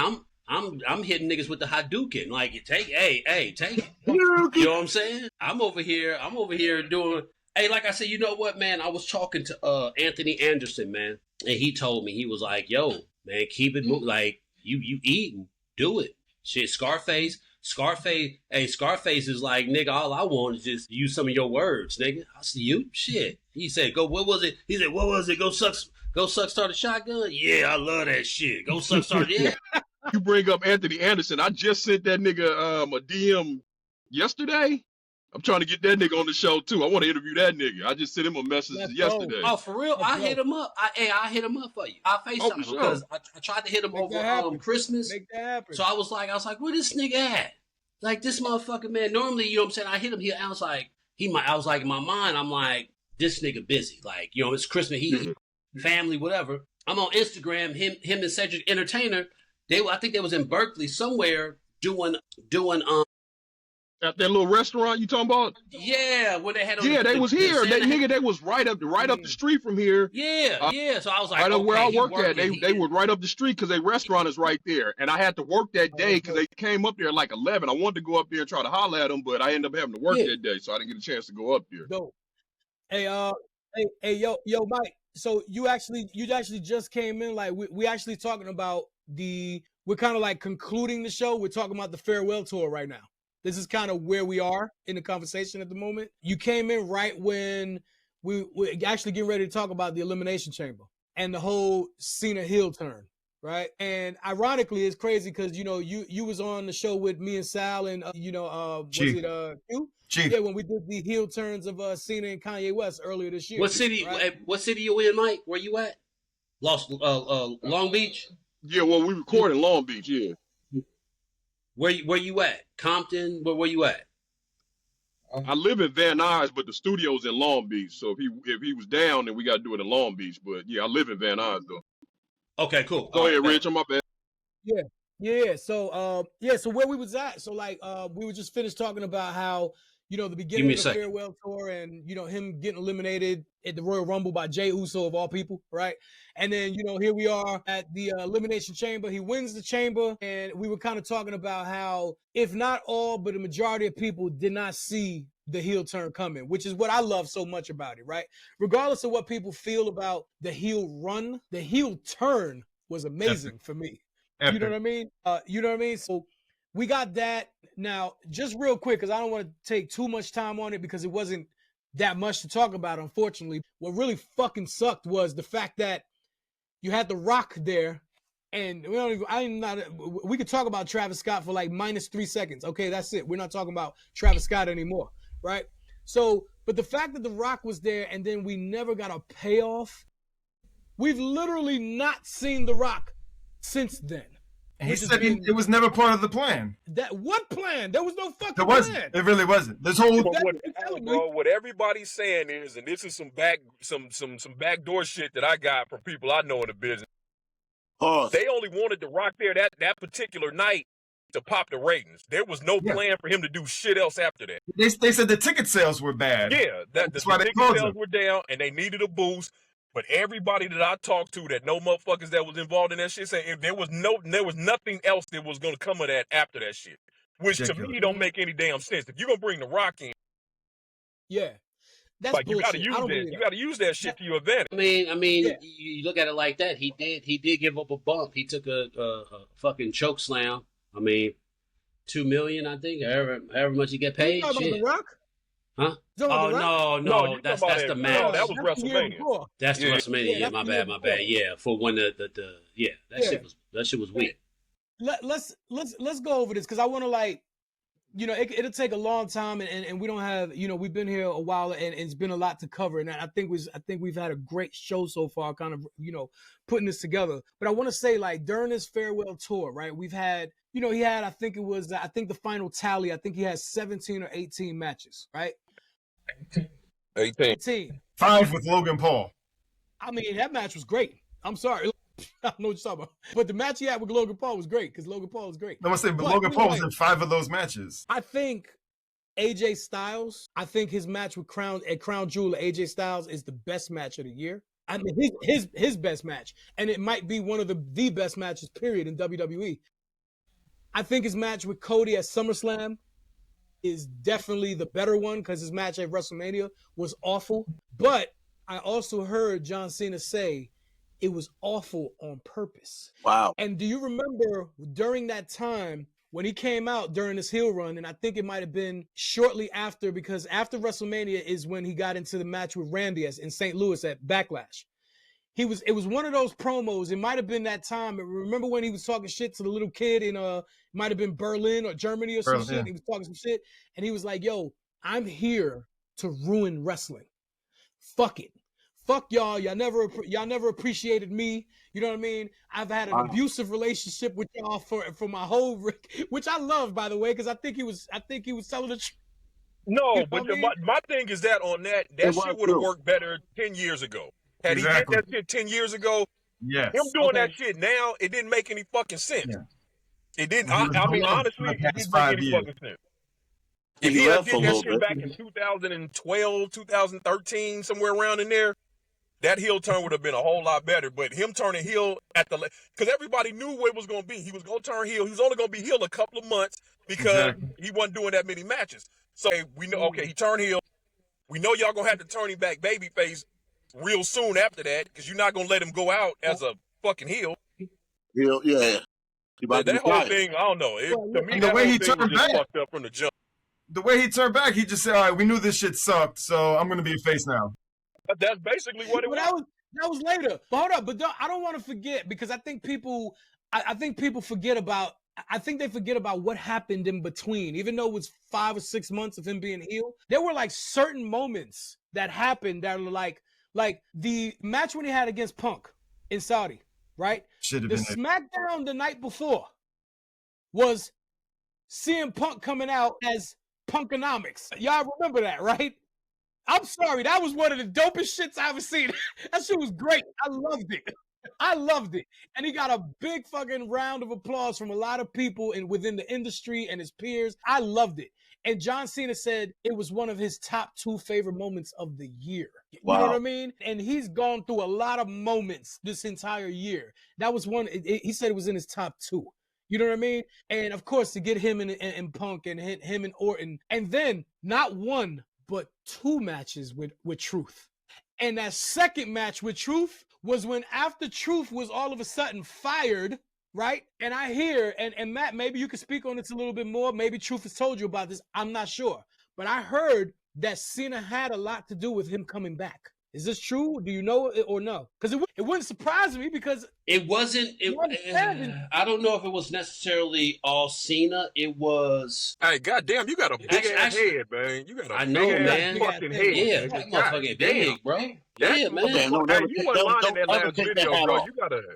I'm hitting niggas with the Hadouken. Like, take it. You know what I'm saying? I'm over here doing. Hey, like I said, you know what, man? I was talking to Anthony Anderson, man, and he told me, he was like, "Yo, man, keep it moving. Like, you eating, do it. Shit, Scarface is like, nigga, all I want is just use some of your words, nigga. I see you. Shit. He said, what was it? He said, what was it? Go suck, start a shotgun? Yeah, I love that shit. Go suck, start it. Yeah. You bring up Anthony Anderson. I just sent that nigga a DM yesterday. I'm trying to get that nigga on the show, too. I want to interview that nigga. I just sent him a message yesterday. Oh, for real? I hit him up. I hit him up for you. I'll FaceTime him because I tried to hit him over Christmas. Make that happen. So I was like, where this nigga at? Like, this motherfucker, man, normally, you know what I'm saying? I hit him here. I was like, in my mind, I'm like, this nigga busy. Like, you know, it's Christmas. He family, whatever. I'm on Instagram. Him and Cedric Entertainer. I think they was in Berkeley somewhere doing at that little restaurant you talking about? Yeah, where they had. They was here. They was right up the street from here. Yeah. So I was like, right up where I work at. They were right up the street because their restaurant is right there. And I had to work that day because they came up there at like 11. I wanted to go up there and try to holler at them, but I ended up having to work that day, so I didn't get a chance to go up there. Dope. Hey, yo, Mike. So you actually just came in. Like we actually talking about we're kind of like concluding the show. We're talking about the farewell tour right now. This is kind of where we are in the conversation at the moment. You came in right when we're actually getting ready to talk about the Elimination Chamber and the whole Cena heel turn, right? And ironically, it's crazy because you was on the show with me and Sal and Chief. was it you? Chief. Yeah, when we did the heel turns of Cena and Kanye West earlier this year. What city? Right? What city you in, Mike? Where you at? Long Beach. Yeah, well, we record in Long Beach. Yeah. Where you at? Compton. Where you at? I live in Van Nuys, but the studio's in Long Beach. So if he was down, then we got to do it in Long Beach. But yeah, I live in Van Nuys though. Okay, cool. Go ahead, Rich. On my bad. Yeah. So so where we was at, so like we were just finished talking about how the beginning of the farewell tour and him getting eliminated at the Royal Rumble by Jey Uso of all people, right? And then here we are at the Elimination Chamber. He wins the chamber, and we were kind of talking about how if not all, but a majority of people did not see the heel turn coming, which is what I love so much about it, right? Regardless of what people feel about the heel run, the heel turn was amazing for me. Epic. You know what I mean? So we got that. Now, just real quick, because I don't want to take too much time on it because it wasn't that much to talk about, unfortunately. What really fucking sucked was the fact that you had The Rock there, and we could talk about Travis Scott for like -3 seconds. Okay, that's it. We're not talking about Travis Scott anymore, right? So, but the fact that The Rock was there and then we never got a payoff, we've literally not seen The Rock since then. And he said it was never part of the plan. What plan? There was no fucking plan. There wasn't. It really wasn't. This whole what everybody's saying is, and this is some backdoor shit that I got from people I know in the business. They only wanted The Rock there that particular night to pop the ratings. There was no plan for him to do shit else after that. They said the ticket sales were bad. Yeah, the ticket sales were down, and they needed a boost. But everybody that I talked to that know motherfuckers that was involved in that shit saying if there was nothing else that was gonna come of that after that shit. Which to me don't make any damn sense. If you're gonna bring The Rock in, that's like you gotta use that. You gotta use that shit to your advantage. I mean, you look at it like that. He did give up a bump. He took a fucking choke slam. I mean, $2 million, I think, however much he get paid. Shit. The Rock? Huh? No, that's the match. No, that was WrestleMania. That's WrestleMania. Yeah, my bad. Yeah, for when that shit was weak. Let's go over this because I want to it'll take a long time and we don't have we've been here a while and it's been a lot to cover and I think we've had a great show so far, kind of putting this together. But I want to say during this farewell tour, right? We've had he had I think the final tally. I think he had 17 or 18 matches, right? 18. 5 with Logan Paul. I mean, that match was great. I'm sorry. I don't know what you're talking about. But the match he had with Logan Paul was great because Logan Paul was great. No, I'm saying, but Logan Paul was in 5 of those matches. I think AJ Styles, his match with Crown Jewel, AJ Styles is the best match of the year. I mean, his best match. And it might be one of the best matches, period, in WWE. I think his match with Cody at SummerSlam is definitely the better one because his match at WrestleMania was awful. But I also heard John Cena say it was awful on purpose. Wow. And do you remember during that time when he came out during his heel run, and I think it might have been shortly after, because after WrestleMania is when he got into the match with Randy in St. Louis at Backlash. It was one of those promos. It might have been that time. Remember when he was talking shit to the little kid in might have been Berlin or Germany or some shit. Yeah. He was talking some shit, and he was like, "Yo, I'm here to ruin wrestling. Fuck it. Fuck y'all. Y'all never appreciated me. You know what I mean? I've had an abusive relationship with y'all for my whole, which I love, by the way, because I think he was telling the truth. No, but my thing is that on that shit would have worked better 10 years ago. Had he did that shit 10 years ago, him doing that shit now, it didn't make any fucking sense. Yeah. It didn't. I mean, honestly, it didn't make any fucking sense. If he had did that shit back in 2012, 2013, somewhere around in there, that heel turn would have been a whole lot better. But him turning heel because everybody knew what it was going to be. He was going to turn heel. He was only going to be heel a couple of months because he wasn't doing that many matches. So we know, he turned heel. We know y'all going to have to turn him back babyface real soon after that, because you're not gonna let him go out as a fucking heel. Yeah. That whole thing, I don't know. To me, the way he turned back, fucked up from the jump. The way he turned back, he just said, "All right, we knew this shit sucked, so I'm gonna be a face now." That's basically what it was. That was later. But hold up. But I don't want to forget, because I think people forget about. I think they forget about what happened in between. Even though it was 5 or 6 months of him being healed, there were like certain moments that happened that were like the match when he had against Punk in Saudi, right? The SmackDown the night before was CM Punk coming out as Punkonomics. Y'all remember that, right? I'm sorry, that was one of the dopest shits I ever seen. That shit was great. I loved it. And he got a big fucking round of applause from a lot of people within the industry and his peers. I loved it. And John Cena said it was one of his top 2 favorite moments of the year. Wow. You know what I mean? And he's gone through a lot of moments this entire year. That was one, he said it was in his top 2. You know what I mean? And of course, to get him and Punk and him and Orton, and then not 1, but 2 matches with Truth. And that second match with Truth was when after Truth was all of a sudden fired, right? And I hear, and Matt, maybe you can speak on this a little bit more. Maybe Truth has told you about this. I'm not sure. But I heard that Cena had a lot to do with him coming back. Is this true? Do you know it or no? Because it wouldn't surprise me, because it wasn't. I don't know if it was necessarily all Cena. It was. Hey, goddamn! You got a big ass head, man. You got a big ass fucking head. Yeah, that motherfucking big, bro. Yeah, man. Hey, you weren't lying in that last video, bro.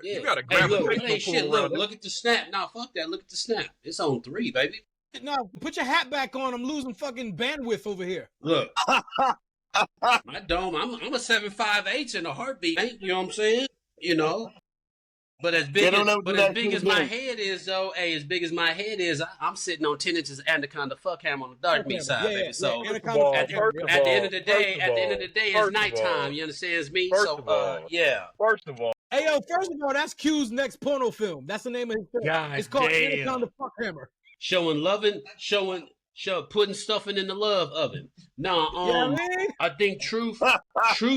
You gotta grab hey, shit, look at the snap. Nah, fuck that. Look at the snap. It's on 3, baby. No, put your hat back on. I'm losing fucking bandwidth over here. Look. My dome, I'm a 7'5" in a heartbeat. You know what I'm saying? You know, but as big as my head is, though, as big as my head is, I'm sitting on 10 inches of Anaconda fuck ham on the dark meat side, baby. So at the end of the day, it's nighttime. You understand me? Yeah. First of all, hey yo, first of all, that's Q's next porno film. That's the name of his film. It's called Anaconda Fuck Hammer. Putting stuffing in the love oven. No, I think Truth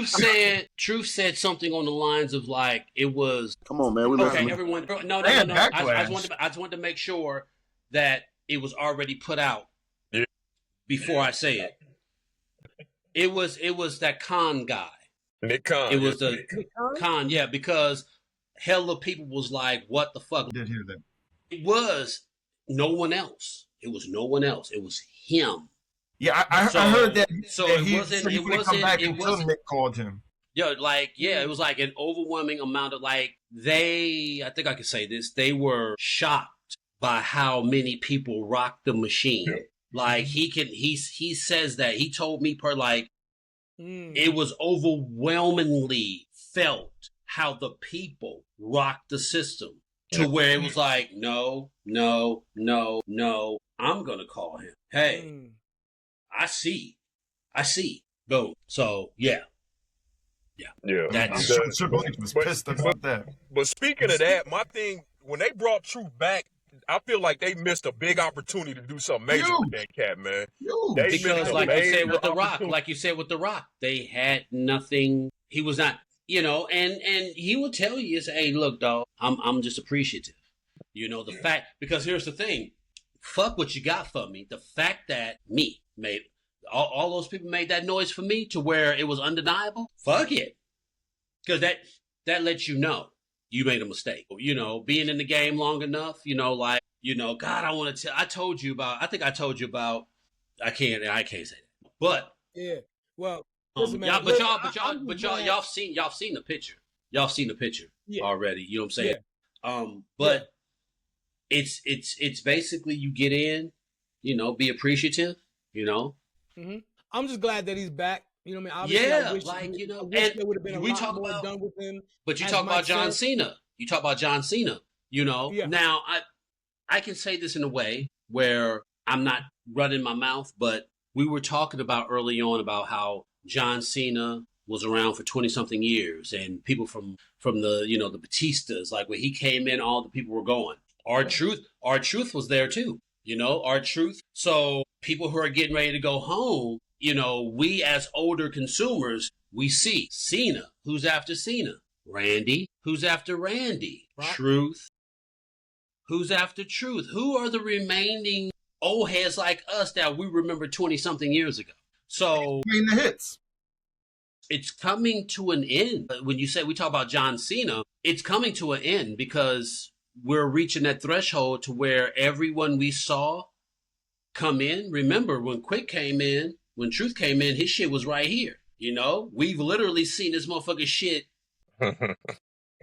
said something on the lines of like it was. Come on, man. Okay, everyone. No. I just wanted to make sure that it was already put out before I say it. It was that Khan guy. Nick Khan. It was the Khan, yeah, because hella people was like, "What the fuck?" I did hear that. It was no one else. It was no one else. It was him. Yeah, I heard that. So that it wasn't. Nick called him. It was like an overwhelming amount of I think I can say this. They were shocked by how many people rocked the machine. Yeah. Like he says that he told me it was overwhelmingly felt how the people rocked the system. To where it was like, no, I'm going to call him. Hey, I see. Boom. So, yeah. Triple H was pissed about that. But speaking of that, my thing, when they brought Truth back, I feel like they missed a big opportunity to do something major with that cat, man. Because like you said with The Rock, they had nothing. He was not... You know, and he would tell you, hey, look, dog, I'm just appreciative. You know, the fact, because here's the thing, fuck what you got for me. The fact that me made, all those people made that noise for me to where it was undeniable, fuck it. Because that lets you know you made a mistake. You know, being in the game long enough, you know, God, I think I told you about, I can't say that. But. Yeah, well. Listen, man, y'all seen the picture. Y'all seen the picture already. You know what I'm saying? Yeah. But it's basically you get in, you know, be appreciative, you know. Mm-hmm. I'm just glad that he's back. You know what I mean? Obviously, I wish there would have been a lot more done with him. But you talk about John Cena. You talk about John Cena. You know. Yeah. Now I can say this in a way where I'm not running my mouth, but we were talking about early on about how John Cena was around for 20-something years, and people from the, you know, the Batistas, like when he came in, all the people were going. Our truth was there too, you know, our truth. So people who are getting ready to go home, you know, we as older consumers, we see Cena, who's after Cena, Randy, who's after Randy, right. Truth, who's after Truth. Who are the remaining old heads like us that we remember 20-something years ago? So the hits. it's coming to an end. When you say we talk about John Cena, it's coming to an end because we're reaching that threshold to where everyone we saw come in. Remember when Quick came in, when Truth came in, his shit was right here. You know, we've literally seen this motherfucking shit.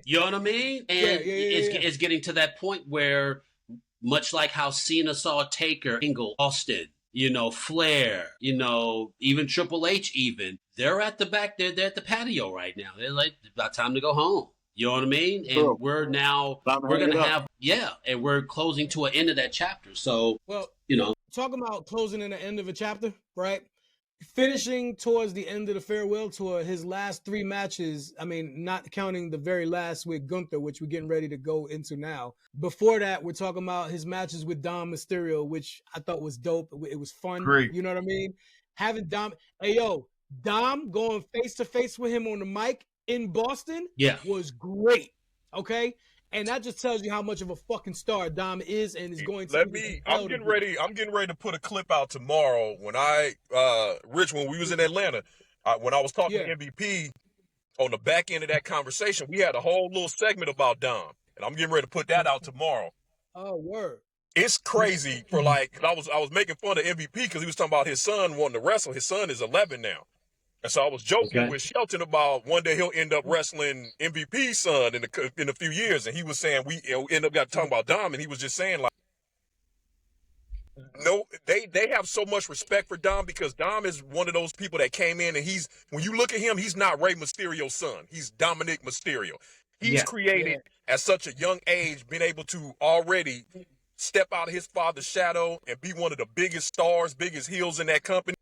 You know what I mean? And it's getting to that point where, much like how Cena saw Taker, Angle, Austin, you know, Flair, you know, even Triple H, even they're at the back. They're at the patio right now. They're like, it's about time to go home. You know what I mean? And we're gonna have and we're closing to an end of that chapter. So, well, you know, talking about closing in the end of a chapter, right? Finishing towards the end of the farewell tour, his last 3 matches, I mean, not counting the very last with Gunther, which we're getting ready to go into now. Before that, we're talking about his matches with Dom Mysterio, which I thought was dope. It was fun. Great. You know what I mean? Having Dom, Dom going face to face with him on the mic in Boston was great. Okay? And that just tells you how much of a fucking star Dom is and is going to I'm getting ready to put a clip out tomorrow when Rich, when we was in Atlanta, when I was talking to MVP on the back end of that conversation, we had a whole little segment about Dom. And I'm getting ready to put that out tomorrow. Oh, word. It's crazy for I was making fun of MVP because he was talking about his son wanting to wrestle. His son is 11 now. And so I was joking with Shelton about one day he'll end up wrestling MVP's son in a few years. And he was saying we end up talking about Dom, and he was just saying like, no, they have so much respect for Dom because Dom is one of those people that came in and when you look at him, he's not Rey Mysterio's son. He's Dominic Mysterio. He's created at such a young age, been able to already step out of his father's shadow and be one of the biggest stars, biggest heels in that company.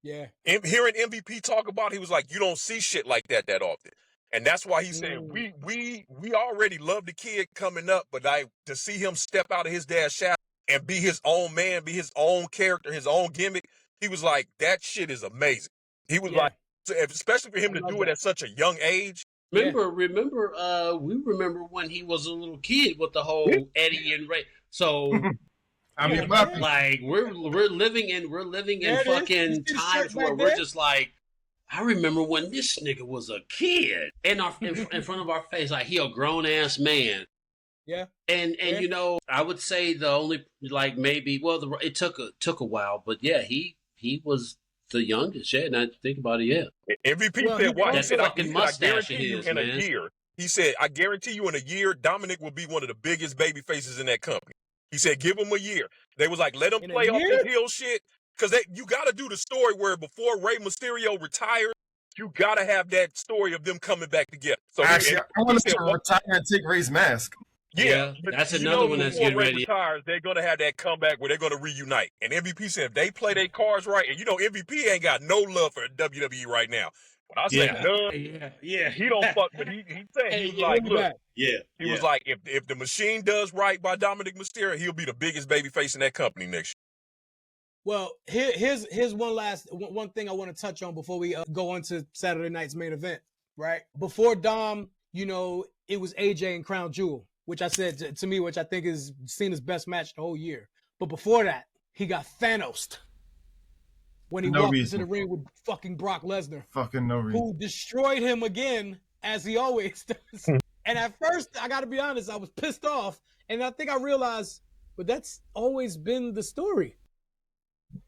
Yeah. Hearing MVP talk about it, he was like, you don't see shit like that often. And that's why he's saying we already love the kid coming up, but to see him step out of his dad's shadow and be his own man, be his own character, his own gimmick, he was like, that shit is amazing. He was like, especially for him to do it at such a young age. Remember, we remember when he was a little kid with the whole Eddie and Ray. So I mean, like we're living in fucking times where we're just like, I remember when this nigga was a kid in front of our face, like he a grown ass man. Yeah. And you know, I would say the only it took a while, but yeah, he was the youngest. Yeah, and I think about it. Yeah. MVP said, "Why?" He said, "I guarantee you in a year." He said, "I guarantee you in a year, Dominic will be one of the biggest baby faces in that company." He said, "Give him a year." They was like, "Let him play off his heel shit," because you got to do the story where before Rey Mysterio retired, you got to have that story of them coming back together. So actually, I want to retire and take Rey's mask. Yeah, that's another one that's getting ready. Retires, they're going to have that comeback where they're going to reunite. And MVP said if they play their cards right, and you know MVP ain't got no love for WWE right now. When I say none, he don't fuck, but he saying he was like, look, he was like, if the machine does right by Dominic Mysterio, he'll be the biggest baby face in that company next year. Well, here's one thing I want to touch on before we go on to Saturday night's main event, right? Before Dom, you know, it was AJ and Crown Jewel, which I said to me, which I think is Cena's best match the whole year. But before that, he got Thanos'd when he walked into the ring with fucking Brock Lesnar. Fucking no reason. Who destroyed him again, as he always does. And at first, I got to be honest, I was pissed off. And I think I realized, but that's always been the story.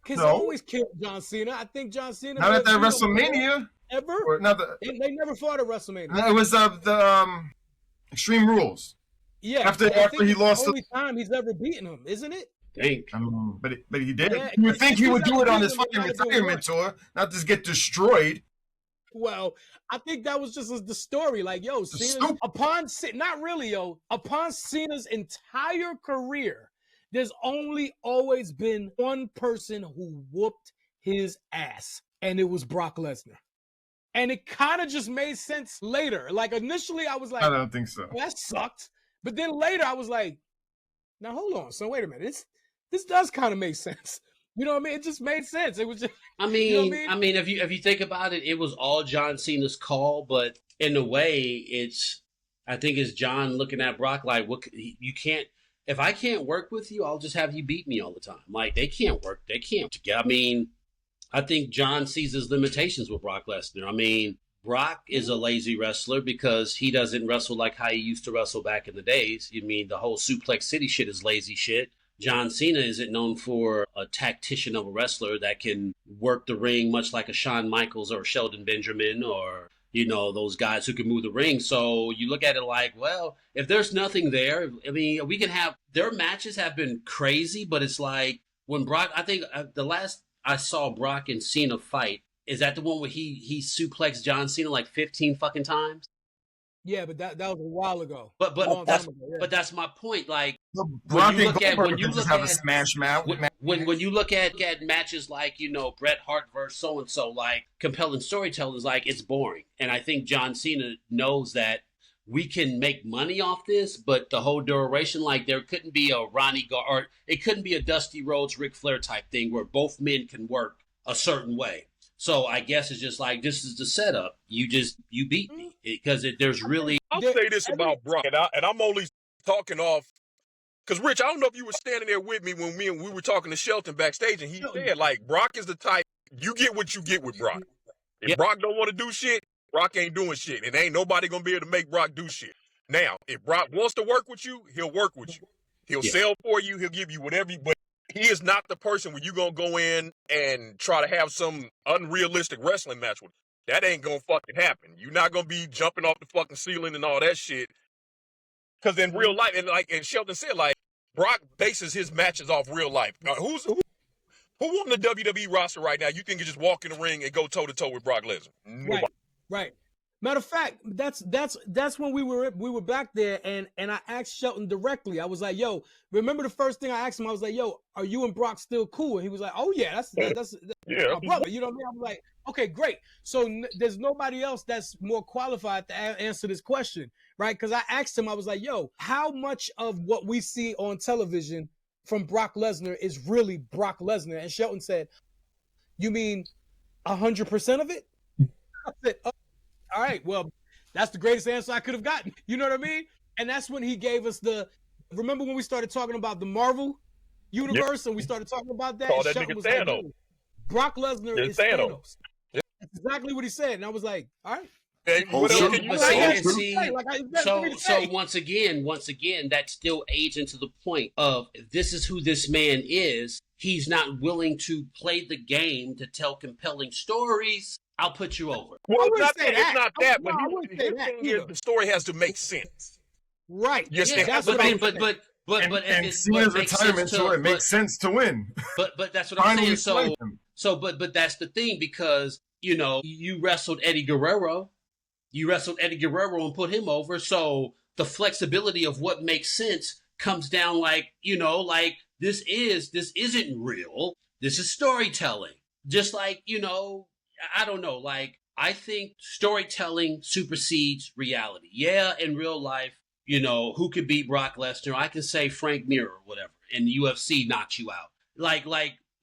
Because he always killed John Cena. I think John Cena... Not at that WrestleMania. Ever? They never fought at WrestleMania. No, it was the Extreme Rules. Yeah, after he lost, the only time he's ever beaten him, isn't it? But he did. You would think he would do it on his fucking retirement tour, not just get destroyed. Well, I think that was just the story. Like, yo, Cena, upon Cena's entire career, there's only always been one person who whooped his ass, and it was Brock Lesnar. And it kind of just made sense later. Like, initially, I was like, I don't think so. Well, that sucked. But then later I was like, now hold on. So wait a minute. This does kind of make sense. You know what I mean? It just made sense. It was just I mean, if you think about it, it was all John Cena's call, but in a way I think it's John looking at Brock like, what you can't, if I can't work with you, I'll just have you beat me all the time. Like they can't work. They can't. I mean, I think John sees his limitations with Brock Lesnar. I mean, Brock is a lazy wrestler because he doesn't wrestle like how he used to wrestle back in the days. You mean the whole Suplex City shit is lazy shit. John Cena isn't known for a tactician of a wrestler that can work the ring much like a Shawn Michaels or Sheldon Benjamin or, you know, those guys who can move the ring. So you look at it like, well, if there's nothing there, I mean, we can have, their matches have been crazy, but it's like when Brock, I think the last I saw Brock and Cena fight, is that the one where he suplexed John Cena like 15 fucking times? Yeah, but that was a while ago. But that's my point. Like when you look at smash mouth. When you look at matches like, you know, Bret Hart versus so and so, like compelling storytelling is like it's boring. And I think John Cena knows that we can make money off this, but the whole duration, like there couldn't be a Ronnie or it couldn't be a Dusty Rhodes, Ric Flair type thing where both men can work a certain way. So I guess it's just like, this is the setup. You beat me because there's really. I'll say this about Brock, and I'm only talking off because Rich, I don't know if you were standing there with me when we were talking to Shelton backstage, and he said like Brock is the type you get what you get with Brock. If Brock don't want to do shit, Brock ain't doing shit, and ain't nobody gonna be able to make Brock do shit. Now, if Brock wants to work with you, he'll work with you. He'll sell for you. He'll give you whatever. But he is not the person where you gonna go in and try to have some unrealistic wrestling match with him. That ain't gonna fucking happen. You're not gonna be jumping off the fucking ceiling and all that shit. Because in real life, and Shelton said, like Brock bases his matches off real life. Who on the WWE roster right now you think can just walk in the ring and go toe to toe with Brock Lesnar? Nobody. Right. Matter of fact, that's when we were back there, and I asked Shelton directly. I was like, "Yo, remember the first thing I asked him? I was like, "Yo, are you and Brock still cool?" And he was like, "Oh yeah, that's my brother." You know what I mean? I'm like, "Okay, great." So there's nobody else that's more qualified to answer this question, right? Because I asked him, I was like, "Yo, how much of what we see on television from Brock Lesnar is really Brock Lesnar?" And Shelton said, "You mean 100% of it?" I said, "Oh, all right, well, that's the greatest answer I could have gotten." You know what I mean? And that's when he gave us remember when we started talking about the Marvel universe and we started talking about that? Call that nigga Thanos. Like, Brock Lesnar is Thanos. Yep. That's exactly what he said. And I was like, all right. So once again, that still aids into the point of this is who this man is. He's not willing to play the game to tell compelling stories. I'll put you over. Well, it's not that, but his thing is the story has to make sense. Right. Yes, that's but Cena's retirement tour, it makes sense to win. But that's what I'm saying. But that's the thing, because you know you wrestled Eddie Guerrero and put him over. So the flexibility of what makes sense comes down like, you know, like this isn't real. This is storytelling. Just like, you know, I don't know, like I think storytelling supersedes reality. Yeah, in real life, you know, who could beat Brock Lesnar? I can say Frank Mir or whatever, and the UFC knocks you out. Like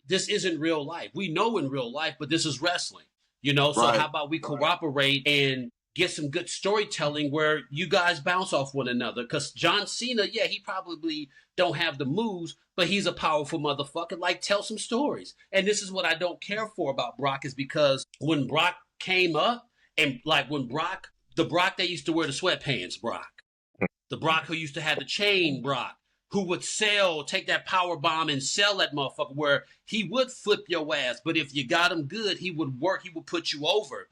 this isn't real life. We know in real life, but this is wrestling, you know? So how about we cooperate and get some good storytelling where you guys bounce off one another? Because John Cena, yeah, he probably don't have the moves, but he's a powerful motherfucker. Like, tell some stories. And this is what I don't care for about Brock, is because when Brock came up, and like when Brock, the Brock that used to wear the sweatpants, Brock, the Brock who used to have the chain, Brock, who would take that power bomb and sell that motherfucker, where he would flip your ass, but if you got him good, he would work, he would put you over.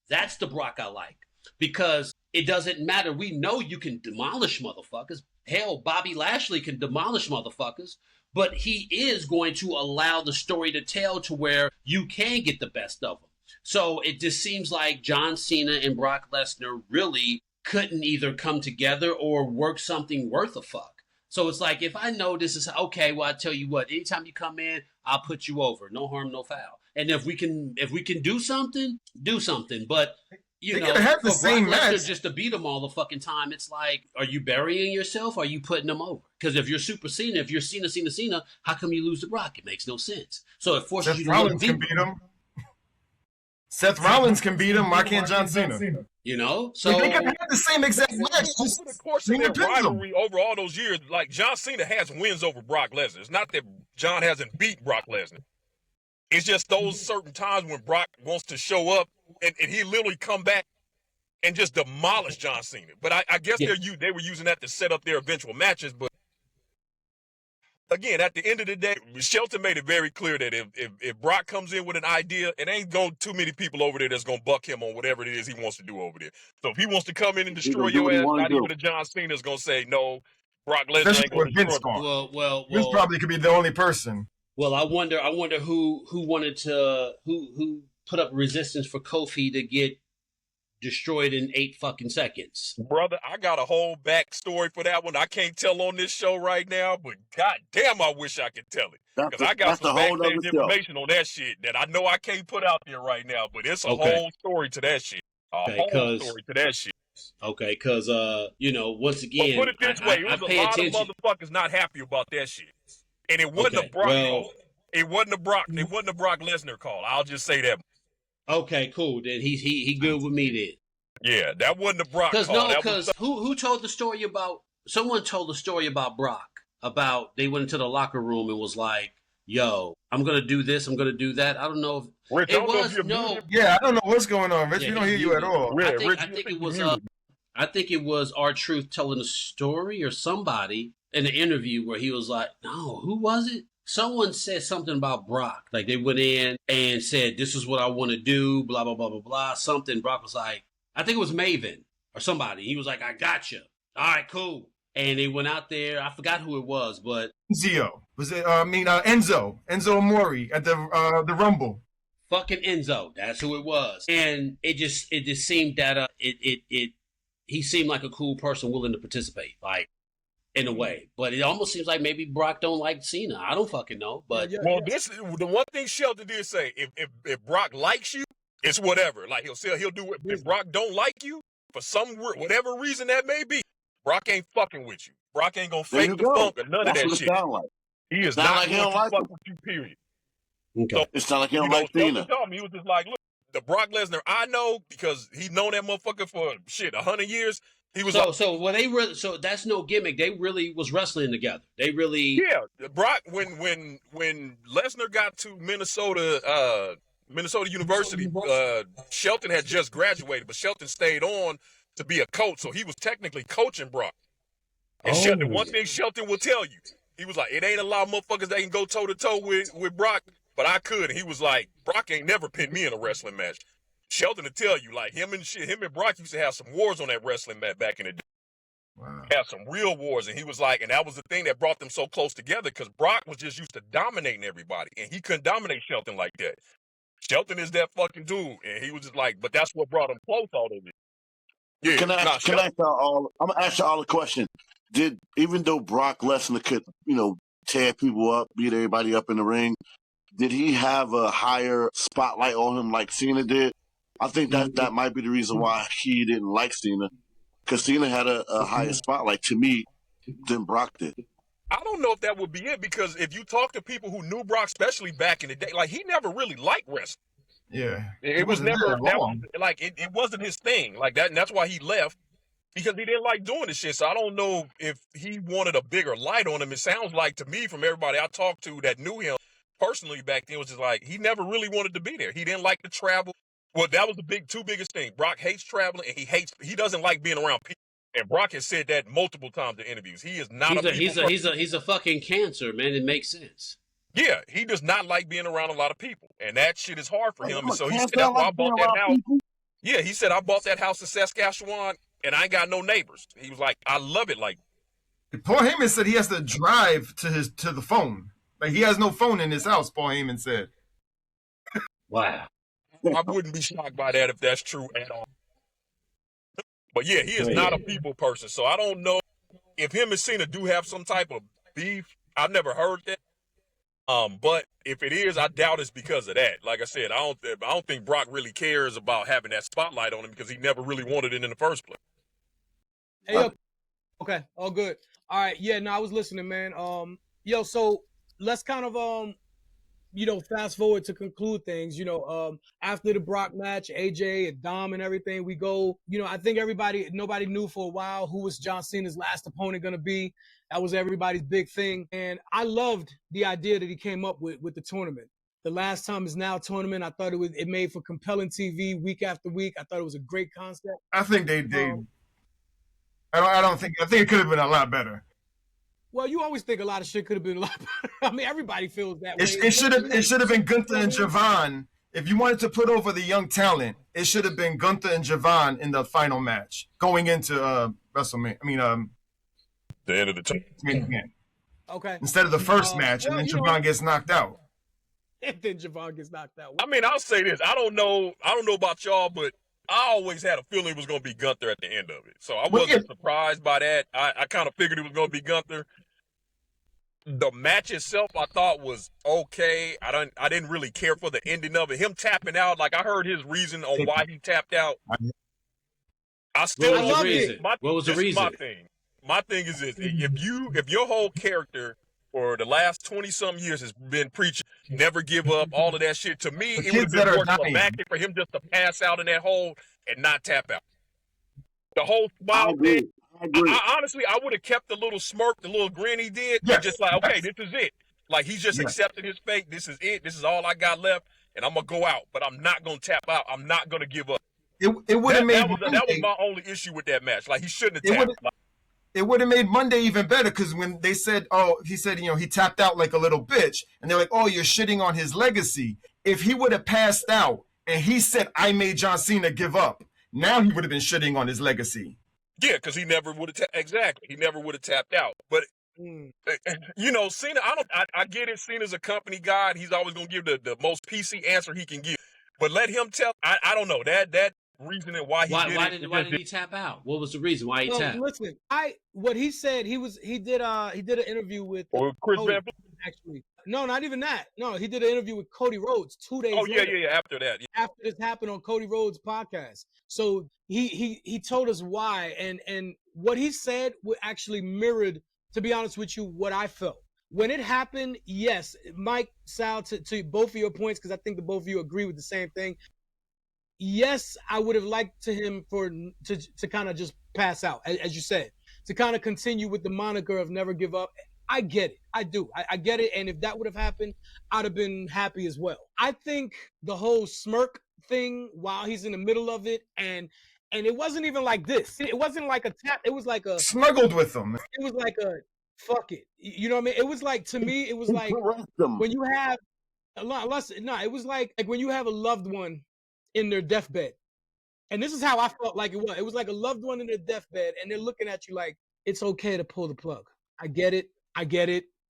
That's the Brock I like, because it doesn't matter. We know you can demolish motherfuckers. Hell, Bobby Lashley can demolish motherfuckers, but he is going to allow the story to tell to where you can get the best of them. So it just seems like John Cena and Brock Lesnar really couldn't either come together or work something worth a fuck. So it's like, if I know this is okay, well, I tell you what, anytime you come in, I'll put you over. No harm, no foul. And if we can do something, do something. But you know, have the same match just to beat them all the fucking time. It's like, are you burying yourself? Or are you putting them over? Because if you're Super Cena, if you're Cena, how come you lose to Brock? It makes no sense. So it forces you to look deeper. Seth Rollins can beat him. Why can't John Cena? You know, so they can have the same exact match. Over the course of their rivalry over all those years, like John Cena has wins over Brock Lesnar. It's not that John hasn't beat Brock Lesnar. It's just those certain times when Brock wants to show up and he literally come back and just demolish John Cena. But I guess they were using that to set up their eventual matches. But again, at the end of the day, Shelton made it very clear that if Brock comes in with an idea, it ain't going too many people over there that's going to buck him on whatever it is he wants to do over there. So if he wants to come in and destroy your ass, not even a John Cena is going to say, no, Brock Lesnar ain't going to destroy him. Well, Vince probably could be the only person. Well, I wonder who wanted to who put up resistance for Kofi to get destroyed in 8 fucking seconds. Brother, I got a whole backstory for that one. I can't tell on this show right now, but goddamn, I wish I could tell it. Because I got some backstage information on that shit that I know I can't put out there right now, but it's a whole story to that shit. Whole story to that shit. Okay, because, once again, but put it this way, it was a lot of motherfuckers not happy about that shit. And it wasn't a Brock call. It wasn't a Brock Lesnar call. I'll just say that. Okay, cool. Then he good with me then. Yeah, that wasn't a Brock call. Because who told the story about? Someone told the story about Brock. About they went into the locker room and was like, "Yo, I'm gonna do this. I'm gonna do that." I don't know if Rich, it was no. Yeah, I don't know what's going on, Rich. We don't hear you at all. I think it was. I think it was R-Truth telling a story or somebody in an interview where he was like, "No, who was it?" Someone said something about Brock. Like they went in and said, "This is what I want to do." Blah blah blah blah blah. Something. Brock was like, I think it was Maven or somebody. He was like, "I got you. All right, cool." And they went out there. I forgot who it was, but Enzo. Was it? Enzo Amore at the Rumble. Fucking Enzo. That's who it was. And it just seemed that he seemed like a cool person willing to participate, like in a way. But it almost seems like maybe Brock don't like Cena. I don't fucking know. But this the one thing Shelton did say: if Brock likes you, it's whatever. Like he'll do it. If Brock don't like you for whatever reason that may be, Brock ain't fucking with you. Brock ain't gonna fake the funk or none of that shit. Like. He is not going to fuck with you, period. Okay. So, it's not like he don't like Cena. He was just like, look, the Brock Lesnar I know, because he known that motherfucker for 100 years. He was so that's no gimmick. They really was wrestling together. They really Brock when Lesnar got to Minnesota University, Shelton had just graduated, but Shelton stayed on to be a coach, so he was technically coaching Brock. And Shelton, one thing Shelton will tell you, he was like, it ain't a lot of motherfuckers that can go toe to toe with Brock, but I could. And he was like, Brock ain't never pinned me in a wrestling match. Shelton will tell you, like him and Brock used to have some wars on that wrestling mat back in the day. Wow. Have some real wars, and he was like, and that was the thing that brought them so close together, because Brock was just used to dominating everybody, and he couldn't dominate Shelton like that. Shelton is that fucking dude, and he was just like, but that's what brought him close all of it. Yeah, can I ask y'all I'm gonna ask y'all a question. Even though Brock Lesnar could, tear people up, beat everybody up in the ring, did he have a higher spotlight on him like Cena did? I think that might be the reason why he didn't like Cena, because Cena had a higher spotlight to me than Brock did. I don't know if that would be it, because if you talk to people who knew Brock, especially back in the day, like he never really liked wrestling. Yeah, it was never it wasn't his thing like that, and that's why he left, because he didn't like doing this shit. So I don't know if he wanted a bigger light on him. It sounds like to me from everybody I talked to that knew him personally back then, was just like he never really wanted to be there. He didn't like to travel. Well, that was the two biggest thing. Brock hates traveling, and he doesn't like being around people. And Brock has said that multiple times in interviews. He is not he's a fucking cancer, man. It makes sense. Yeah, he does not like being around a lot of people, and that shit is hard for him. And so he said, that's why I bought that house. Yeah, he said, I bought that house in Saskatchewan, and I ain't got no neighbors. He was like, I love it. Like, Paul Heyman said he has to drive to the phone. Like, he has no phone in his house, Paul Heyman said. Wow. I wouldn't be shocked by that if that's true at all. But yeah, he is not a people person, so I don't know if him and Cena do have some type of beef. I've never heard that. But if it is, I doubt it's because of that. Like I said, I don't think Brock really cares about having that spotlight on him, because he never really wanted it in the first place. Hey, okay, all good. All right, yeah, no, I was listening, man. So let's kind of fast forward to conclude things. After the Brock match, AJ and Dom and everything, we go. I think nobody knew for a while who was John Cena's last opponent going to be. That was everybody's big thing. And I loved the idea that he came up with the tournament. The last time is now tournament. I thought it made for compelling TV week after week. I thought it was a great concept. I think they I think it could have been a lot better. Well, you always think a lot of shit could have been a lot better. I mean, everybody feels that way. It should have been Gunther and Javon. If you wanted to put over the young talent, it should have been Gunther and Javon in the final match going into WrestleMania. I mean, the end of the tournament. Okay. Instead of the first match, and then Javon gets knocked out. And then Javon gets knocked out. I mean, I'll say this. I don't know about y'all, but I always had a feeling it was going to be Gunther at the end of it. So I wasn't surprised by that. I kind of figured it was going to be Gunther. The match itself, I thought was okay. I didn't really care for the ending of it. Him tapping out, like I heard his reason on why he tapped out. I still love it. What was the reason? My thing is this: if your whole character for the last 20-something years has been preaching never give up, all of that shit, to me, it would have been more climactic for him just to pass out in that hole and not tap out. The whole smile thing. I honestly, I would have kept the little smirk, the little grin he did, and just like, okay, this is it. Like, he's just accepted his fate. This is it. This is all I got left, and I'm going to go out. But I'm not going to tap out. I'm not going to give up. It would have made that was my only issue with that match. Like, he shouldn't have tapped. It would have made Monday even better, because when they said, he said, he tapped out like a little bitch, and they're like, oh, you're shitting on his legacy. If he would have passed out and he said, I made John Cena give up, now he would have been shitting on his legacy. Yeah, because he never would have he never would have tapped out. But Cena, I get it. Cena's a company guy. He's always gonna give the most PC answer he can give. But let him tell. I don't know that reasoning why he did it. Why did he tap out? What was the reason why he tapped? Listen, what he said, he did an interview with Chris Cody, Van actually. No, not even that. No, he did an interview with Cody Rhodes 2 days later. Yeah, after that. Yeah. After this happened on Cody Rhodes' podcast. So he told us why, and what he said actually mirrored, to be honest with you, what I felt. When it happened, yes, Mike, Sal, to both of your points, because I think the both of you agree with the same thing. Yes, I would have liked him to kind of just pass out, as you said, to kind of continue with the moniker of never give up. I get it. I do. I get it. And if that would have happened, I'd have been happy as well. I think the whole smirk thing while he's in the middle of it, and it wasn't even like this. It wasn't like a tap. It was like a smuggled with them. It was like a fuck it. You know what I mean? It was like, to me, it was like when you have a lot. It was like when you have a loved one in their deathbed. And this is how I felt like it was. It was like a loved one in their deathbed, and they're looking at you like, it's okay to pull the plug. I get it.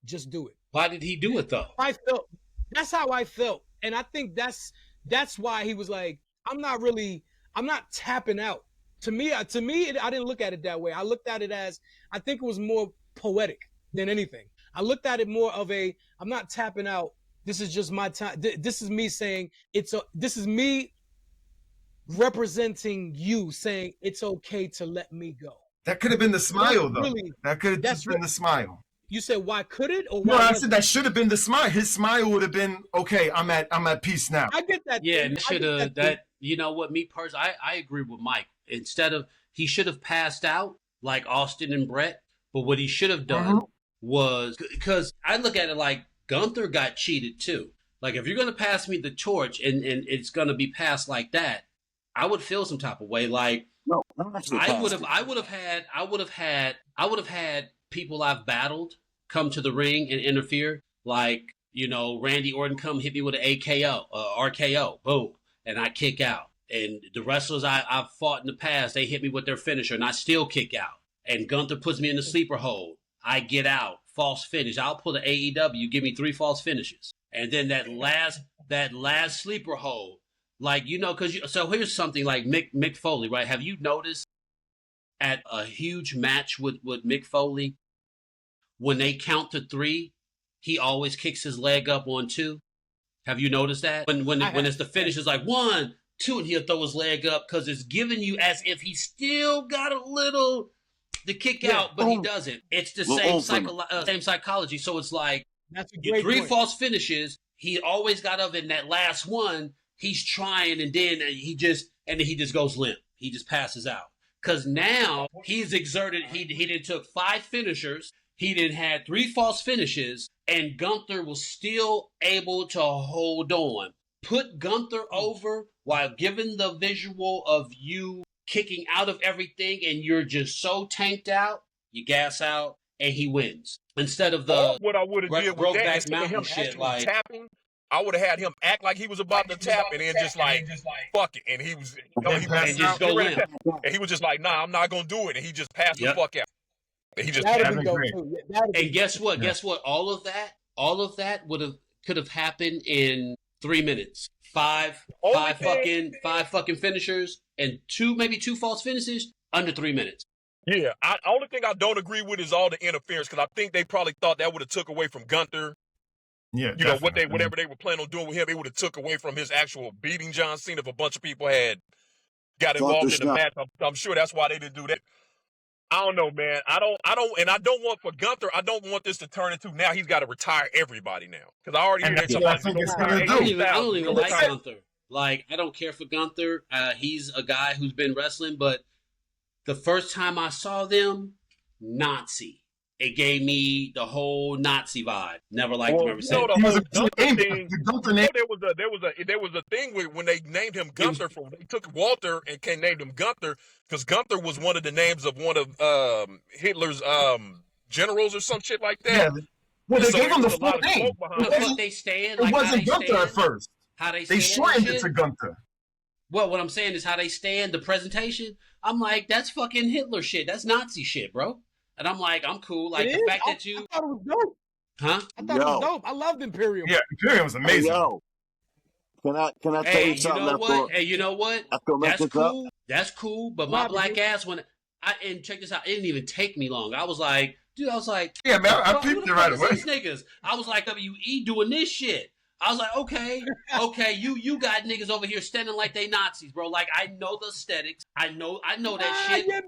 Just do it. Why did he do it though? That's how I felt. And I think that's why he was like, I'm not tapping out. To me, I didn't look at it that way. I looked at it as, I think it was more poetic than anything. I looked at it more of I'm not tapping out. This is just my time. This is me saying this is me representing you, saying it's okay to let me go. That could have been the smile, though. That could have just been the smile. You said, why could it? Or no, I said that should have been the smile. His smile would have been, okay, I'm at peace now. I get that. Yeah, and should have that. You know what? Me personally, I agree with Mike. Instead of, he should have passed out like Austin and Brett. But what he should have done was, because I look at it like Gunther got cheated too. Like, if you're gonna pass me the torch and it's gonna be passed like that, I would feel some type of way. Like, no, I would have had people I've battled come to the ring and interfere. Like, Randy Orton come hit me with an AKO, RKO, boom, and I kick out. And the wrestlers I've fought in the past, they hit me with their finisher, and I still kick out. And Gunther puts me in the sleeper hold. I get out, false finish. I'll pull the AEW, give me 3 false finishes, and then that last sleeper hold. Like, so here's something like Mick Foley, right? Have you noticed at a huge match with Mick Foley, when they count to 3, he always kicks his leg up on 2? Have you noticed that? When it's the finish, it's like 1, 2, and he'll throw his leg up because it's giving you as if he still got a little to kick out, but he doesn't. It's the same psychology. So it's like, that's a great 3 point. false finishes. He always got up in that last one. He's trying, and then he just goes limp. He just passes out. Because now he's exerted. He then took 5 finishers. He then had 3 false finishes, and Gunther was still able to hold on. Put Gunther over while giving the visual of you kicking out of everything and you're just so tanked out, you gas out, and he wins. Instead of the what I would have did with that, instead of him shit, like tapping, I would have had him act like he was about to tap and then just like fuck it, and he was and just go limp. And he was just like, nah, I'm not gonna do it, and he just passed the fuck out. And he just and guess what? Guess what? All of that could have happened in 3 minutes. Five fucking finishers and maybe two false finishes under 3 minutes. Yeah, only thing I don't agree with is all the interference, because I think they probably thought that would have took away from Gunther. Yeah, you know whatever they were planning on doing with him, it would have took away from his actual beating John Cena. If a bunch of people had got involved in the match, I'm sure that's why they didn't do that. I don't know, man. I don't want for Gunther. I don't want this to turn into now he's got to retire everybody now, because I already hear I don't even like Gunther. Like, I don't care for Gunther. He's a guy who's been wrestling, but the first time I saw them, Nazi. It gave me the whole Nazi vibe. Never liked him ever since. The whole Gunther thing. There was a thing when they named him Gunther. They took Walter and named him Gunther because Gunther was one of the names of one of Hitler's generals or some shit like that. Yeah. Well, they gave him the full name. It wasn't Gunther at first. How they shortened it to Gunther. Well, what I'm saying is how they stand the presentation. I'm like, that's fucking Hitler shit. That's Nazi shit, bro. And I'm like, I'm cool. Like, the fact that you... I thought it was dope. Huh? I thought it was dope. I loved Imperium. Yeah, Imperium was amazing. Hey, can I tell you something? Hey, you know what? That's cool. That's cool. But my black ass, and check this out, it didn't even take me long. I was like, yeah, man, I peeped it right away. These niggas? I was like, WE doing this shit. I was like, okay, you got niggas over here standing like they Nazis, bro. Like, I know the aesthetics. I know that shit. Yeah.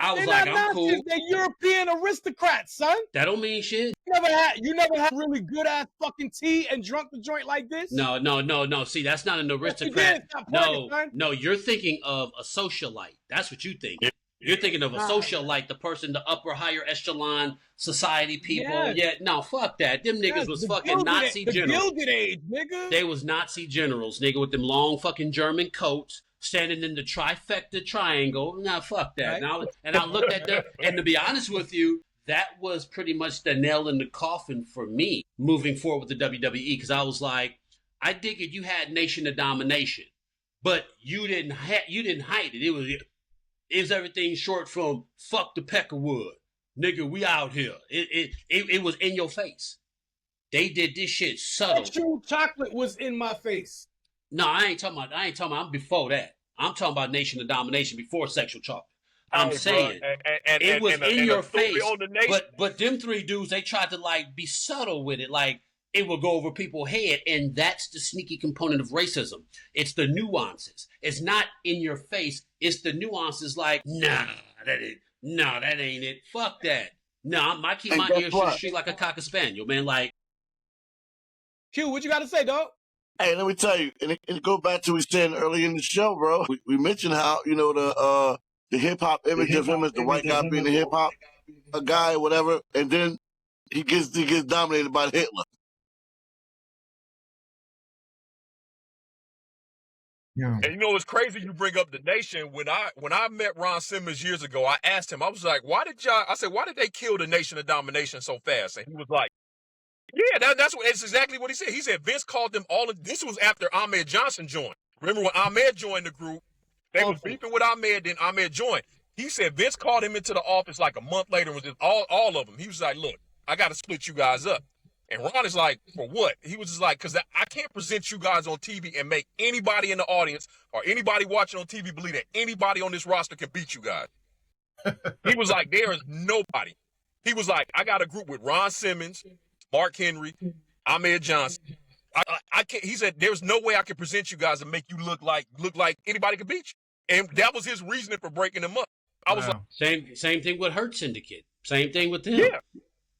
I was like, I'm Nazis, cool. They're European aristocrats, son. That don't mean shit. You never had really good ass fucking tea and drunk the joint like this? No. See, that's not an aristocrat. No, you're thinking of a socialite. That's what you think. You're thinking of a socialite, the person, the upper, higher echelon society people. Yeah, no, fuck that. Them niggas was fucking Nazi generals. The Gilded Age, nigga. They was Nazi generals, nigga, with them long fucking German coats, standing in the trifecta triangle. Nah, fuck that. Right. And I looked at them, and to be honest with you, that was pretty much the nail in the coffin for me moving forward with the WWE, because I was like, I dig it. You had Nation of Domination, but you didn't hide it. It was everything short from fuck the Peckerwood. Nigga, we out here. It was in your face. They did this shit subtle. Sexual chocolate was in my face. No, I ain't talking about I'm before that. I'm talking about Nation of Domination before sexual chocolate. I'm saying it was in your face. But them three dudes, they tried to like be subtle with it. Like, it will go over people's head, and that's the sneaky component of racism. It's the nuances. It's not in your face. It's the nuances. Like, that ain't it. Fuck that. I keep my ears to the street like a cocker spaniel, man. Like, Q, what you got to say, dog? Hey, let me tell you, and it go back to what we said earlier in the show, bro. We mentioned how the hip hop image of him as the white guy being the hip hop guy, or whatever, and then he gets dominated by Hitler. Yeah. And you know what's crazy? You bring up the Nation. When I met Ron Simmons years ago, I asked him. I was like, why did they kill the Nation of Domination so fast? And he was like, yeah, that's exactly what he said. He said Vince called them all. This was after Ahmed Johnson joined. Remember when Ahmed joined the group? They was beefing with Ahmed, then Ahmed joined. He said Vince called him into the office like a month later and was just all of them. He was like, look, I got to split you guys up. And Ron is like, for what? He was just like, because I can't present you guys on TV and make anybody in the audience or anybody watching on TV believe that anybody on this roster can beat you guys. He was like, there is nobody. He was like, I got a group with Ron Simmons, Mark Henry, Ahmed Johnson. I can't. He said, there's no way I can present you guys and make you look like anybody can beat you. And that was his reasoning for breaking them up. I was like, same thing with Hurt Syndicate. Same thing with them. Yeah.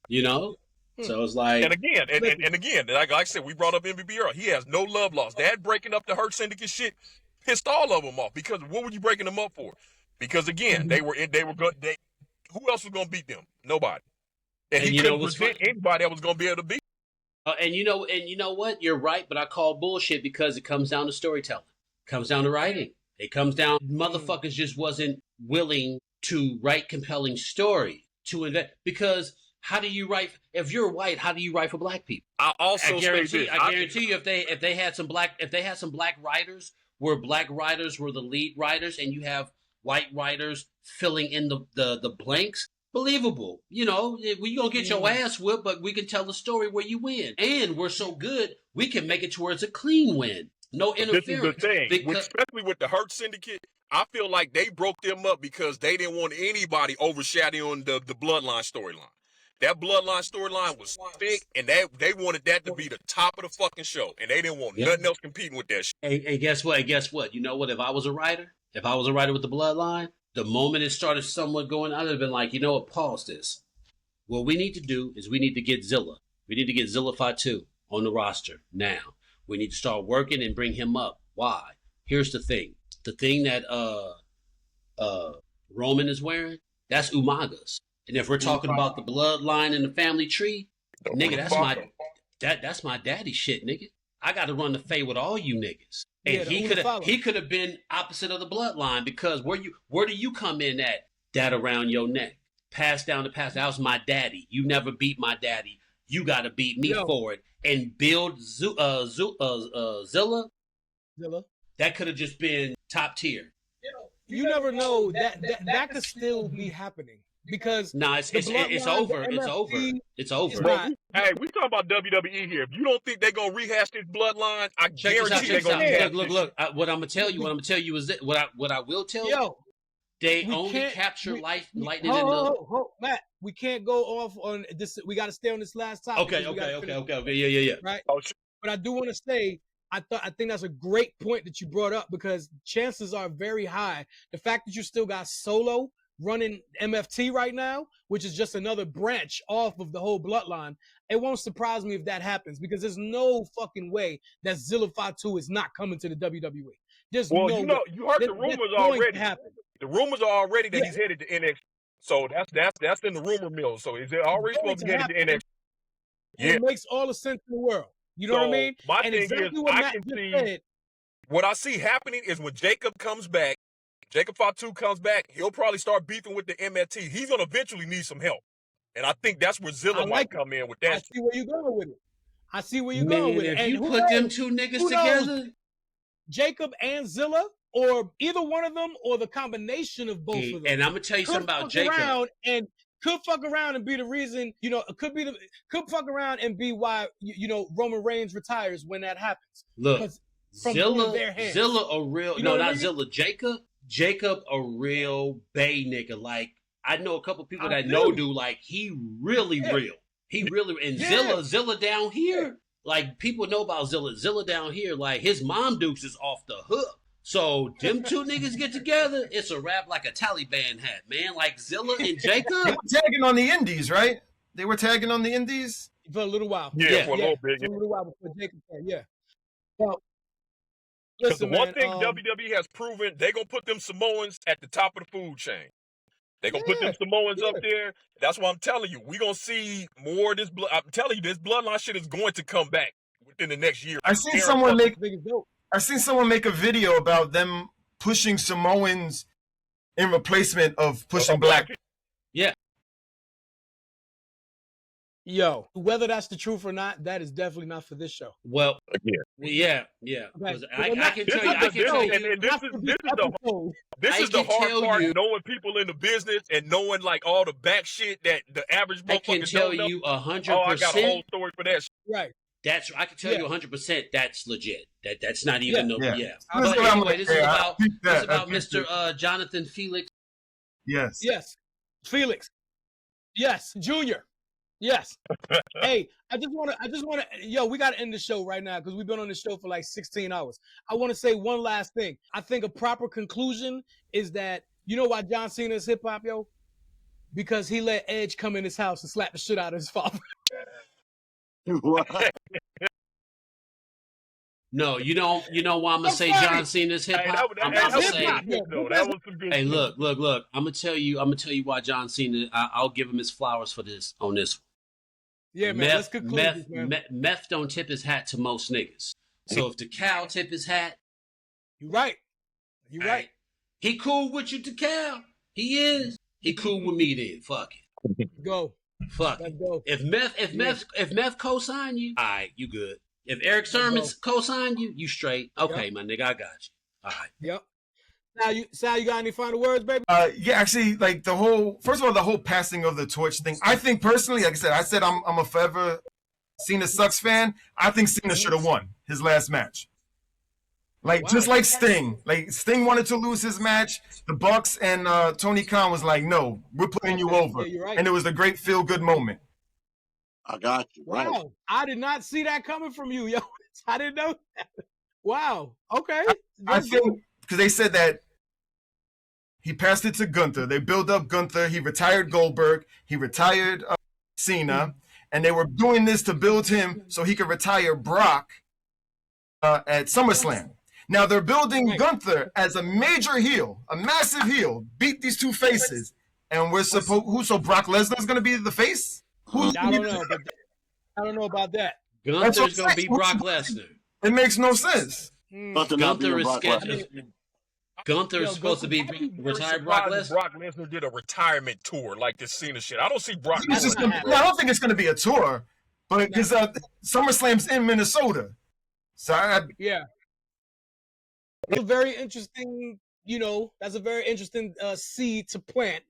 You know? So it's like, and again, like I said, we brought up MVP Earl. He has no love lost. That breaking up the Hurt Syndicate shit pissed all of them off, because what were you breaking them up for? Because again, they were good. Who else was gonna beat them? Nobody. And he you know couldn't what's present anybody that was going to be able to beat. And you know what? You're right, but I call bullshit because it comes down to storytelling. It comes down to writing. It comes down. Motherfuckers just wasn't willing to write compelling story to invent. Because how do you write? If you're white, how do you write for black people? I guarantee you, if they had some black writers, where black writers were the lead writers, and you have white writers filling in the blanks. Believable. You know, we gonna get your ass whipped, but we can tell the story where you win. And we're so good, we can make it towards a clean win. No interference. This is the thing, especially with the Hurt Syndicate. I feel like they broke them up because they didn't want anybody overshadowing the Bloodline storyline. That Bloodline storyline was thick, and they wanted that to be the top of the fucking show, and they didn't want nothing else competing with that shit. And guess what? You know what? If I was a writer with the Bloodline, the moment it started somewhat going, I'd have been like, you know what, pause this. What we need to do is we need to get Zilla. We need to get Zilla Fatu on the roster now. We need to start working and bring him up. Why? Here's the thing. The thing that Roman is wearing, that's Umaga's. And if we're talking about the bloodline and the family tree, nigga, that's my daddy shit, nigga. I got to run the fade with all you niggas. And he could have been opposite of the bloodline, because where do you come in at? That around your neck, passed down to pass. That was my daddy. You never beat my daddy. You got to beat me for it. And build Zilla. That could have just been top tier. You never know that could still be happening. Because it's over. It's over. Bro, hey, we talking about WWE here. If you don't think they're gonna rehash this bloodline, I guarantee they're gonna rehash. Look. What I'm gonna tell you is that what I will tell you. They only capture lightning. Matt, we can't go off on this. We got to stay on this last topic. Okay. Yeah. Right. But I do want to say, I think that's a great point that you brought up, because chances are very high. The fact that you still got Solo running MFT right now, which is just another branch off of the whole bloodline, it won't surprise me if that happens, because there's no fucking way that Zilla Fatu is not coming to the WWE. There's you heard the rumors already. The rumors are already that he's headed to NXT. So that's in the rumor mill. So is it already supposed to get to NXT? Yeah. It makes all the sense in the world. You know what I mean? My thing is, what I see happening is when Jacob Fatu comes back, he'll probably start beefing with the MFT. He's going to eventually need some help. And I think that's where Zilla might come in with that. I see where you're going with it. If you put them two niggas together, Jacob and Zilla, or either one of them, or the combination of both of them. And I'm going to tell you something about Jacob. Could fuck around and be the reason, could fuck around and be why, Roman Reigns retires when that happens. Look, Zilla a real, Jacob a real Bay nigga. Like, I know a couple people that know dude, like, he really real. He really, and Zilla down here, like, people know about Zilla down here, like, his mom dukes is off the hook. So them two niggas get together, it's a rap like a Taliban hat, man. Like Zilla and Jacob. They were tagging on the indies, right? They were tagging on the indies for a little while. Yeah, for a little bit. For a little while before Jacob came. Yeah. Well, listen, one thing WWE has proven, they're gonna put them Samoans at the top of the food chain. They're gonna put them Samoans up there. That's what I'm telling you. We're gonna see more of this. I'm telling you, this bloodline shit is going to come back within the next year. I seen someone make a video about them pushing Samoans in replacement of pushing black. Yeah. Yo, whether that's the truth or not, that is definitely not for this show. Well, yeah. Okay. I can tell you. This is the hard part, knowing people in the business and knowing like all the back shit that the average motherfucker I can tell you 100%. Oh, I got a whole story for that. Right. I can tell you 100% that's legit. That's not even But But anyway, this is about Mr. Jonathan Felix. Yes. Felix. Yes. Junior. Yes. Hey, I just want to, we got to end the show right now because we've been on the show for like 16 hours. I want to say one last thing. I think a proper conclusion is that, you know why John Cena is hip hop, yo? Because he let Edge come in his house and slap the shit out of his father. What? No, you don't. You know why I'm gonna say John Cena's hip hop? I'm gonna say, that was some good. Hey, look. I'm gonna tell you why John Cena. I'll give him his flowers for this on this. Yeah, man. Let's conclude this, man. Meth don't tip his hat to most niggas. So if the cow tip his hat, you right. You right. He cool with you, the cow. He is. He cool with me then. Fuck it. Go. Fuck it. Go. If meth co-sign you, all right, you good. If Eric Sermon co-sign you, you straight. Okay, my nigga, I got you. All right. Yep. Sal, you got any final words, baby? Yeah, actually, like first of all, the whole passing of the torch thing. I think personally, like I said, I'm a forever Cena sucks fan. I think Cena should have won his last match. Like just like Sting. Like Sting wanted to lose his match. The Bucks and Tony Khan was like, "No, we're putting you over," and it was a great feel-good moment. I got you. Wow, right. I did not see that coming from you, yo. I didn't know that. Wow. Okay. I think because they said that he passed it to Gunther. They built up Gunther. He retired Goldberg. He retired Cena, and they were doing this to build him so he could retire Brock at SummerSlam. Now they're building Gunther as a major heel, a massive heel, beat these two faces, and we're supposed so Brock Lesnar's going to be the face. I don't know about that. Gunther's gonna be Brock Lesnar. It makes no sense. Gunther is scheduled. Gunther is supposed to be retired Brock Lesnar. Brock Lesnar did a retirement tour like this Cena shit. I don't see Brock. I don't think it's gonna be a tour, but because SummerSlam's in Minnesota, so yeah. It's very interesting. That's a very interesting seed to plant.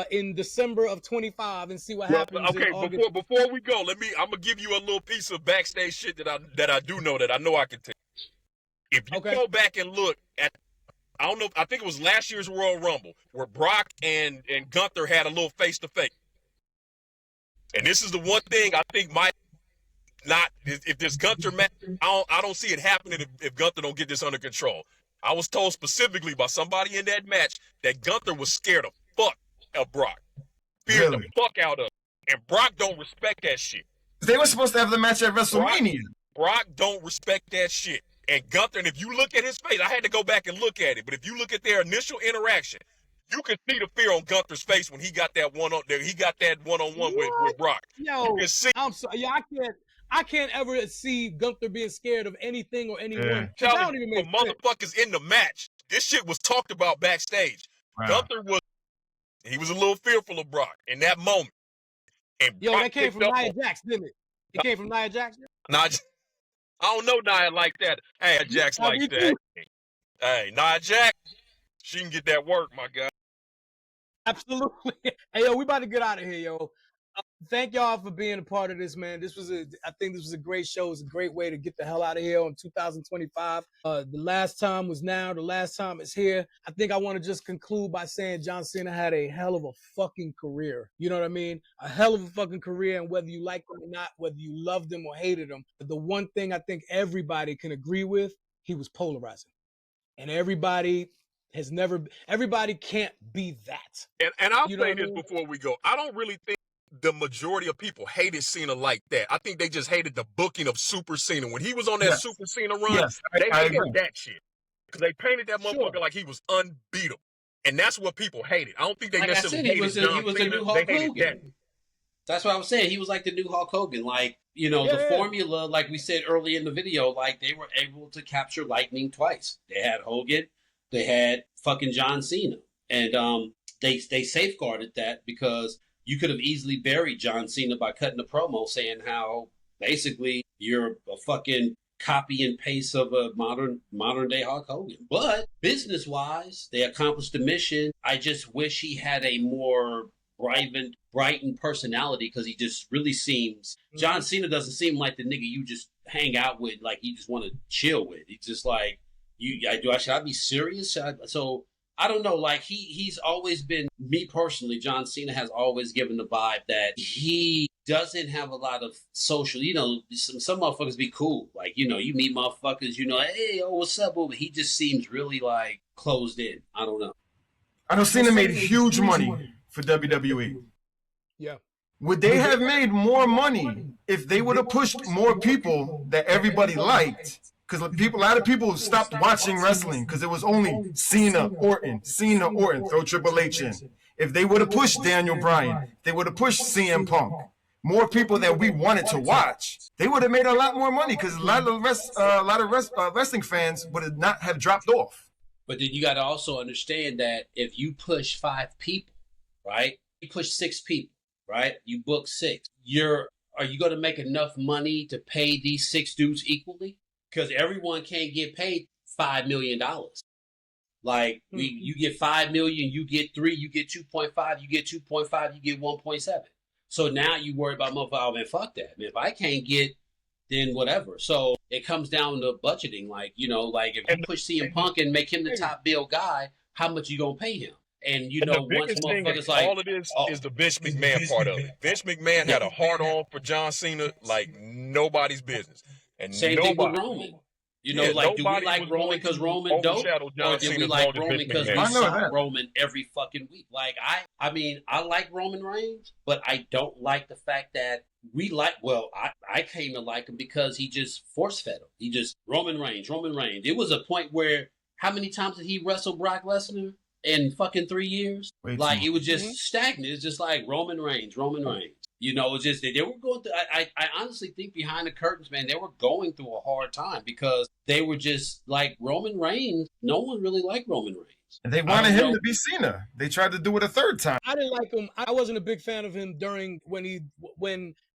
In December of 25 and see what happens. Okay, before we go, I'm gonna give you a little piece of backstage shit that I do know that I know I can tell. If you go back and look at, I don't know, I think it was last year's Royal Rumble where Brock and Gunther had a little face to face. And this is the one thing I think might not, if this Gunther match, I don't see it happening if Gunther don't get this under control. I was told specifically by somebody in that match that Gunther was scared of fuck of Brock. Feared the fuck out of him. And Brock don't respect that shit. They were supposed to have the match at WrestleMania. Brock don't respect that shit. And Gunther, and if you look at his face, I had to go back and look at it, but if you look at their initial interaction, you can see the fear on Gunther's face when he got that one on there. He got that one-on-one with Brock. Yo, you can see. I'm sorry. Yeah, I can't ever see Gunther being scared of anything or anyone. Tell me, for motherfuckers in the match, this shit was talked about backstage. Wow. Gunther was a little fearful of Brock in that moment. And Brock that came from Nia Jax, didn't it? It came from Nia Jax? I don't know Nia like that. Hey, Jax like that. Hey, Nia Jax, she can get that work, my guy. Absolutely. Hey, yo, we about to get out of here, yo. Thank y'all for being a part of this, man. I think this was a great show. It's a great way to get the hell out of here on 2025. The last time was now. The last time is here. I think I want to just conclude by saying John Cena had a hell of a fucking career. You know what I mean? A hell of a fucking career, and whether you liked him or not, whether you loved him or hated him, but the one thing I think everybody can agree with, he was polarizing. And everybody can't be that. And I'll say this before we go. I don't really think the majority of people hated Cena like that. I think they just hated the booking of Super Cena. When he was on that Super Cena run, they hated that shit. Because they painted that motherfucker like he was unbeatable. And that's what people hated. I don't think they necessarily hated John Cena. The new Hulk Hogan. That's what I was saying. He was like the new Hulk Hogan. Like, the formula, like we said early in the video, like they were able to capture lightning twice. They had Hogan. They had fucking John Cena. And they safeguarded that because you could have easily buried John Cena by cutting a promo saying how basically you're a fucking copy and paste of a modern day Hulk Hogan. But business wise, they accomplished the mission. I just wish he had a more brightened personality because he just really seems. John Cena doesn't seem like the nigga you just hang out with, like you just want to chill with. He's just like, should I be serious? So I don't know, like he's always been, me personally, John Cena has always given the vibe that he doesn't have a lot of social, some motherfuckers be cool. Like, you meet motherfuckers, hey, what's up? But he just seems really like closed in. I don't know. I know Cena made huge money for WWE. Yeah. Would they have made more money if they would have pushed more people that everybody liked Because a lot of people stopped watching wrestling because it was only Cena, Orton, throw Triple H in. If they would have pushed Daniel Bryan, if they would have pushed CM Punk, more people that we wanted to watch, they would have made a lot more money because a lot of wrestling fans would not have dropped off. But then you got to also understand that if you push 5 people, right? You push 6 people, right? You book 6. Are you going to make enough money to pay these 6 dudes equally? Because everyone can't get paid $5 million. Like you get $5 million, you get 3, you get 2.5, you get 2.5, you get 1.7. So now you worry about motherfucker. Oh man, fuck that. Man, if I can't get, then whatever. So it comes down to budgeting. Like like if you push CM Punk and make him the top bill guy, how much you gonna pay him? And once motherfuckers like all of this is the Vince McMahon part of it. Vince McMahon had a hard on for John Cena like nobody's business. And same thing with Roman. Do we like Roman because Roman dope? Or do we like Roman because we saw Roman every fucking week? Like, I mean, I like Roman Reigns, but I don't like the fact that I came to like him because he just force fed him. He just, Roman Reigns. It was a point where, how many times did he wrestle Brock Lesnar in fucking 3 years? Like, it was just stagnant. It's just like Roman Reigns. It's just they were going through. I honestly think behind the curtains, man, they were going through a hard time because they were just like Roman Reigns. No one really liked Roman Reigns. And they wanted him to be Cena. They tried to do it a third time. I didn't like him. I wasn't a big fan of him during when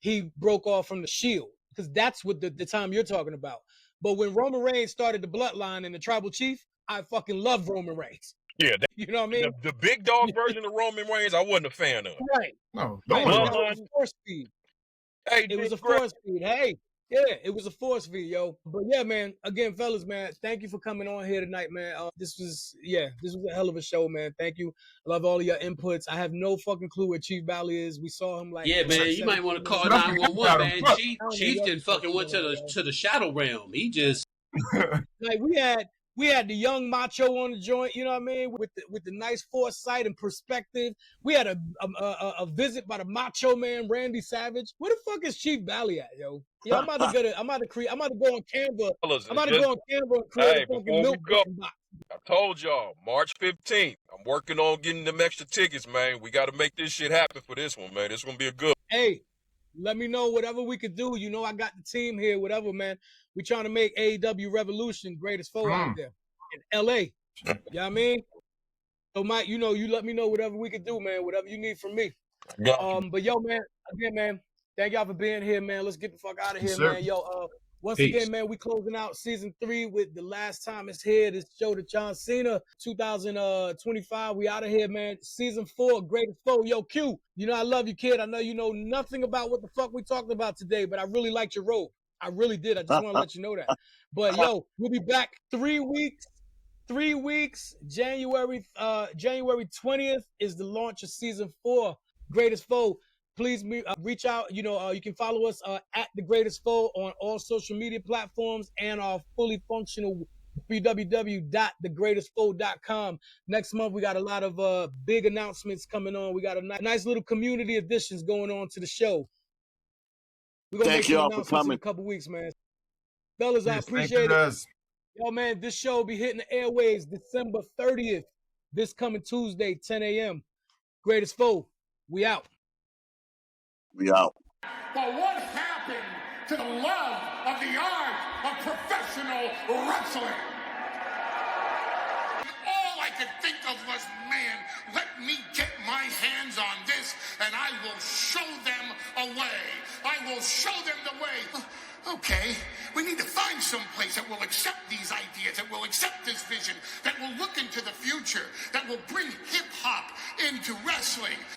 he broke off from the Shield, because that's what the time you're talking about. But when Roman Reigns started the Bloodline and the Tribal Chief, I fucking love Roman Reigns. Yeah, you know what I mean? The big dog version of Roman Reigns, I wasn't a fan of. Right. No, it was a force feed. Hey, it was a force feed. Hey, yeah, it was a force feed, yo. But yeah, man. Again, fellas, man, thank you for coming on here tonight, man. This was a hell of a show, man. Thank you. I love all of your inputs. I have no fucking clue where Chief Valley is. We saw him like. Yeah, man. You might want to call 911, man. Chief didn't fucking went to the shadow realm. He just like we had the young macho on the joint, you know what I mean, with the nice foresight and perspective. We had a visit by the Macho Man Randy Savage. Where the fuck is Chief Valley at, yo? Yo, I'm about to go on Canva. I'm about to go on Canva and create a fucking milk box. I told y'all, March 15th. I'm working on getting them extra tickets, man. We got to make this shit happen for this one, man. This gonna be a good. Hey, let me know whatever we could do. You know, I got the team here, whatever, man. We trying to make AEW Revolution greatest foe out there in LA. You know what I mean? So Mike, you let me know whatever we could do, man. Whatever you need from me. But yo, man, again, man, thank y'all for being here, man. Let's get the fuck out of here, man. Yo, once again, man, we closing out season 3 with The Last Time It's Here. This show to John Cena, 2025. We out of here, man. Season 4, greatest foe. Yo, Q, I love you, kid. I know you know nothing about what the fuck we talked about today, but I really liked your role. I really did. I just want to let you know that. But yo, we'll be back 3 weeks. 3 weeks. January 20th is the launch of season 4, Greatest Foe. Please reach out. You can follow us at The Greatest Foe on all social media platforms and our fully functional www.thegreatestfoe.com. Next month, we got a lot of big announcements coming on. We got a nice little community additions going on to the show. We're going to make some announcements in a couple weeks, man. Fellas, I appreciate it. Yo, man, this show will be hitting the airwaves December 30th, this coming Tuesday, 10 a.m. Greatest Foe, we out. We out. But what happened to the love of the art of professional wrestling? All I could think of was, man, let me get my hands on this and I will show them a way. I will show them the way. Okay, we need to find some place that will accept these ideas, that will accept this vision, that will look into the future, that will bring hip-hop into wrestling.